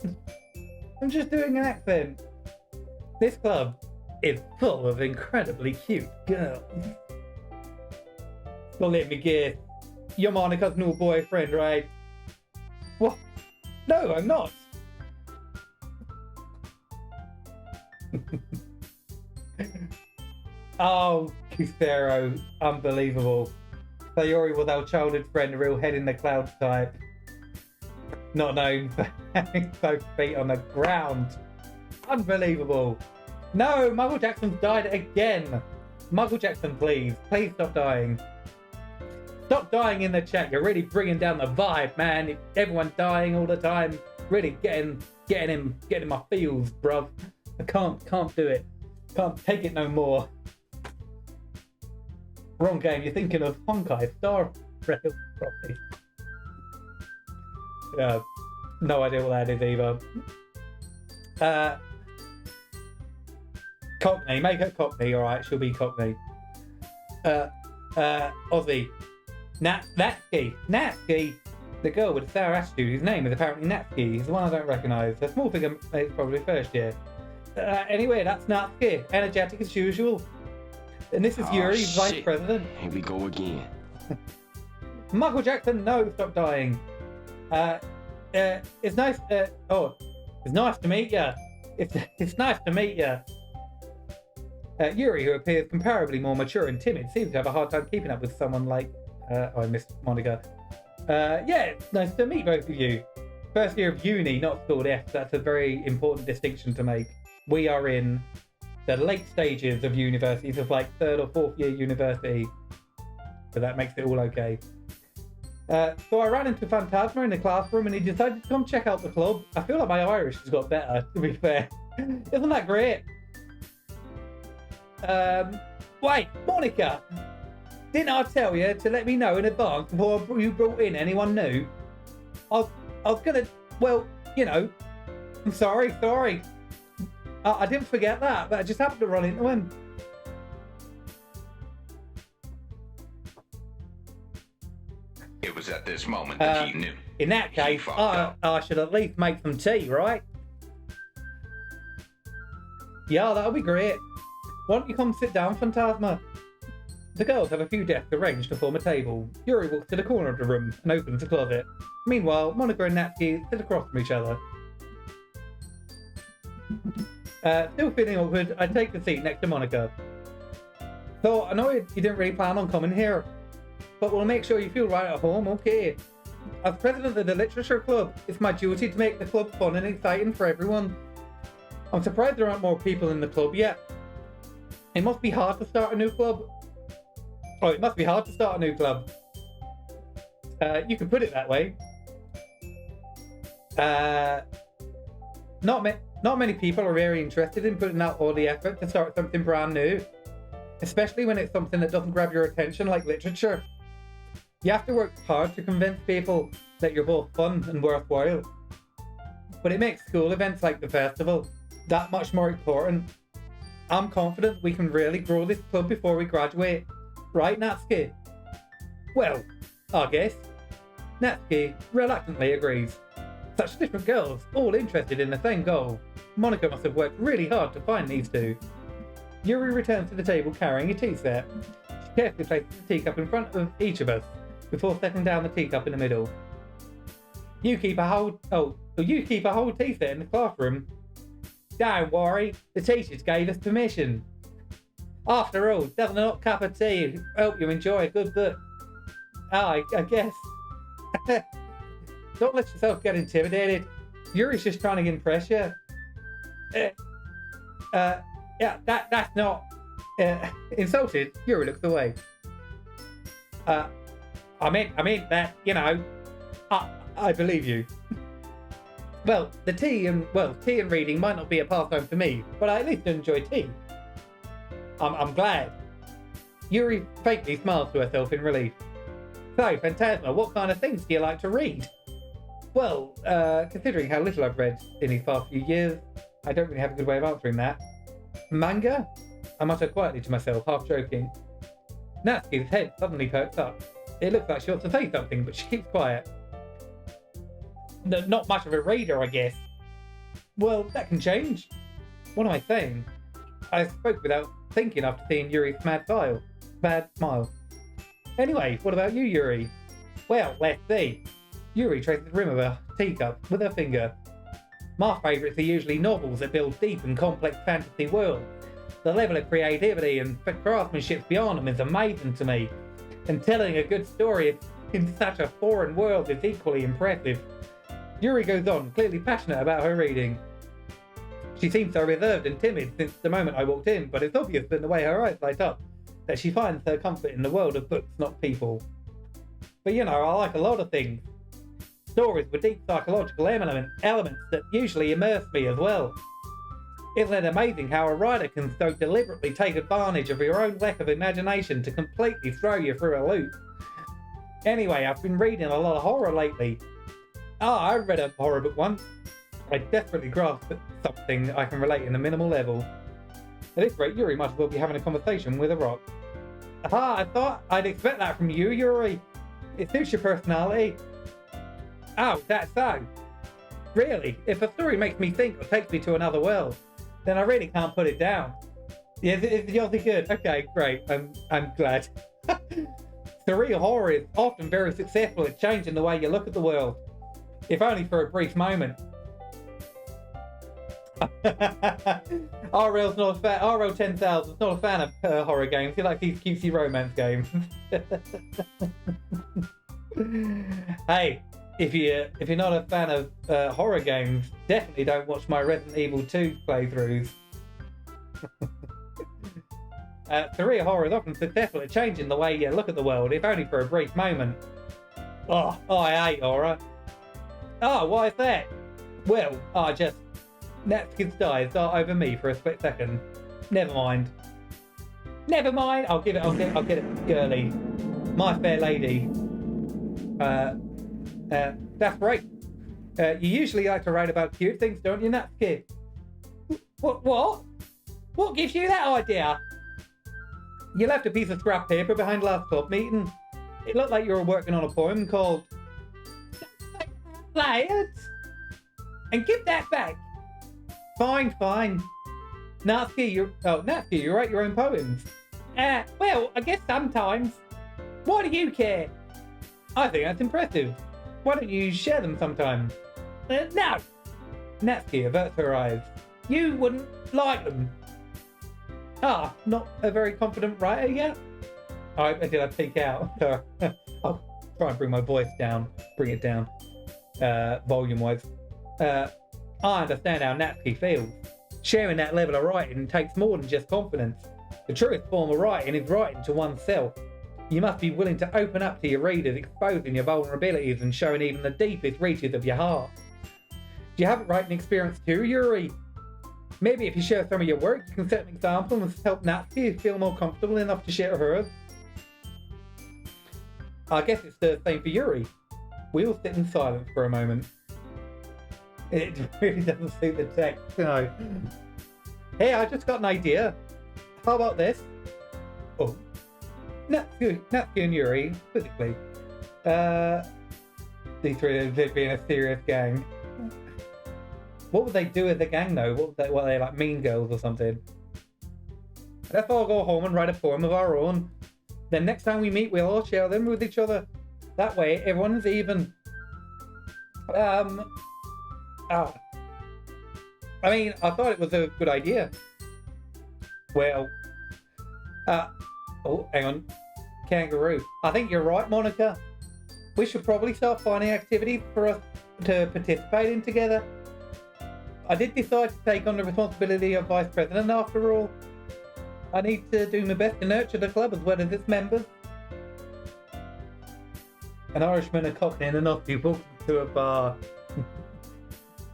This club is full of incredibly cute girls. So let me guess, You're Monica's new boyfriend, right? What? No, I'm not. Oh, Cusero, unbelievable. Sayori was our childhood friend, a real head in the clouds type. Not known for having both feet on the ground. Unbelievable. No, Michael Jackson died again. Michael Jackson, please. Please stop dying. Stop dying in the chat. You're really bringing down the vibe, man. Everyone dying all the time. Really getting in my feels, bruv. I can't do it. Can't take it no more. Wrong game. You're thinking of Honkai Star Rail, probably. Yeah, no idea what that is either. Cockney, make her Cockney, alright, she'll be Cockney. Aussie. Natsuki, the girl with the sour attitude, whose name is apparently Natsuki. He's the one I don't recognise. A small figure, it's probably first year. Anyway, that's Natsuki, energetic as usual. And this is Yuri, vice president. Here we go again. Michael Jackson, no, stop dying. It's nice. It's nice to meet you. It's nice to meet you. Yuri, who appears comparably more mature and timid, seems to have a hard time keeping up with someone like. I missed Monica. Yeah, it's nice to meet both of you. First year of uni, not school. Yes, that's a very important distinction to make. We are in the late stages of universities, of like third or fourth year university. So that makes it all okay. So I ran into Phantasma in the classroom and he decided to come check out the club. I feel like my Irish has got better, to be fair. Isn't that great? Wait, Monica! Didn't I tell you to let me know in advance before you brought in anyone new? I was gonna, well, you know, I'm sorry. I didn't forget that, but I just happened to run into him. It was at this moment that he knew. In that case, fucked up. I should at least make some tea, right? Yeah, that'll be great. Why don't you come sit down, Phantasma? The girls have a few desks arranged to form a table. Yuri walks to the corner of the room and opens the closet. Meanwhile, Monica and Natsuki sit across from each other. Still feeling awkward, I take the seat next to Monica. So, I know you didn't really plan on coming here, but we'll make sure you feel right at home, okay? As president of the Literature Club, it's my duty to make the club fun and exciting for everyone. I'm surprised there aren't more people in the club yet. It must be hard to start a new club. Oh, it must be hard to start a new club. You can put it that way. Not many people are very interested in putting out all the effort to start something brand new. Especially when it's something that doesn't grab your attention like literature. You have to work hard to convince people that you're both fun and worthwhile. But it makes school events like the festival that much more important. I'm confident we can really grow this club before we graduate. Right, Natsuki? Well, I guess. Natsuki reluctantly agrees. Such different girls, all interested in the same goal. Monica must have worked really hard to find these two. Yuri returns to the table carrying a tea set. She carefully places the teacup in front of each of us before setting down the teacup in the middle. You keep a whole tea set in the classroom. Don't worry, the teachers gave us permission. After all, doesn't a hot cup of tea help you enjoy a good book? I guess. Don't let yourself get intimidated. Yuri's just trying to impress you. Yeah, that's not... insulted, Yuri looks away. I meant that, you know, I believe you. Well, tea and reading might not be a pastime for me, but I at least enjoy tea. I'm glad. Yuri faintly smiles to herself in relief. So, Phantasma, what kind of things do you like to read? Well, considering how little I've read in these past few years, I don't really have a good way of answering that. Manga? I mutter quietly to myself, half joking. Natsuki's head suddenly perks up. It looks like she wants to say something, but she keeps quiet. Not much of a reader, I guess. Well, that can change. What am I saying? I spoke without thinking after seeing Yuri's mad smile. Anyway, what about you, Yuri? Well, let's see. Yuri traces the rim of a teacup with her finger. My favourites are usually novels that build deep and complex fantasy worlds. The level of creativity and craftsmanship beyond them is amazing to me, and telling a good story in such a foreign world is equally impressive. Yuri goes on, clearly passionate about her reading. She seems so reserved and timid since the moment I walked in, but it's obvious from the way her eyes light up that she finds her comfort in the world of books, not people. But you know, I like a lot of things. Stories with deep psychological elements that usually immerse me as well. Isn't it amazing how a writer can so deliberately take advantage of your own lack of imagination to completely throw you through a loop? Anyway, I've been reading a lot of horror lately. I read a horror book once. I desperately grasped at something I can relate in a minimal level. At this rate, Yuri might as well be having a conversation with a rock. I thought I'd expect that from you, Yuri. It suits your personality. Oh, that's so. Really, if a story makes me think or takes me to another world, then I really can't put it down. Yeah, it's yours good. Okay, great. I'm glad. Surreal horror is often very successful at changing the way you look at the world, if only for a brief moment. RL 10,000 is not a fan of horror games. He likes these cutesy romance games. Hey, if you're not a fan of horror games, definitely don't watch my Resident Evil 2 playthroughs. Surreal horror is often successful at changing the way you look at the world, if only for a brief moment. Oh, I hate horror. Oh, why is that? Well, Natsuki's eyes dart over me for a split second. Never mind. I'll get it, girly. My fair lady. That's right. You usually like to write about cute things, don't you, Natsuki? What? What gives you that idea? You left a piece of scrap paper behind last club meeting. It looked like you were working on a poem called Layered. And give that back. Fine. Natsuki, you write your own poems. Well, I guess sometimes. Why do you care? I think that's impressive. Why don't you share them sometime? No. Natsuki averts her eyes. You wouldn't like them. Not a very confident writer yet? Did I peek out? I'll try and bring my voice down. Bring it down. Volume-wise. I understand how Natsuki feels. Sharing that level of writing takes more than just confidence. The truest form of writing is writing to oneself. You must be willing to open up to your readers, exposing your vulnerabilities and showing even the deepest reaches of your heart. Do you have a writing experience too, Yuri? Maybe if you share some of your work, you can set an example and help Natsuki feel more comfortable enough to share hers. I guess it's the same for Yuri. We all sit in silence for a moment. It really doesn't suit the text, you know. Hey, I just got an idea. How about this? Oh. Natsuki and Yuri, physically. These three would be in a serious gang. What would they do as a gang, though? What are they, like mean girls or something? Let's all go home and write a poem of our own. Then next time we meet, we'll all share them with each other. That way, everyone's even. I mean, I thought it was a good idea. Well, oh, hang on. Kangaroo. I think you're right, Monica. We should probably start finding activities for us to participate in together. I did decide to take on the responsibility of Vice President after all. I need to do my best to nurture the club as well as its members. An Irishman and Cockney and an Aussie walked into a bar.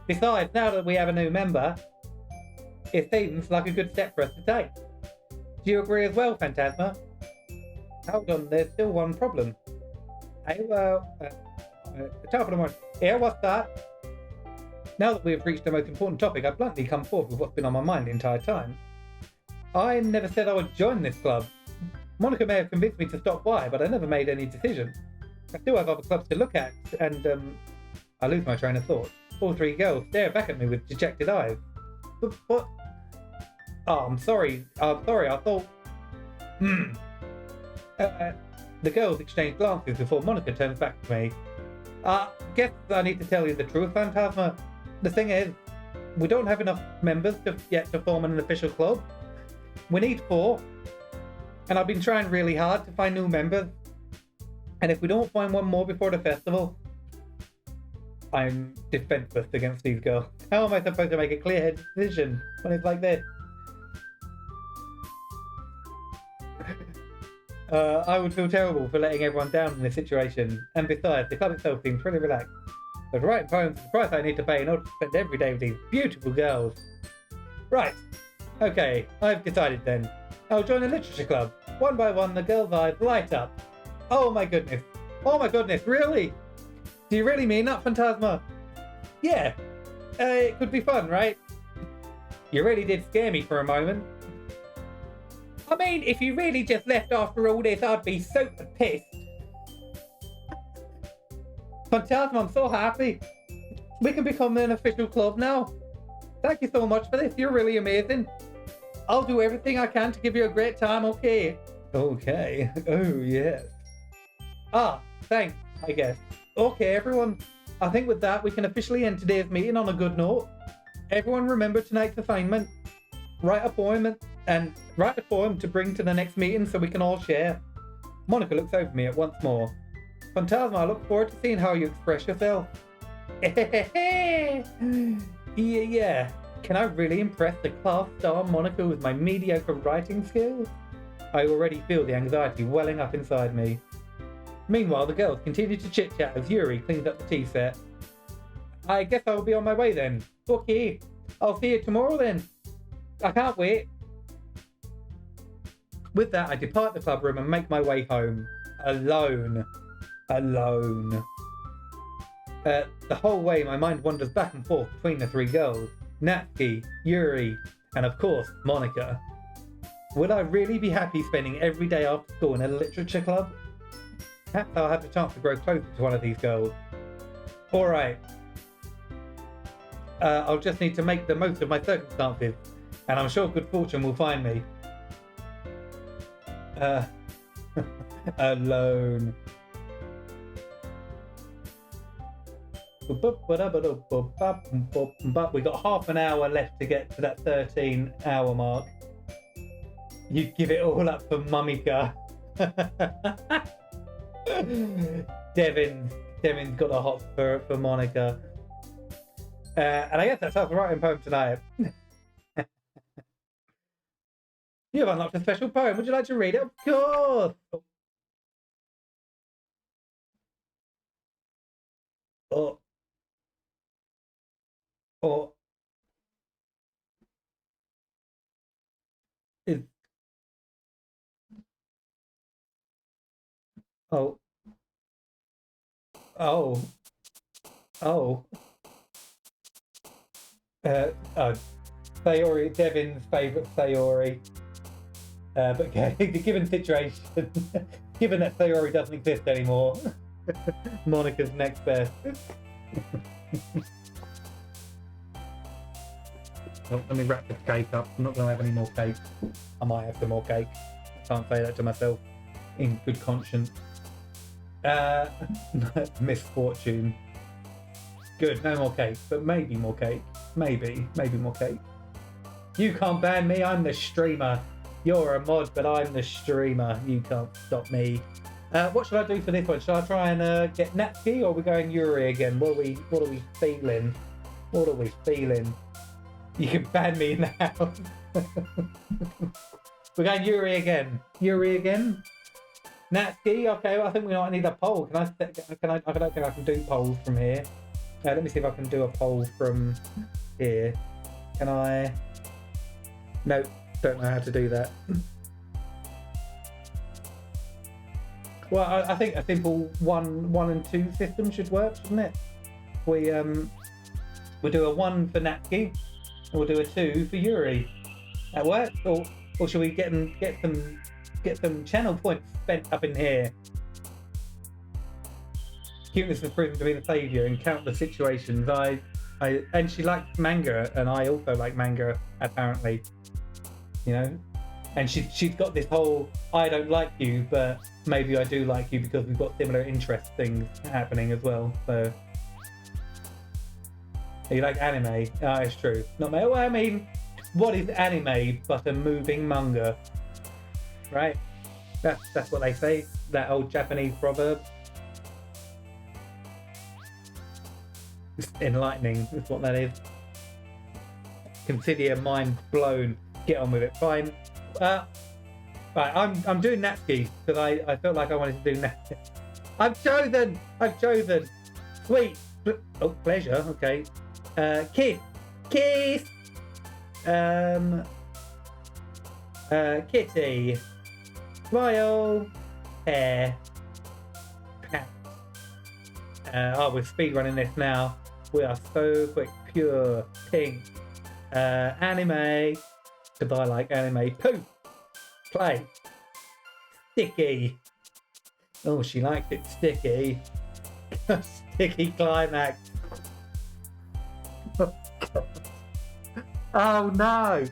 Besides, now that we have a new member, it seems like a good step for us to take. Do you agree as well, Phantasma? Hold on, there's still one problem. Hey, top of the morning. Yeah, what's that? Now that we have reached the most important topic, I've bluntly come forth with what's been on my mind the entire time. I never said I would join this club. Monica may have convinced me to stop by, but I never made any decision. I still have other clubs to look at, and I lose my train of thought. All three girls stare back at me with dejected eyes. But what? Oh, I'm sorry. I thought... The girls exchange glances before Monica turns back to me. Guess I need to tell you the truth, Phantasma. The thing is, we don't have enough members yet to form an official club. We need 4. And I've been trying really hard to find new members. And if we don't find one more before the festival, I'm defenseless against these girls. How am I supposed to make a clear-headed decision when it's like this? I would feel terrible for letting everyone down in this situation. And besides, the club itself seems pretty relaxed. But writing poems is the price I need to pay in order to spend every day with these beautiful girls. Right. Okay, I've decided then. I'll join a literature club. One by one, the girls' eyes light up. Oh my goodness. Oh my goodness, really? Do you really mean that, Phantasma? Yeah. It could be fun, right? You really did scare me for a moment. I mean, if you really just left after all this, I'd be so pissed. Phantasma, I'm so happy. We can become an official club now. Thank you so much for this. You're really amazing. I'll do everything I can to give you a great time, okay? Okay. Oh, yes. Thanks, I guess. Okay, everyone. I think with that, we can officially end today's meeting on a good note. Everyone remember tonight's assignment. Write a poem to bring to the next meeting so we can all share. Monica looks over me at once more. Phantasma, I look forward to seeing how you express yourself. Yeah. Can I really impress the class star Monica with my mediocre writing skills? I already feel the anxiety welling up inside me. Meanwhile, the girls continue to chit-chat as Yuri cleans up the tea set. I guess I will be on my way then. Okay, I'll see you tomorrow then. I can't wait. With that, I depart the club room and make my way home. Alone. The whole way, my mind wanders back and forth between the 3 girls. Natsuki, Yuri, and of course, Monica. Would I really be happy spending every day after school in a literature club? Perhaps I'll have the chance to grow closer to one of these girls. Alright. I'll just need to make the most of my circumstances, and I'm sure good fortune will find me. Alone. But we got half an hour left to get to that 13-hour mark. You give it all up for Mumika. Devin's got a hot for Monica. And I guess that's how the writing poem tonight. You have unlocked a special poem. Would you like to read it? Of course. Sayori, Devin's favourite Sayori. But okay, the given situation, given that Sayori doesn't exist anymore, Monica's next best. Oh, let me wrap this cake up. I'm not going to have any more cake. I might have some more cake. Can't say that to myself in good conscience. Misfortune. Good, no more cake, but maybe more cake. Maybe more cake. You can't ban me, I'm the streamer. You're a mod, but I'm the streamer. You can't stop me. What should I do for this one? Should I try and get Natsuki, or are we going Yuri again? What are we feeling? What are we feeling? You can ban me now. We're going Yuri again. Yuri again? Natsuki? Okay, well, I think we might need a poll. I don't think I can do polls from here. Let me see if I can do a poll from here. Can I? Nope, don't know how to do that. Well, I think a simple 1 and 2 system should work, shouldn't it? We'll do a 1 for Natsuki, and we'll do a 2 for Yuri. That works? Or should we get some channel points spent up in here? Cuteness was proven to be the saviour in countless situations. And she likes manga, and I also like manga, apparently. You know, And she's got this whole, I don't like you, but maybe I do like you because we've got similar interest things happening as well. So, you like anime? Ah, it's true. Not my. Well, I mean, what is anime but a moving manga? Right? That's what they say. That old Japanese proverb. It's enlightening. Is what that is. Consider your mind blown. Get on with it. Fine. Right, I'm doing Natsuki because I felt like I wanted to do Natsuki. I've chosen. Sweet. Oh, pleasure. Okay. Kiss. Kitty. Smile. Hair. Pat. We're speedrunning this now. We are so quick. Pure. Pink. Anime. Because I like anime. Poop. Play. Sticky. Oh, she likes it sticky. Sticky climax. Oh no.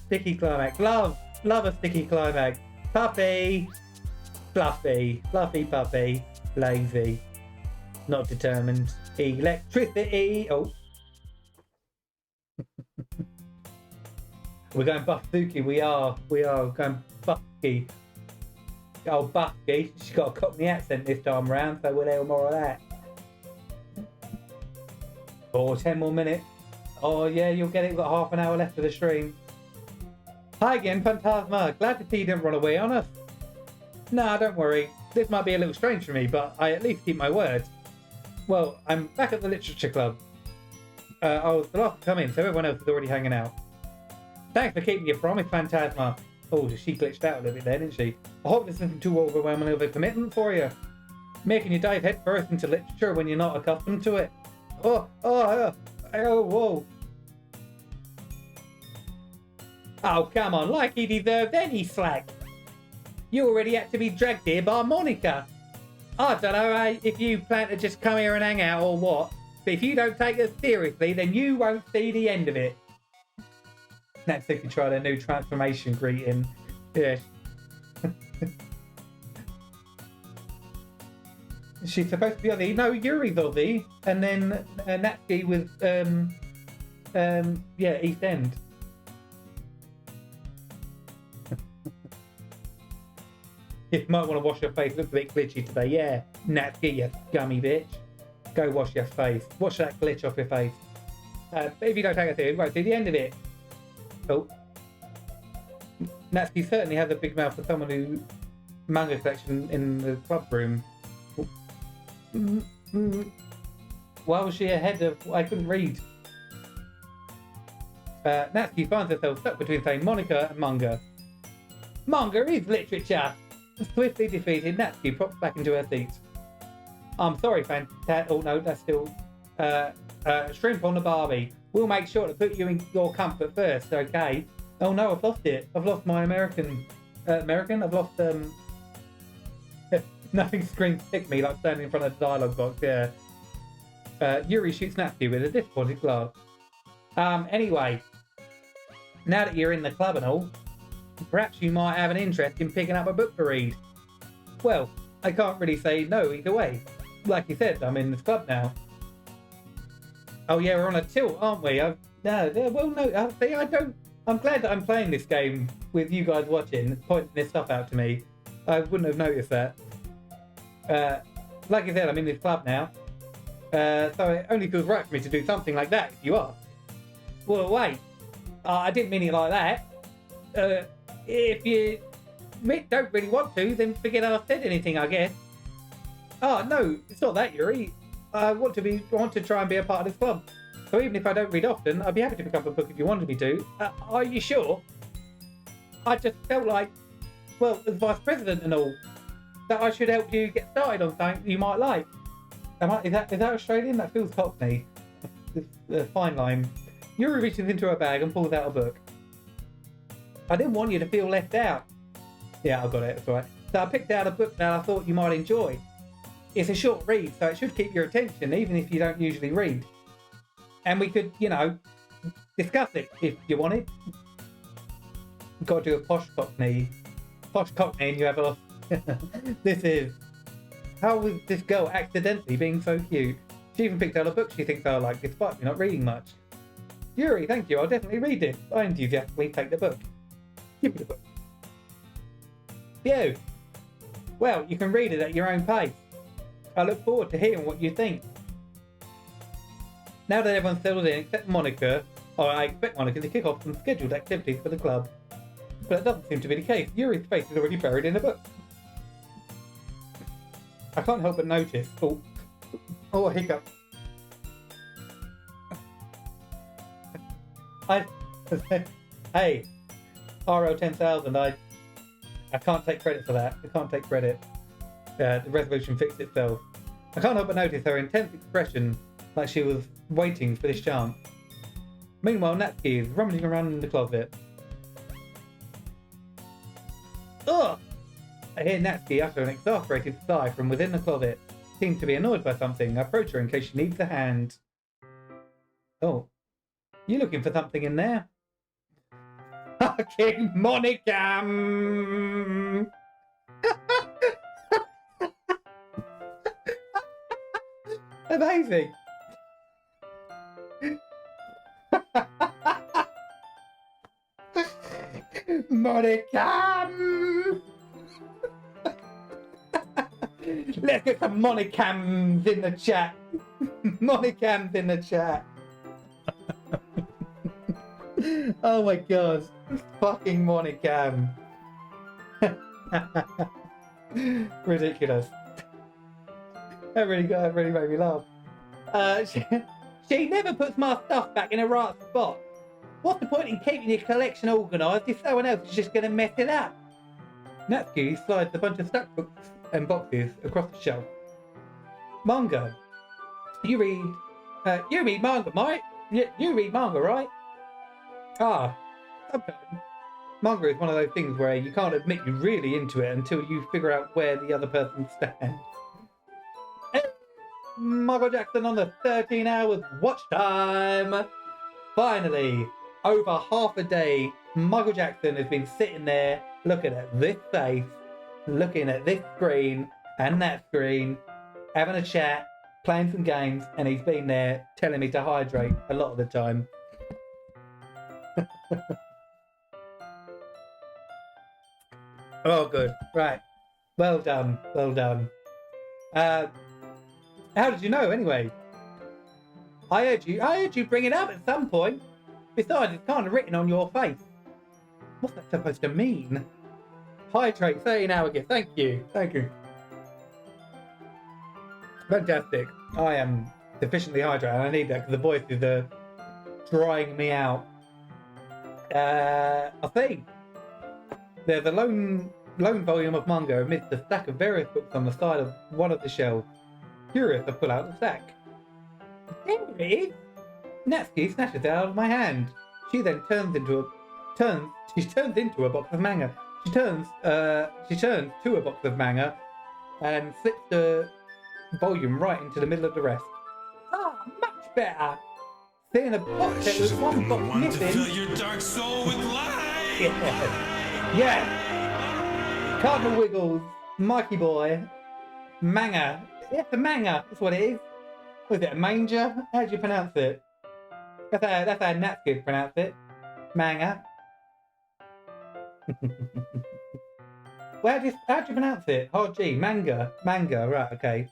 Sticky climax. Love a sticky climax. Puppy. Fluffy. Fluffy puppy. Lazy. Not determined. Electricity. Oh. We're going Buffy. We are going Buffy. Oh, Buffy. She's got a Cockney accent this time around, so we'll have more of that. 10 more minutes. Oh, yeah, you'll get it. We've got half an hour left of the stream. Hi again, Phantasma. Glad to see you didn't run away on us. Nah, don't worry. This might be a little strange for me, but I at least keep my word. Well, I'm back at the Literature Club. I was the last to come in, so everyone else is already hanging out. Thanks for keeping your promise, Phantasma. Oh, she glitched out a little bit there, didn't she? I hope this isn't too overwhelming of a commitment for you. Making you dive headfirst into literature when you're not accustomed to it. Whoa. Oh, come on, like he deserved any slack. You already had to be dragged here by Monica. I don't know if you plan to just come here and hang out or what, but if you don't take us seriously, then you won't see the end of it. Natsuki tried a new transformation greeting. Yeah. She's supposed to be Aussie. No, Yuri's Aussie. And then Natsuki was, East End. You might want to wash your face. Looks a bit glitchy today. Yeah, Natsuki, you scummy bitch. Go wash your face. Wash that glitch off your face. But if you don't take it through, you won't see the end of it. Oh. Natsuki certainly has a big mouth for someone who manga collection in the club room. Why was she ahead of... I couldn't read. Natsuki finds herself stuck between saying Monica and manga. Manga is literature! Swiftly defeated, Natsuki props back into her seat. I'm sorry, oh no, that's still... shrimp on the Barbie. We'll make sure to put you in your comfort first, okay? Oh no, I've lost it. I've lost my American... I've lost, Nothing screams pick me like standing in front of the dialogue box, yeah. Yuri shoots Natsuki with a disappointed glance. Anyway, now that you're in the club and all, perhaps you might have an interest in picking up a book to read. Well, I can't really say no either way. Like you said, I'm in this club now. Oh yeah, we're on a tilt, aren't we? I'm glad that I'm playing this game with you guys watching, pointing this stuff out to me. I wouldn't have noticed that. Like I said, I'm in this club now. So it only feels right for me to do something like that, if you are. Well, wait. I didn't mean it like that. If you don't really want to, then forget I've said anything, I guess. Oh, no, it's not that, Yuri. I want to try and be a part of this club. So even if I don't read often, I'd be happy to pick up a book if you wanted me to. Are you sure? I just felt like, well, as vice president and all, that I should help you get started on something you might like. Is that Australian? That feels Cockney. Fine line. Yuri reaches into her bag and pulls out a book. I didn't want you to feel left out. Yeah, I got it. That's right. So I picked out a book that I thought you might enjoy. It's a short read, so it should keep your attention, even if you don't usually read. And we could, discuss it if you wanted. got to do a posh cockney, and you have a. This is. How was this girl accidentally being so cute? She even picked out a book she thinks I like, despite me not reading much. Yuri, thank you. I'll definitely read it. I enthusiastically take the book. Give me the book. Phew. Well, you can read it at your own pace. I look forward to hearing what you think. Now that everyone's settled in except Monica, I expect Monica to kick off some scheduled activities for the club. But that doesn't seem to be the case. Yuri's face is already buried in a book. I can't help but notice. Oh, a hiccup. Hey, RL 10,000. I can't take credit for that. I can't take credit. The resolution fixed itself. I can't help but notice her intense expression, like she was waiting for this chance. Meanwhile, Natsuki is rummaging around in the closet. Ugh! I hear Natsuki utter an exasperated sigh from within the closet. Seems to be annoyed by something. I approach her in case she needs a hand. Oh. You looking for something in there? Fucking Monica! Amazing! Monica! Let's get some Monicams in the chat. Monicams in the chat. Oh my god. Fucking Monicam. Ridiculous. That really made me laugh. She never puts my stuff back in the right spot. What's the point in keeping your collection organised if someone else is just going to mess it up? Natsuki slides a bunch of stack books and boxes across the shelf. Manga. You read manga, right? You read manga, right? Ah, sometimes. Manga is one of those things where you can't admit you're really into it until you figure out where the other person stands. Michael Jackson on the 13 hours watch time. Finally, over half a day, Michael Jackson has been sitting there looking at this face, looking at this screen and that screen, having a chat, playing some games, and he's been there telling me to hydrate a lot of the time. Oh, good. Right. Well done. Well done. How did you know, anyway? I heard you bring it up at some point. Besides, it's kind of written on your face. What's that supposed to mean? Hydrate, 13-hour gift. Thank you. Thank you. Fantastic. I am sufficiently hydrated. I need that because the voice is drying me out. I think there's a lone volume of manga amidst a stack of various books on the side of one of the shelves. Curious, I pull out the sack. There it is. Natsuki snatches it out of my hand. She then turns into a box of manga. She turns to a box of manga and slips the volume right into the middle of the rest. Ah, much better. Seeing a box set with one box missing. Fill your dark soul with light. Yeah. Cardinal Wiggles, Mikey Boy, manga. It's a manga. That's what it is. Was it a manger? How do you pronounce it? That's how Natsuki pronounce it. Manga. Well, how do you pronounce it? Hard G. Manga. Manga. Right. Okay.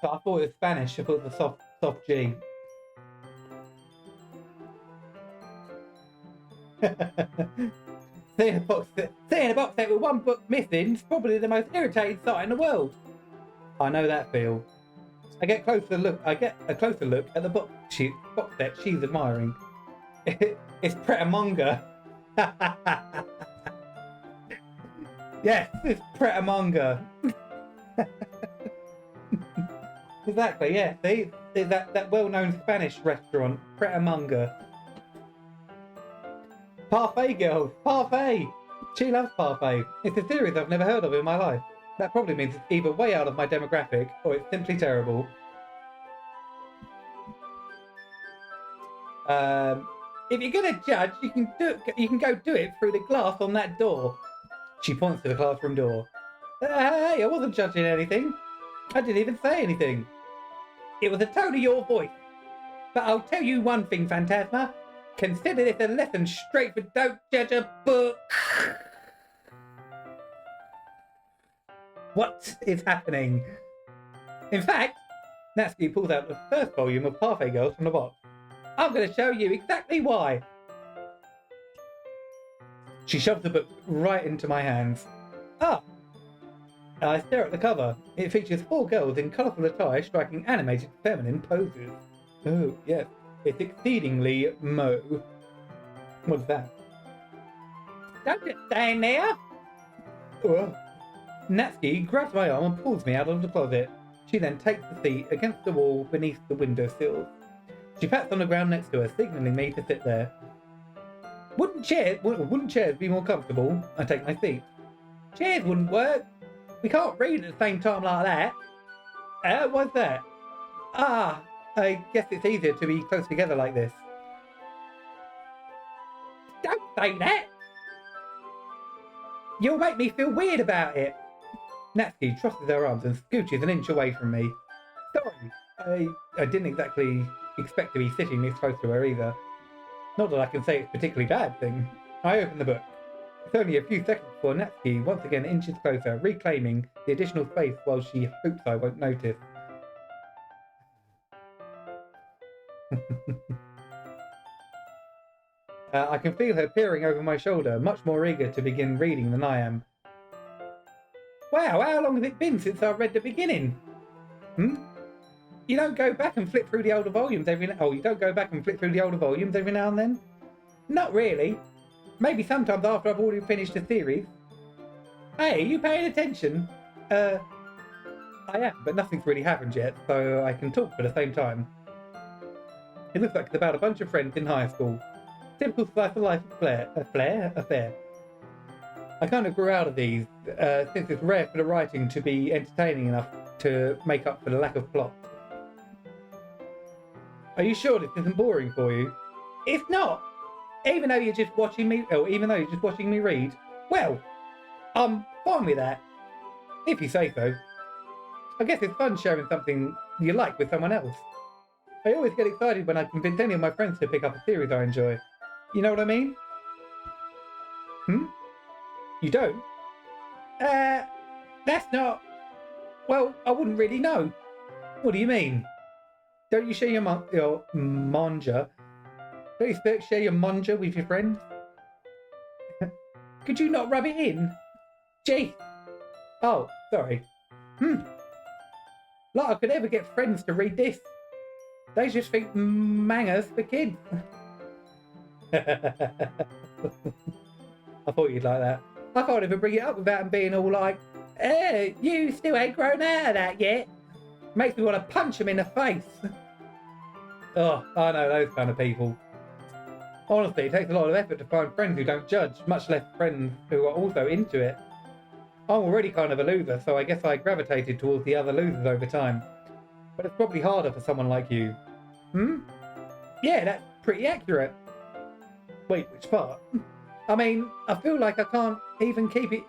So I thought it was Spanish. I thought it was a soft G. Seeing a box set with one book missing is probably the most irritating sight in the world. I know that feel. I get a closer look at the box set she's admiring. It's Pret a Manga. Yes, it's Pret a Manga. Exactly, yeah. See? It's that well-known Spanish restaurant, Pret a Manga. Parfait girls, parfait! She loves parfait. It's a series I've never heard of in my life. That probably means it's either way out of my demographic or it's simply terrible. If you're gonna judge, you can go do it through the glass on that door. She points to the classroom door. Hey, I wasn't judging anything. I didn't even say anything. It was the tone of your voice. But I'll tell you one thing, Phantasma. Consider this a lesson straight for don't judge a book. What is happening? In fact, Natsuki pulls out the first volume of Parfait Girls from the box. I'm going to show you exactly why. She shoves the book right into my hands. Ah! I stare at the cover. It features 4 girls in colourful attire striking animated feminine poses. Oh, yes. It's exceedingly mo. What's that? Don't just stand there! Oh. Natsuki grabs my arm and pulls me out of the closet. She then takes the seat against the wall beneath the windowsill. She pats on the ground next to her, signalling me to sit there. Wouldn't chairs be more comfortable? I take my seat. Chairs wouldn't work. We can't read at the same time like that. What's that? Ah, I guess it's easier to be close together like this. Don't say that! You'll make me feel weird about it. Natsuki trusses her arms and scooches an inch away from me. Sorry, I didn't exactly expect to be sitting this close to her either. Not that I can say it's a particularly bad thing. I open the book. It's only a few seconds before Natsuki once again inches closer, reclaiming the additional space while she hopes I won't notice. I can feel her peering over my shoulder, much more eager to begin reading than I am. Wow, how long has it been since I've read the beginning? You don't go back and flip through the older volumes every now and then? Not really. Maybe sometimes after I've already finished the series. Hey, are you paying attention? I am, but nothing's really happened yet, so I can talk at the same time. It looks like it's about a bunch of friends in high school. Typical slice of life affair. I kind of grew out of these, since it's rare for the writing to be entertaining enough to make up for the lack of plot. Are you sure this isn't boring for you? It's not! Even though you're just watching me read, well, I'm fine with that. If you say so. I guess it's fun sharing something you like with someone else. I always get excited when I convince any of my friends to pick up a series I enjoy. You know what I mean? You don't? That's not... Well, I wouldn't really know. What do you mean? Don't you share your manja? Don't you share your manja with your friends? Could you not rub it in? Gee. Oh, sorry. Like I could ever get friends to read this. They just think manga's for kids. I thought you'd like that. I can't even bring it up without them being all like, you still ain't grown out of that yet. Makes me want to punch them in the face. Oh, I know those kind of people. Honestly, it takes a lot of effort to find friends who don't judge, much less friends who are also into it. I'm already kind of a loser, so I guess I gravitated towards the other losers over time. But it's probably harder for someone like you. Yeah, that's pretty accurate. Wait, which part? I mean, I feel like I can't even keep it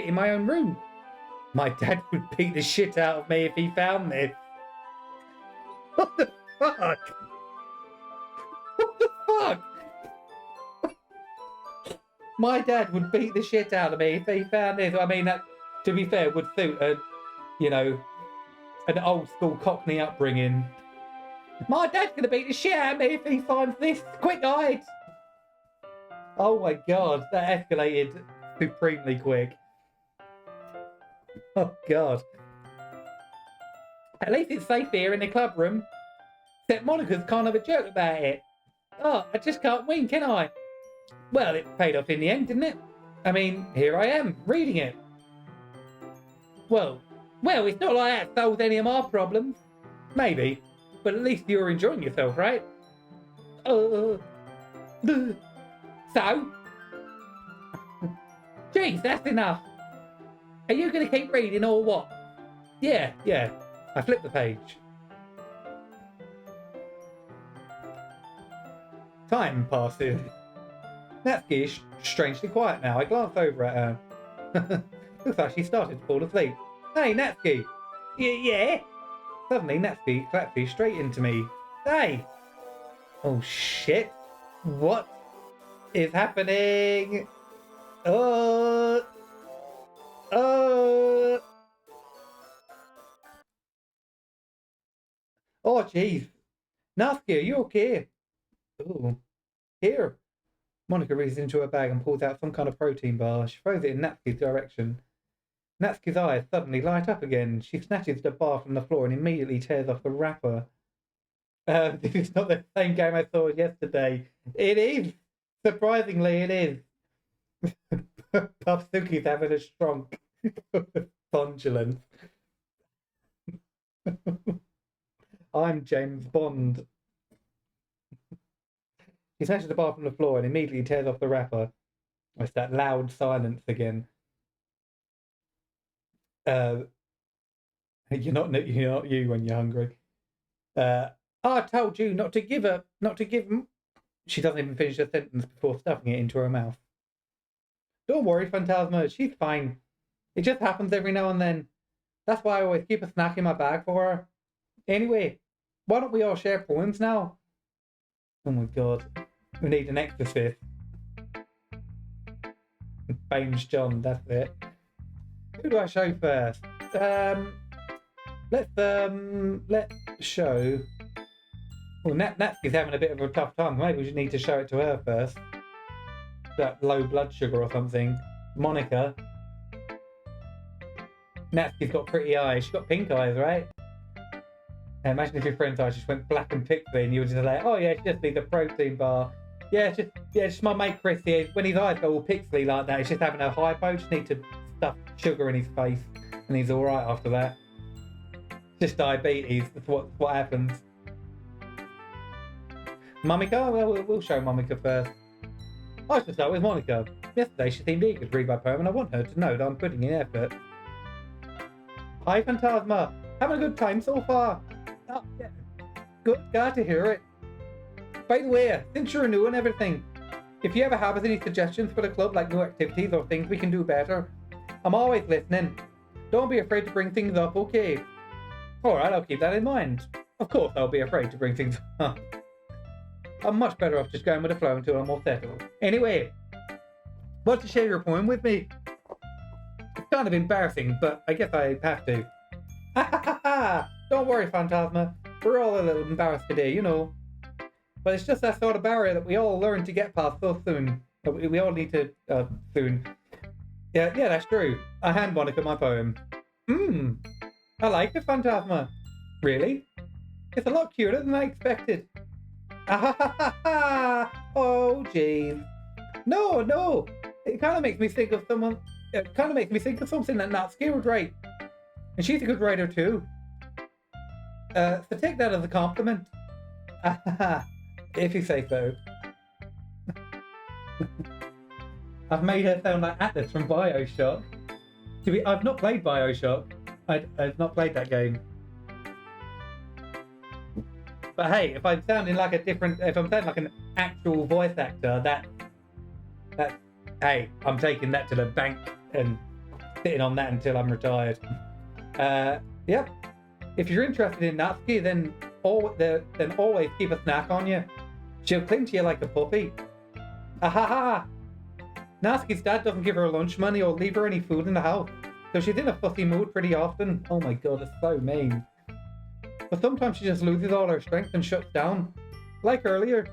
in my own room. My dad would beat the shit out of me if he found this. What the fuck? What the fuck? My dad would beat the shit out of me if he found this. I mean, that, to be fair, would suit an old school Cockney upbringing. My dad's gonna beat the shit out of me if he finds this. Quick, hide! Oh my god, that escalated supremely quick. Oh god. At least it's safe here in the club room. Except Monica's kind of a jerk about it. Oh, I just can't win, can I? Well, it paid off in the end, didn't it? I mean, here I am, reading it. Well, it's not like that solves any of my problems. Maybe, but at least you're enjoying yourself, right? So? Jeez, that's enough. Are you going to keep reading or what? Yeah. I flipped the page. Time passes. Natsuki is strangely quiet now. I glance over at her. Looks like she started to fall asleep. Hey, Natsuki! Yeah? Suddenly, Natsuki collapses straight into me. Hey! Oh, shit. What is happening? Oh, jeez. Natsuki, are you okay? Ooh. Here. Monica reaches into her bag and pulls out some kind of protein bar. She throws it in Natsuki's direction. Natsuki's eyes suddenly light up again. She snatches the bar from the floor and immediately tears off the wrapper. This is not the same game I saw yesterday. It is. Surprisingly, it is. Puffsuki's having a strong fondulence. I'm James Bond. He snatches the bar from the floor and immediately tears off the wrapper. It's that loud silence again. You're not you when you're hungry. I told you not to give her. She doesn't even finish the sentence before stuffing it into her mouth. Don't worry, Phantasma. She's fine. It just happens every now and then. That's why I always keep a snack in my bag for her. Anyway, why don't we all share poems now? Oh my god. We need an exorcist. Baines John, that's it. Who do I show first? Let's show. Well, Natsuki's having a bit of a tough time. Maybe we should need to show it to her first. That low blood sugar or something. Monica. Natsuki's got pretty eyes. She's got pink eyes, right? Imagine if your friend's eyes just went black and pixely and you were just like, oh yeah, it's just need a protein bar. Yeah, it's just my mate Chris here. When his eyes go all pixely like that, he's just having a hypo. Just need to stuff sugar in his face and he's alright after that. Just diabetes. That's what happens. Monica? Well, we'll show Monica first. I should start with Monica. Yesterday she seemed eager to read my poem and I want her to know that I'm putting in effort. Hi Phantasma! Having a good time so far? Oh, yeah. Good, glad to hear it. By the way, since you're new and everything, if you ever have any suggestions for the club, like new activities or things we can do better, I'm always listening. Don't be afraid to bring things up, okay? Alright, I'll keep that in mind. Of course I'll be afraid to bring things up. I'm much better off just going with the flow until I'm all settled. Anyway, want to share your poem with me? It's kind of embarrassing, but I guess I have to. Ha ha ha ha! Don't worry, Phantasma. We're all a little embarrassed today, you know. But it's just that sort of barrier that we all learn to get past so soon. We all need to, soon. Yeah, that's true. I hand Monica my poem. I like it, Phantasma. Really? It's a lot cuter than I expected. Oh, jeez. No. It kind of makes me think of someone. It kind of makes me think of something that Natsuki would write. And she's a good writer too. So take that as a compliment. If you say so. I've made her sound like Atlas from BioShock. I've not played BioShock. I've not played that game. But hey, if I'm sounding like if I'm sounding like an actual voice actor, hey, I'm taking that to the bank and sitting on that until I'm retired. Yep. If you're interested in Natsuki, then always keep a snack on you. She'll cling to you like a puppy. Natsuki's dad doesn't give her lunch money or leave her any food in the house, so she's in a fussy mood pretty often. Oh my god, it's so mean. But sometimes she just loses all her strength and shuts down. Like earlier.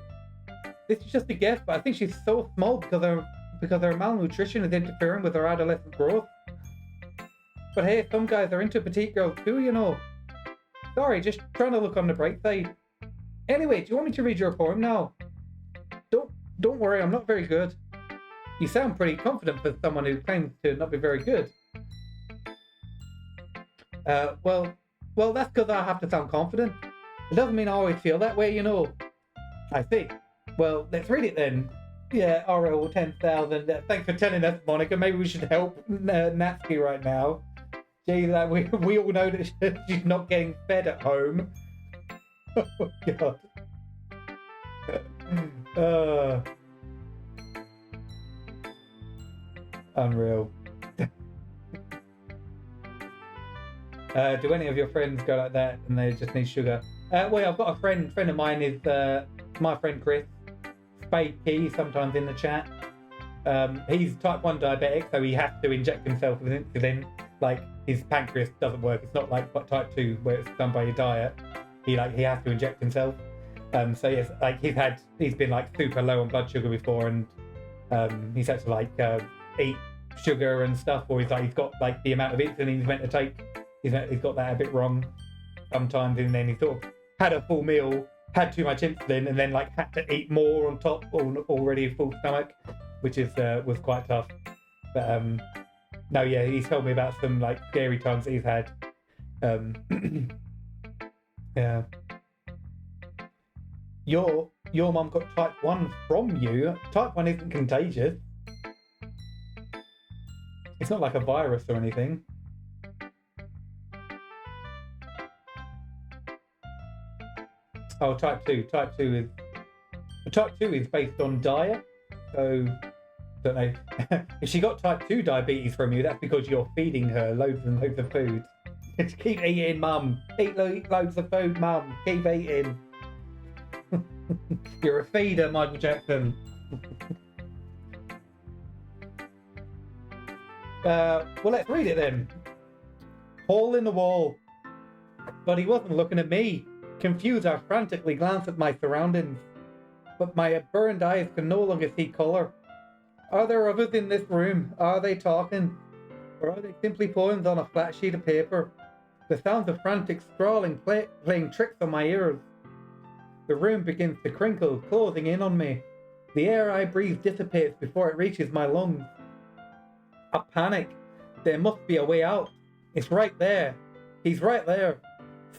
This is just a guess, but I think she's so small because her malnutrition is interfering with her adolescent growth. But hey, some guys are into petite girls too, you know. Sorry, just trying to look on the bright side. Anyway, do you want me to read your poem now? Don't worry, I'm not very good. You sound pretty confident for someone who claims to not be very good. Well, that's because I have to sound confident. It doesn't mean I always feel that way, you know. I see. Well, let's read it then. Yeah, RL 10,000. Thanks for telling us, Monica. Maybe we should help Natsuki right now. Gee, we all know that she's not getting fed at home. Oh, God. Unreal. Do any of your friends go like that and they just need sugar? Well, I've got a friend of mine is my friend Chris, Spade Key, sometimes in the chat. He's type 1 diabetic, so he has to inject himself with insulin. Like, his pancreas doesn't work. It's not like type 2 where it's done by your diet. He has to inject himself. So yes, like he's been like super low on blood sugar before, and he's had to like eat sugar and stuff, or he's got like the amount of insulin he's meant to take. He's got that a bit wrong sometimes, and then he sort of had a full meal, had too much insulin, and then like had to eat more on top, already full stomach, which was quite tough. But no, yeah, he's told me about some like scary times that he's had. Yeah. Your mum got type 1 from you. Type 1 isn't contagious. It's not like a virus or anything. Oh, type 2. Type 2 is based on diet. So, don't know. If she got type 2 diabetes from you, that's because you're feeding her loads and loads of food. Just keep eating, mum. Eat loads of food, mum. Keep eating. You're a feeder, Michael Jackson. Well, let's read it then. Hole in the wall. But he wasn't looking at me. Confused, I frantically glanced at my surroundings. But my burned eyes could no longer see colour. Are there others in this room? Are they talking? Or are they simply poems on a flat sheet of paper? The sounds of frantic scrawling playing tricks on my ears. The room begins to crinkle, closing in on me. The air I breathe dissipates before it reaches my lungs. I panic. There must be a way out. It's right there. He's right there.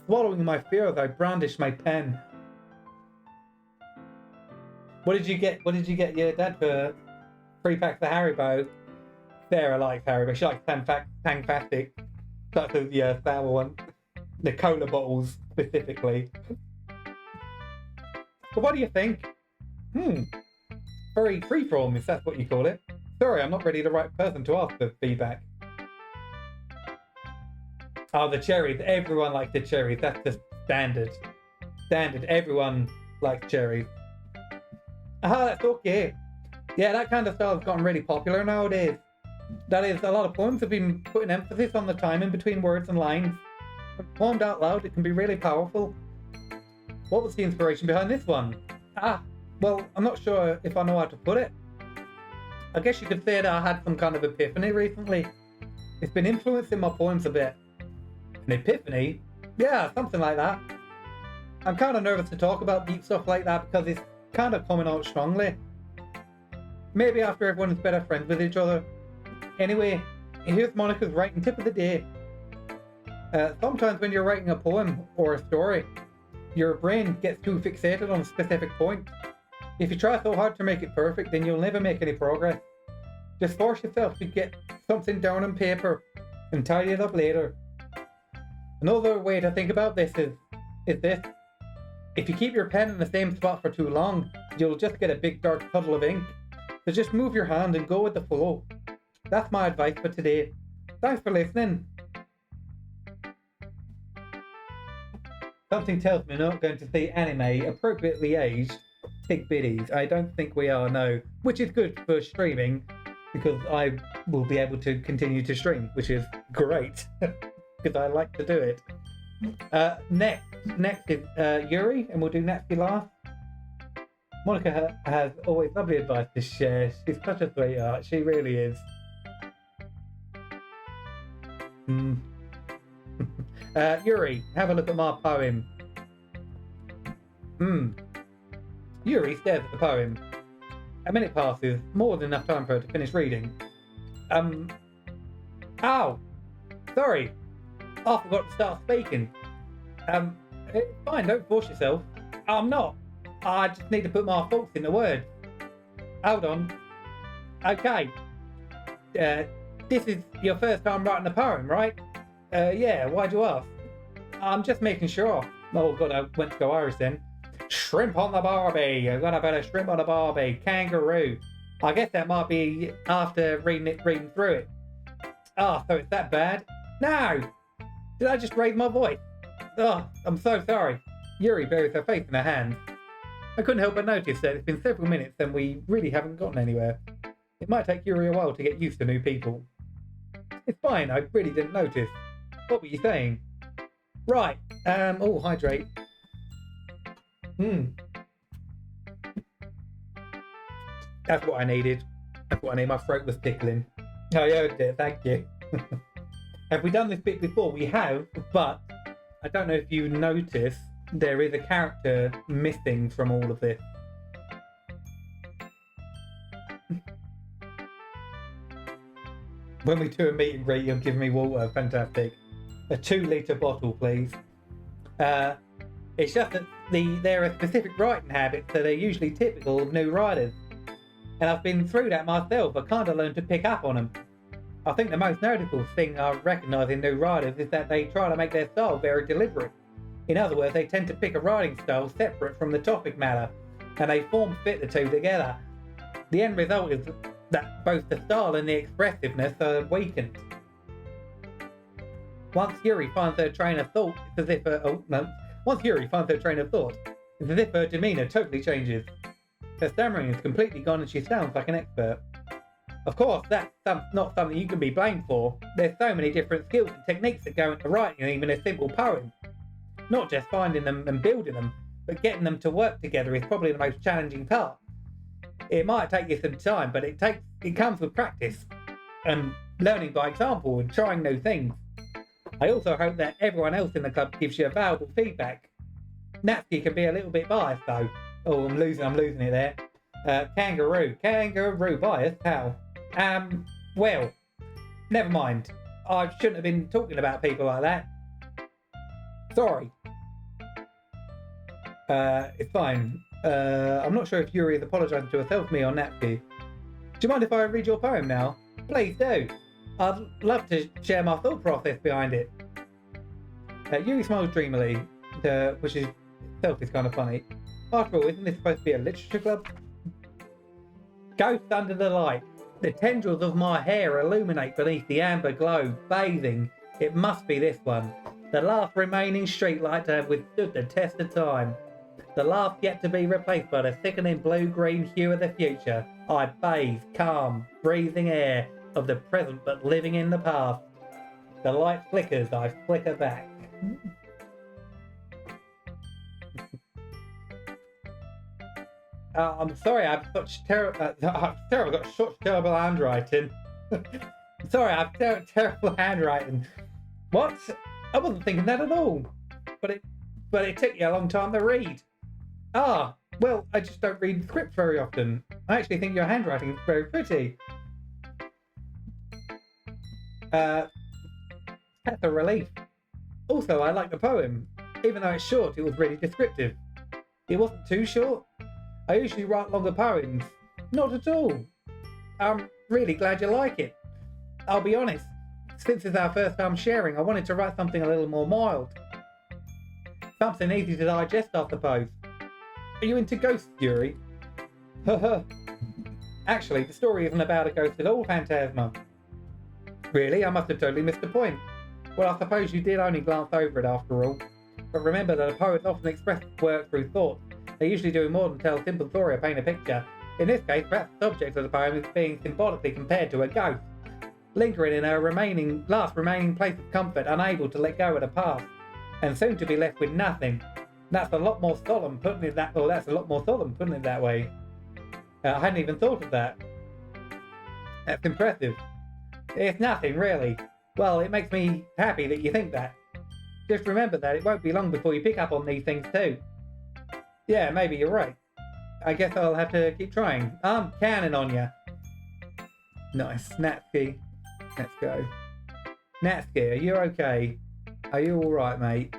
Swallowing my fears, I brandish my pen. What did you get your dad for 3 packs of Haribo? Sarah likes Haribo. She likes Tangfastic. That's the sour one. The cola bottles, specifically. But what do you think? Very freeform, if that's what you call it. Sorry, I'm not really the right person to ask for feedback. Oh, the cherries. Everyone likes the cherries. That's just standard. Standard. Everyone likes cherries. Ah, that's okay. Yeah, that kind of style has gotten really popular nowadays. That is, a lot of poems have been putting emphasis on the timing between words and lines. When poemed out loud, it can be really powerful. What was the inspiration behind this one? Well, I'm not sure if I know how to put it. I guess you could say that I had some kind of epiphany recently. It's been influencing my poems a bit. An epiphany? Yeah, something like that. I'm kind of nervous to talk about deep stuff like that because it's kind of coming out strongly. Maybe after everyone's better friends with each other. Anyway, here's Monica's writing tip of the day. Sometimes when you're writing a poem or a story, your brain gets too fixated on a specific point. If you try so hard to make it perfect, then you'll never make any progress. Just force yourself to get something down on paper and tidy it up later. Another way to think about this is this. If you keep your pen in the same spot for too long, you'll just get a big dark puddle of ink. So just move your hand and go with the flow. That's my advice for today. Thanks for listening. Something tells me I'm not going to see anime appropriately aged tick biddies. I don't think we are, no. Which is good for streaming, because I will be able to continue to stream, which is great, because I like to do it. Next is Yuri, and we'll do next last. Monica has always lovely advice to share. She's such a sweetheart. She really is. Yuri, have a look at my poem. Yuri stares at the poem. A minute passes, more than enough time for her to finish reading. Ow! Sorry. I forgot to start speaking. It's fine, don't force yourself. I'm not. I just need to put my thoughts into words. Hold on. Okay. This is your first time writing a poem, right? Yeah, why'd you ask? I'm just making sure. Oh god, I went to go Irish then. Shrimp on the Barbie. I've got a better shrimp on the Barbie. Kangaroo. I guess that might be after reading through it. Oh, so it's that bad? No! Did I just raise my voice? Oh, I'm so sorry. Yuri buries her face in her hands. I couldn't help but notice that it's been several minutes and we really haven't gotten anywhere. It might take Yuri a while to get used to new people. It's fine, I really didn't notice. What were you saying? Right, oh, hydrate. That's what I needed. That's what I need. My throat was tickling. Oh, yeah, it did. Thank you. Have we done this bit before? We have, but I don't know if you notice there is a character missing from all of this. When we do a meet and greet, you'll give me water. Fantastic. A 2-litre bottle, please. It's just that there are specific writing habits that are usually typical of new riders. And I've been through that myself. I kind of learned to pick up on them. I think the most notable thing I recognise in new riders is that they try to make their style very deliberate. In other words, they tend to pick a riding style separate from the topic matter, and they form-fit the two together. The end result is that both the style and the expressiveness are weakened. Once Yuri finds her train of thought, it's as if her demeanour totally changes. Her stammering is completely gone and she sounds like an expert. Of course, that's not something you can be blamed for. There's so many different skills and techniques that go into writing even a simple poem. Not just finding them and building them, but getting them to work together is probably the most challenging part. It might take you some time, but it comes with practice and learning by example and trying new things. I also hope that everyone else in the club gives you valuable feedback. Natsuki can be a little bit biased though. Oh, I'm losing it there. Kangaroo biased? How? Well, never mind. I shouldn't have been talking about people like that. Sorry. It's fine. I'm not sure if Yuri is apologising to herself, me or Natsuki. Do you mind if I read your poem now? Please do. I'd love to share my thought process behind it. Yuri smiles dreamily, which itself is kind of funny. After all, isn't this supposed to be a literature club? Ghost under the light. The tendrils of my hair illuminate beneath the amber glow, bathing. It must be this one. The last remaining streetlight to have withstood the test of time. The last yet to be replaced by the thickening blue-green hue of the future. I bathe, calm, breathing air of the present but living in the past. The light flickers, I flicker back. I'm sorry, I've got such terrible handwriting. Sorry, I've terrible handwriting. What? I wasn't thinking that at all. But it took you a long time to read. Ah, well, I just don't read scripts very often. I actually think your handwriting is very pretty. That's a relief. Also, I like the poem. Even though it's short, it was really descriptive. It wasn't too short. I usually write longer poems. Not at all. I'm really glad you like it. I'll be honest, since it's our first time sharing, I wanted to write something a little more mild. Something easy to digest, I suppose. Are you into ghosts, Yuri? Actually, the story isn't about a ghost at all, Phantasma. Really? I must have totally missed the point. Well, I suppose you did only glance over it after all. But remember that poets often express work through thought. They usually do more than tell a simple story or paint a picture. In this case, perhaps the subject of the poem is being symbolically compared to a ghost, lingering in her last remaining place of comfort, unable to let go of the past, and soon to be left with nothing. That's a lot more solemn putting it that way. I hadn't even thought of that. That's impressive. It's nothing, really. Well, it makes me happy that you think that. Just remember that it won't be long before you pick up on these things too. Yeah, maybe you're right. I guess I'll have to keep trying. I'm counting on you. Nice. Natsuki. Let's go. Natsuki, are you okay? Are you alright, mate?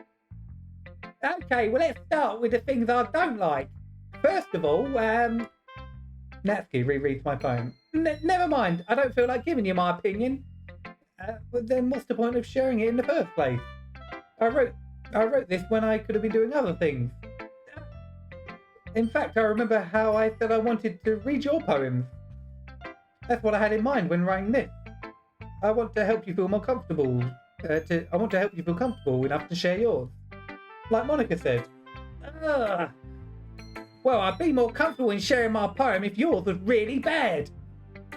Okay, well, let's start with the things I don't like. First of all, Natsuki rereads my poem. Never mind, I don't feel like giving you my opinion. But then what's the point of sharing it in the first place? I wrote this when I could have been doing other things. In fact, I remember how I said I wanted to read your poems. That's what I had in mind when writing this. I want to help you feel more comfortable. I want to help you feel comfortable enough to share yours. Like Monica said. Ugh. Well, I'd be more comfortable in sharing my poem if yours was really bad.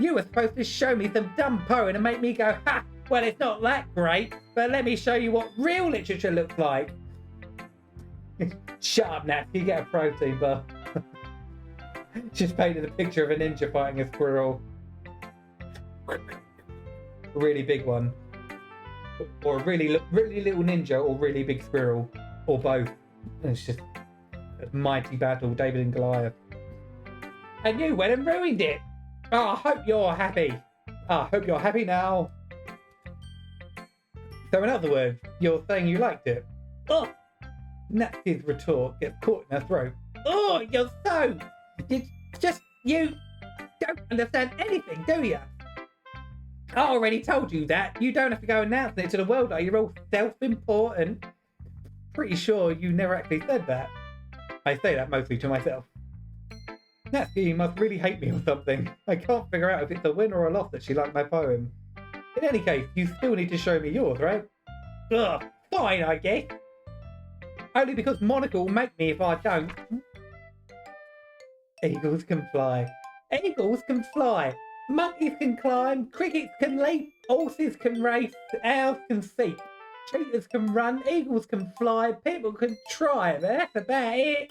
You were supposed to show me some dumb poem and make me go, ha! Well, it's not that great, but let me show you what real literature looks like. Shut up, Nat. You get a protein bar. Just painted a picture of a ninja fighting a squirrel. A really big one. Or a really little ninja or really big squirrel. Or both. It's just a mighty battle, David and Goliath. And you went and ruined it. Oh, I hope you're happy. I hope you're happy now. So in other words, you're saying you liked it. Oh! Natsy's retort gets caught in her throat. Oh, you're so... You don't understand anything, do you? I already told you that. You don't have to go announcing it to the world that you're all self-important. Pretty sure you never actually said that. I say that mostly to myself. Natsy must really hate me or something. I can't figure out if it's a win or a loss that she liked my poem. In any case, you still need to show me yours, right? Ugh, fine, I guess. Only because Monica will make me if I don't. Eagles can fly. Eagles can fly. Monkeys can climb. Crickets can leap. Horses can race. Owls can seek. Cheetahs can run. Eagles can fly. People can try. But that's about it.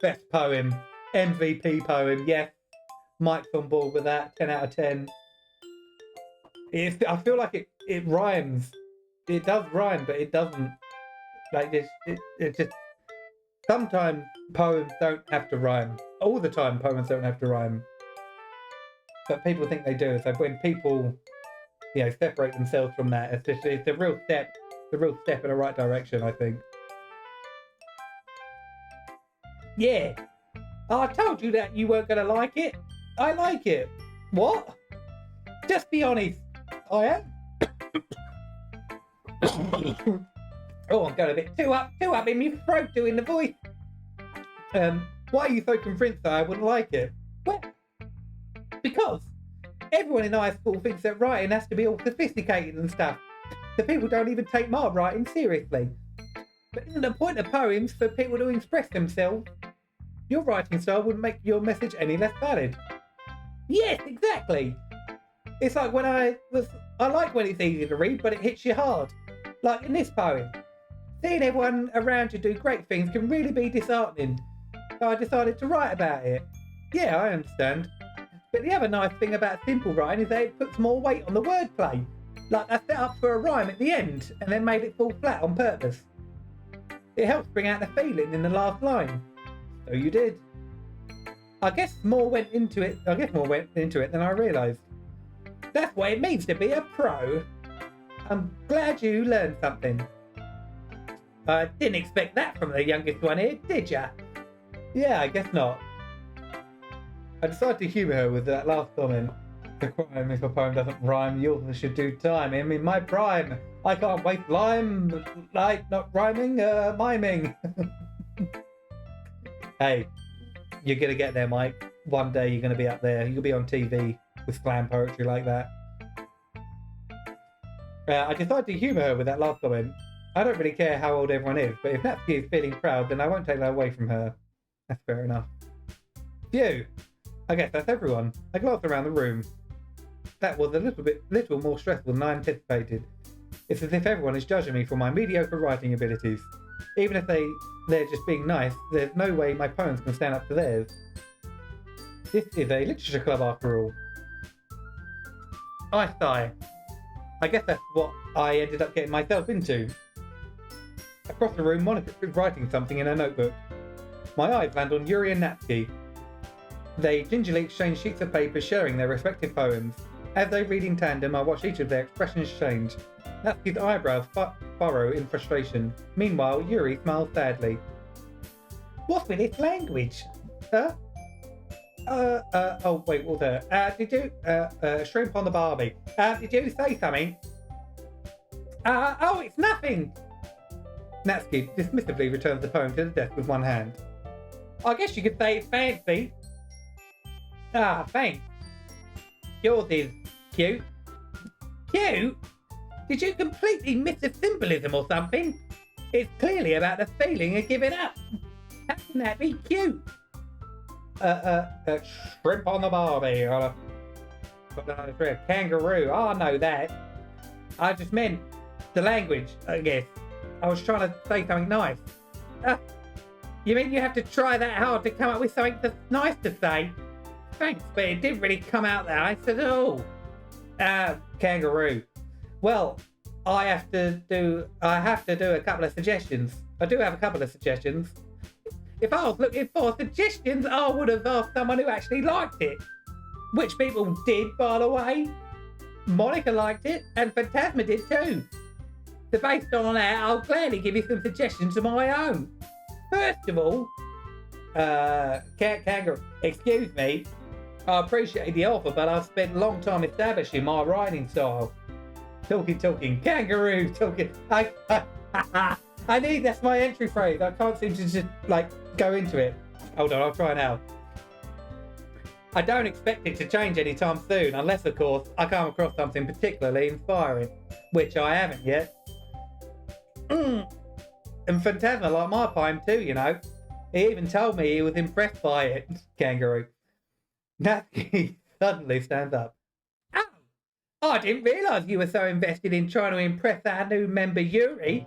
Best poem. MVP poem. Yes. Mike's on board with that. 10 out of 10. I feel like it rhymes. It does rhyme, but it doesn't. Like this, it just. Sometimes poems don't have to rhyme. All the time, poems don't have to rhyme. But people think they do. So when people, separate themselves from that, it's a real step. It's a real step in the right direction, I think. Yeah. I told you that you weren't going to like it. I like it. What? Just be honest. I am. Oh, I'm going a bit too up in my throat doing the voice. Why are you so convinced that I wouldn't like it? Well, because everyone in high school thinks that writing has to be all sophisticated and stuff. The people don't even take my writing seriously. But isn't the point of poems for people to express themselves? Your writing style wouldn't make your message any less valid. Yes, exactly. It's like when I like when it's easy to read, but it hits you hard. Like in this poem. Seeing everyone around you do great things can really be disheartening. So I decided to write about it. Yeah, I understand. But the other nice thing about simple writing is that it puts more weight on the wordplay. Like I set up for a rhyme at the end and then made it fall flat on purpose. It helps bring out the feeling in the last line. So you did. I guess more went into it than I realised. That's what it means to be a pro. I'm glad you learned something. I didn't expect that from the youngest one here, did ya? Yeah, I guess not. I decided to humour her with that last comment. The crime if a poem doesn't rhyme, the author should do time. I'm in my prime. I can't waste lime, like not rhyming, miming. Hey, you're gonna get there, Mike. One day you're gonna be up there. You'll be on TV with slam poetry like that. I decided to humour her with that last comment. I don't really care how old everyone is, but if Natsuki is feeling proud, then I won't take that away from her. That's fair enough. Phew! I guess that's everyone. I glanced around the room. That was a little more stressful than I anticipated. It's as if everyone is judging me for my mediocre writing abilities. Even if they're just being nice, there's no way my poems can stand up to theirs. This is a literature club after all. I sigh. I guess that's what I ended up getting myself into. Across the room, Monica is writing something in her notebook. My eyes land on Yuri and Natsuki. They gingerly exchange sheets of paper sharing their respective poems. As they read in tandem, I watch each of their expressions change. Natsuki's eyebrows furrow in frustration. Meanwhile, Yuri smiles sadly. What's with this language? Huh? Oh wait, what was that? Did you, shrimp on the barbie. Did you say something? Oh, it's nothing! Natsuki dismissively returns the poem to the desk with one hand. I guess you could say it's fancy. Ah, thanks. Yours is cute. Cute? Did you completely miss the symbolism or something? It's clearly about the feeling of giving up. How can that be cute? Shrimp on the barbie. Kangaroo. Oh, I know that. I just meant the language, I guess. I was trying to say something nice. You mean you have to try that hard to come up with something that's nice to say? Thanks, but it didn't really come out that nice at all. Kangaroo. Well, I have to do a couple of suggestions. I do have a couple of suggestions. If I was looking for suggestions, I would have asked someone who actually liked it. Which people did, by the way. Monica liked it, and Phantasma did too. So based on that, I'll gladly give you some suggestions of my own. First of all, Kangaroo, excuse me. I appreciate the offer, but I've spent a long time establishing my writing style. Talking, kangaroo, talking. I need, that's my entry phrase. I can't seem to just, go into it. Hold on, I'll try now. I don't expect it to change anytime soon, unless, of course, I come across something particularly inspiring, which I haven't yet. And Phantasma liked my poem too, you know. He even told me he was impressed by it. Kangaroo. Natsuki suddenly stands up. Oh, I didn't realise you were so invested in trying to impress our new member Yuri.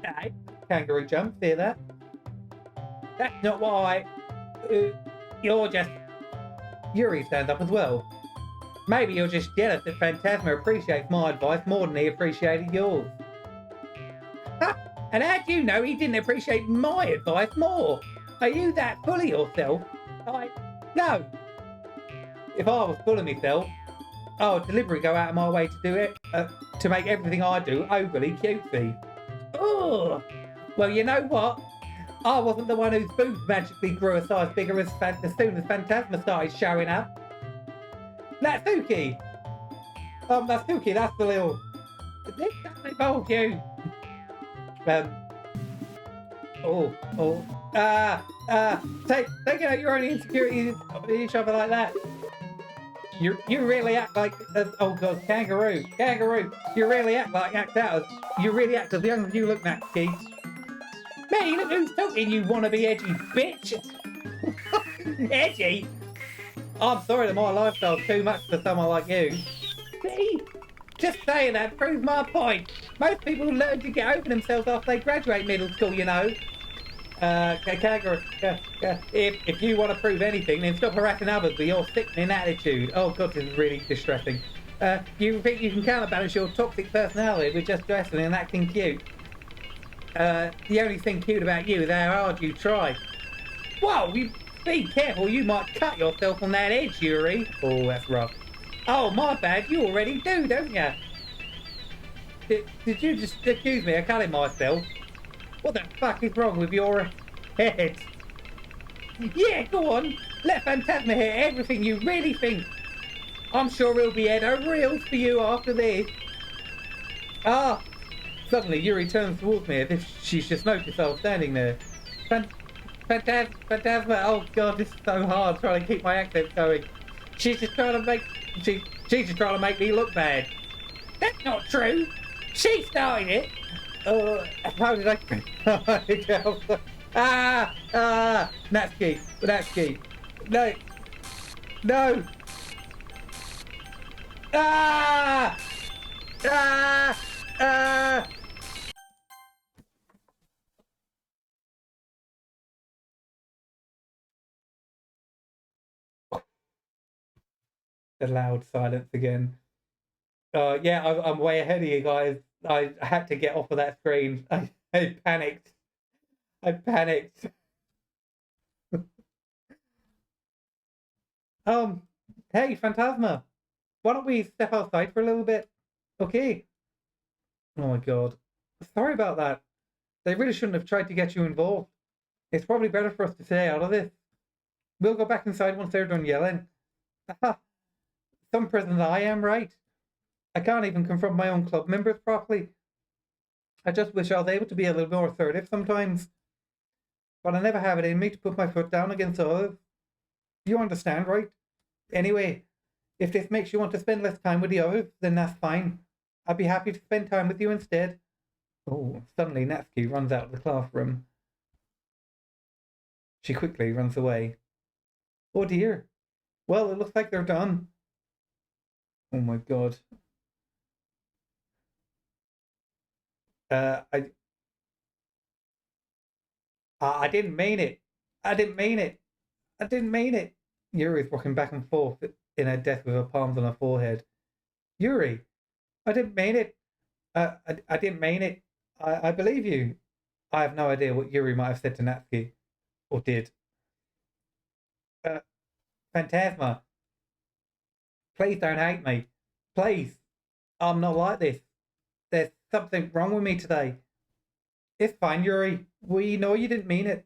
Hey, Kangaroo jumps, hear that? That's not why. You're just... Yuri stands up as well. Maybe you're just jealous that Phantasma appreciates my advice more than he appreciated yours. Ha! And how do you know he didn't appreciate my advice more? Are you that full of yourself? No. If I was full of myself, I would deliberately go out of my way to do it, to make everything I do overly cutesy. Oh, well, you know what? I wasn't the one whose boobs magically grew a size bigger as soon as Phantasma started showing up. Natsuki! Natsuki, that's the little... This doesn't involve you. Taking out your own insecurities of each other like that. You really act like... oh god, kangaroo. You really act as young as you look, Natsuki. Me, look who's talking, you wannabe edgy bitch. Edgy? I'm sorry that my lifestyle's too much for someone like you. See? Just saying that proves my point. Most people learn to get over themselves after they graduate middle school, you know. Kangaroo, if you want to prove anything, then stop harassing others with your sickening attitude. Oh god, this is really distressing. You think you can counterbalance your toxic personality with just dressing and acting cute? The only thing cute about you is how hard you try. Whoa, you be careful, you might cut yourself on that edge, Yuri. Oh, that's rough. Oh, my bad, you already do, don't you? Did you just accuse me of cutting myself? What the fuck is wrong with your head? Yeah, go on. Let Phantasma hear everything you really think. I'm sure he'll be head over heels for you after this. Ah! Suddenly, Yuri turns towards me as if she's just noticed I was standing there. Phantasma, oh god, this is so hard trying to keep my accent going. She's just trying to make me look bad. That's not true. She started it. How did I... Natsuki. No. The loud silence again. Yeah, I'm way ahead of you guys. I had to get off of that screen. I panicked. Hey, Phantasma. Why don't we step outside for a little bit? Okay. Oh my god. Sorry about that. They really shouldn't have tried to get you involved. It's probably better for us to stay out of this. We'll go back inside once they're done yelling. Some prisoners I am right. I can't even confront my own club members properly. I just wish I was able to be a little more assertive sometimes. But I never have it in me to put my foot down against others. You understand, right? Anyway, if this makes you want to spend less time with the others, then that's fine. I'd be happy to spend time with you instead. Oh, suddenly Natsuki runs out of the classroom. She quickly runs away. Oh dear. Well, it looks like they're done. Oh my god. I didn't mean it. I didn't mean it. I didn't mean it. Yuri's rocking back and forth in her desk with her palms on her forehead. Yuri, I didn't mean it. I didn't mean it. I believe you. I have no idea what Yuri might have said to Natsuki. Or did. Phantasma. Please don't hate me. Please. I'm not like this. There's something wrong with me today. It's fine, Yuri. We know you didn't mean it.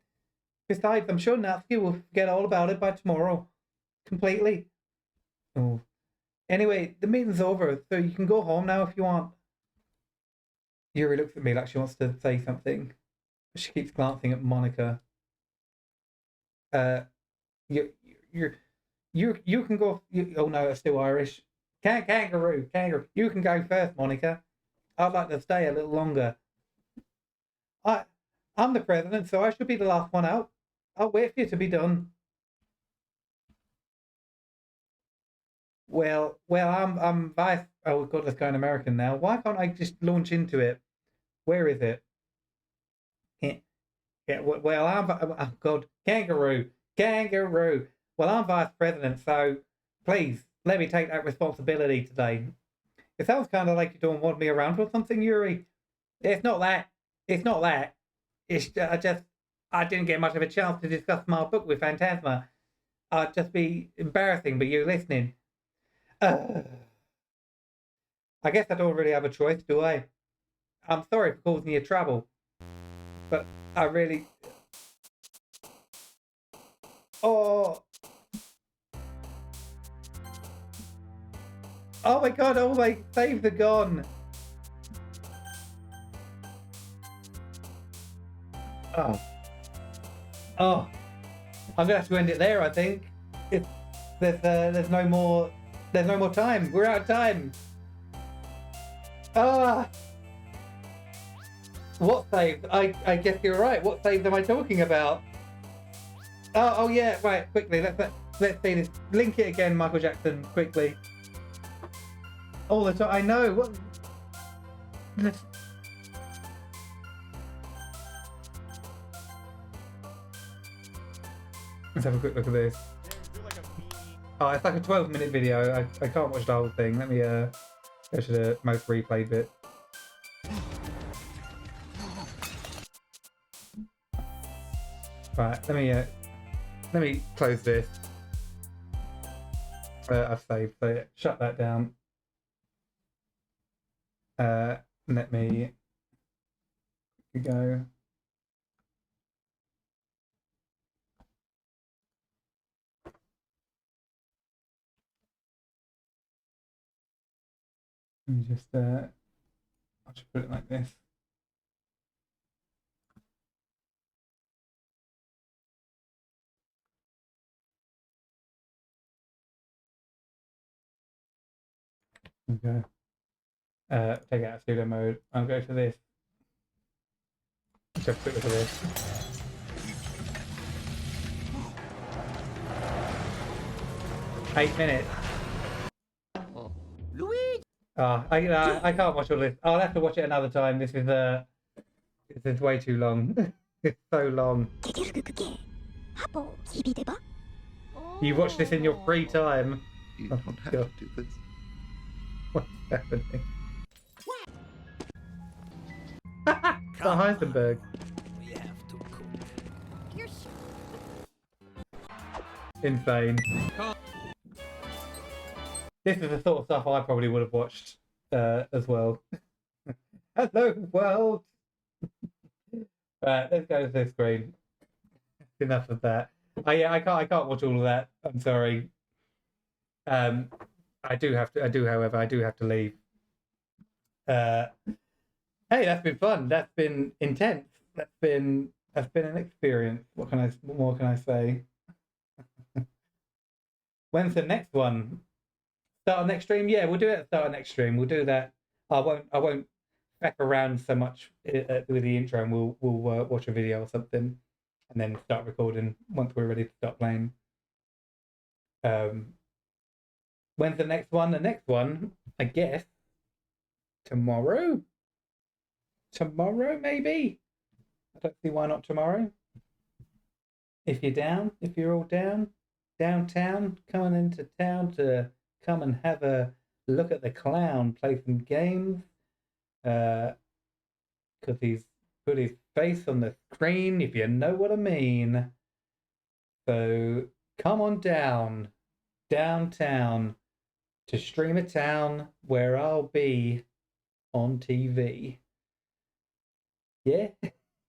Besides, I'm sure Natsuki will forget all about it by tomorrow. Completely. Oh. Anyway, the meeting's over, so you can go home now if you want. Yuri looks at me like she wants to say something. She keeps glancing at Monica. You can go. Oh no, it's still Irish. Kangaroo. You can go first, Monica. I'd like to stay a little longer. I'm the president, so I should be the last one out. I'll wait for you to be done. Well, I'm vice. Oh god, it's going American now. Why can't I just launch into it? Where is it? Yeah. Well, oh god, kangaroo. Well, I'm vice president, so please let me take that responsibility today. It sounds kind of like you don't want me around or something, Yuri. It's not that. It's I didn't get much of a chance to discuss my book with Phantasma. I'd just be embarrassing, but you listening. I guess I don't really have a choice, do I? I'm sorry for causing you trouble, but I really... Oh my god, all my saves are gone. Oh, I'm gonna have to end it there, I think. If there's no more time. We're out of time. What save? I guess you're right. What saves am I talking about? Oh yeah, right. Quickly, let's see this. Link it again, Michael Jackson. Quickly. All the time. I know. What? Let's have a quick look at this. Oh, it's like a 12-minute video. I can't watch the whole thing. Let me go to the most replayed bit. Right, let me close this. I've saved, so yeah, shut that down. Let me go. Let me just I'll just put it like this. Okay. Take out pseudo mode. I'll go to this. Just quick look at this. Eight minutes. I can't watch all this. I'll have to watch it another time. This is way too long. It's so long. You watch this in your free time. You don't have to do this. What's happening? Heisenberg. We have to cook. Insane. This is the sort of stuff I probably would have watched as well. Hello, world. Right, let's go to this screen. Enough of that. Yeah, I can't watch all of that. I'm sorry. However, I do have to leave. Hey, that's been fun. That's been intense. That's been an experience. What more can I say? When's the next one? Start of next stream? Yeah, we'll do it at the start of next stream. We'll do that. I won't feck around so much with the intro, and we'll watch a video or something, and then start recording once we're ready to start playing. When's the next one? The next one, I guess, tomorrow. Tomorrow, maybe. I don't see why not tomorrow. If you're down, if you're all downtown, coming into town to come and have a look at the clown, play some games. Because he's put his face on the screen, if you know what I mean. So come on downtown to Streamer Town, where I'll be on TV. Yeah,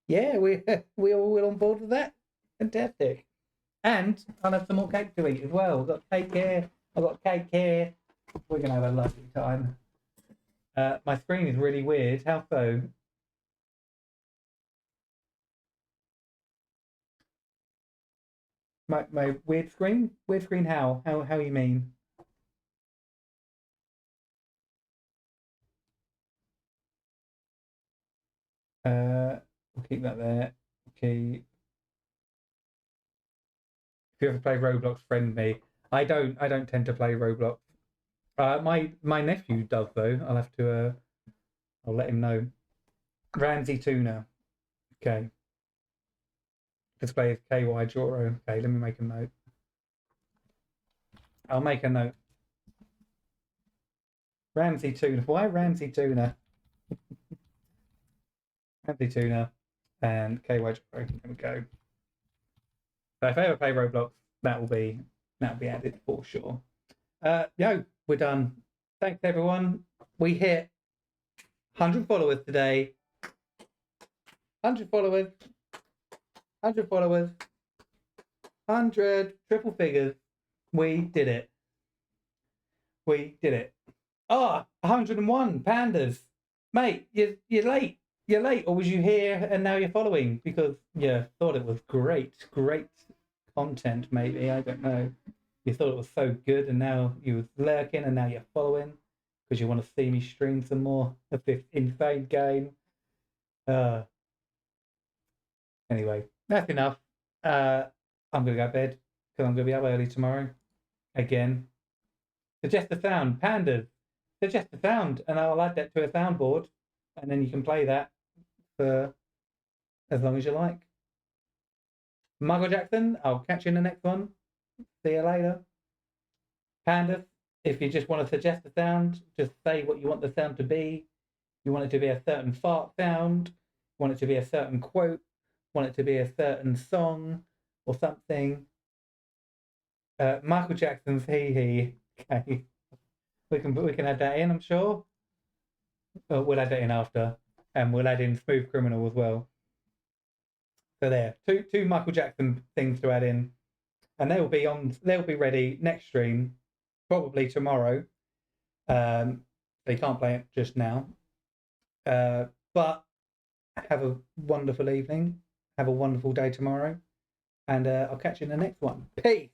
yeah, we all on board with that. Fantastic. And I'll have some more cake to eat as well. I've got cake here. I've got cake here. We're gonna have a lovely time. My screen is really weird. How so? My weird screen? Weird screen how? How you mean? We'll keep that there. Okay. If you ever play Roblox, friend me. I don't tend to play Roblox. My nephew does though. I'll have to I'll let him know. Ramsey Tuna. Okay. Display is KY Joro. Okay, let me make a note. I'll make a note. Ramsey Tuna. Why Ramsey Tuna? Ramsey Tuna and KY Joro. There we go. So if I ever play Roblox, that'll be added for sure. Yo, we're done. Thanks everyone. We hit 100 followers today. 100 followers. 100 followers. 100 triple figures. We did it. We did it. 101 pandas. Mate, you're late. You're late, or was you here and now you're following? Because you thought it was great content, maybe. I don't know. You thought it was so good and now you was lurking and now you're following because you want to see me stream some more of this insane game. Anyway, that's enough. I'm going to go to bed because I'm going to be up early tomorrow. Again. Suggest a sound. Pandas. Suggest a sound and I'll add that to a soundboard and then you can play that for as long as you like. Michael Jackson, I'll catch you in the next one. See you later. Pandas, if you just want to suggest a sound, just say what you want the sound to be. You want it to be a certain fart sound, want it to be a certain quote, want it to be a certain song or something. Michael Jackson's Hee. Okay. We can add that in, I'm sure. We'll add that in after. And we'll add in Smooth Criminal as well. So there, two Michael Jackson things to add in. And they'll be ready next stream, probably tomorrow. They can't play it just now. But have a wonderful evening. Have a wonderful day tomorrow. And I'll catch you in the next one. Peace.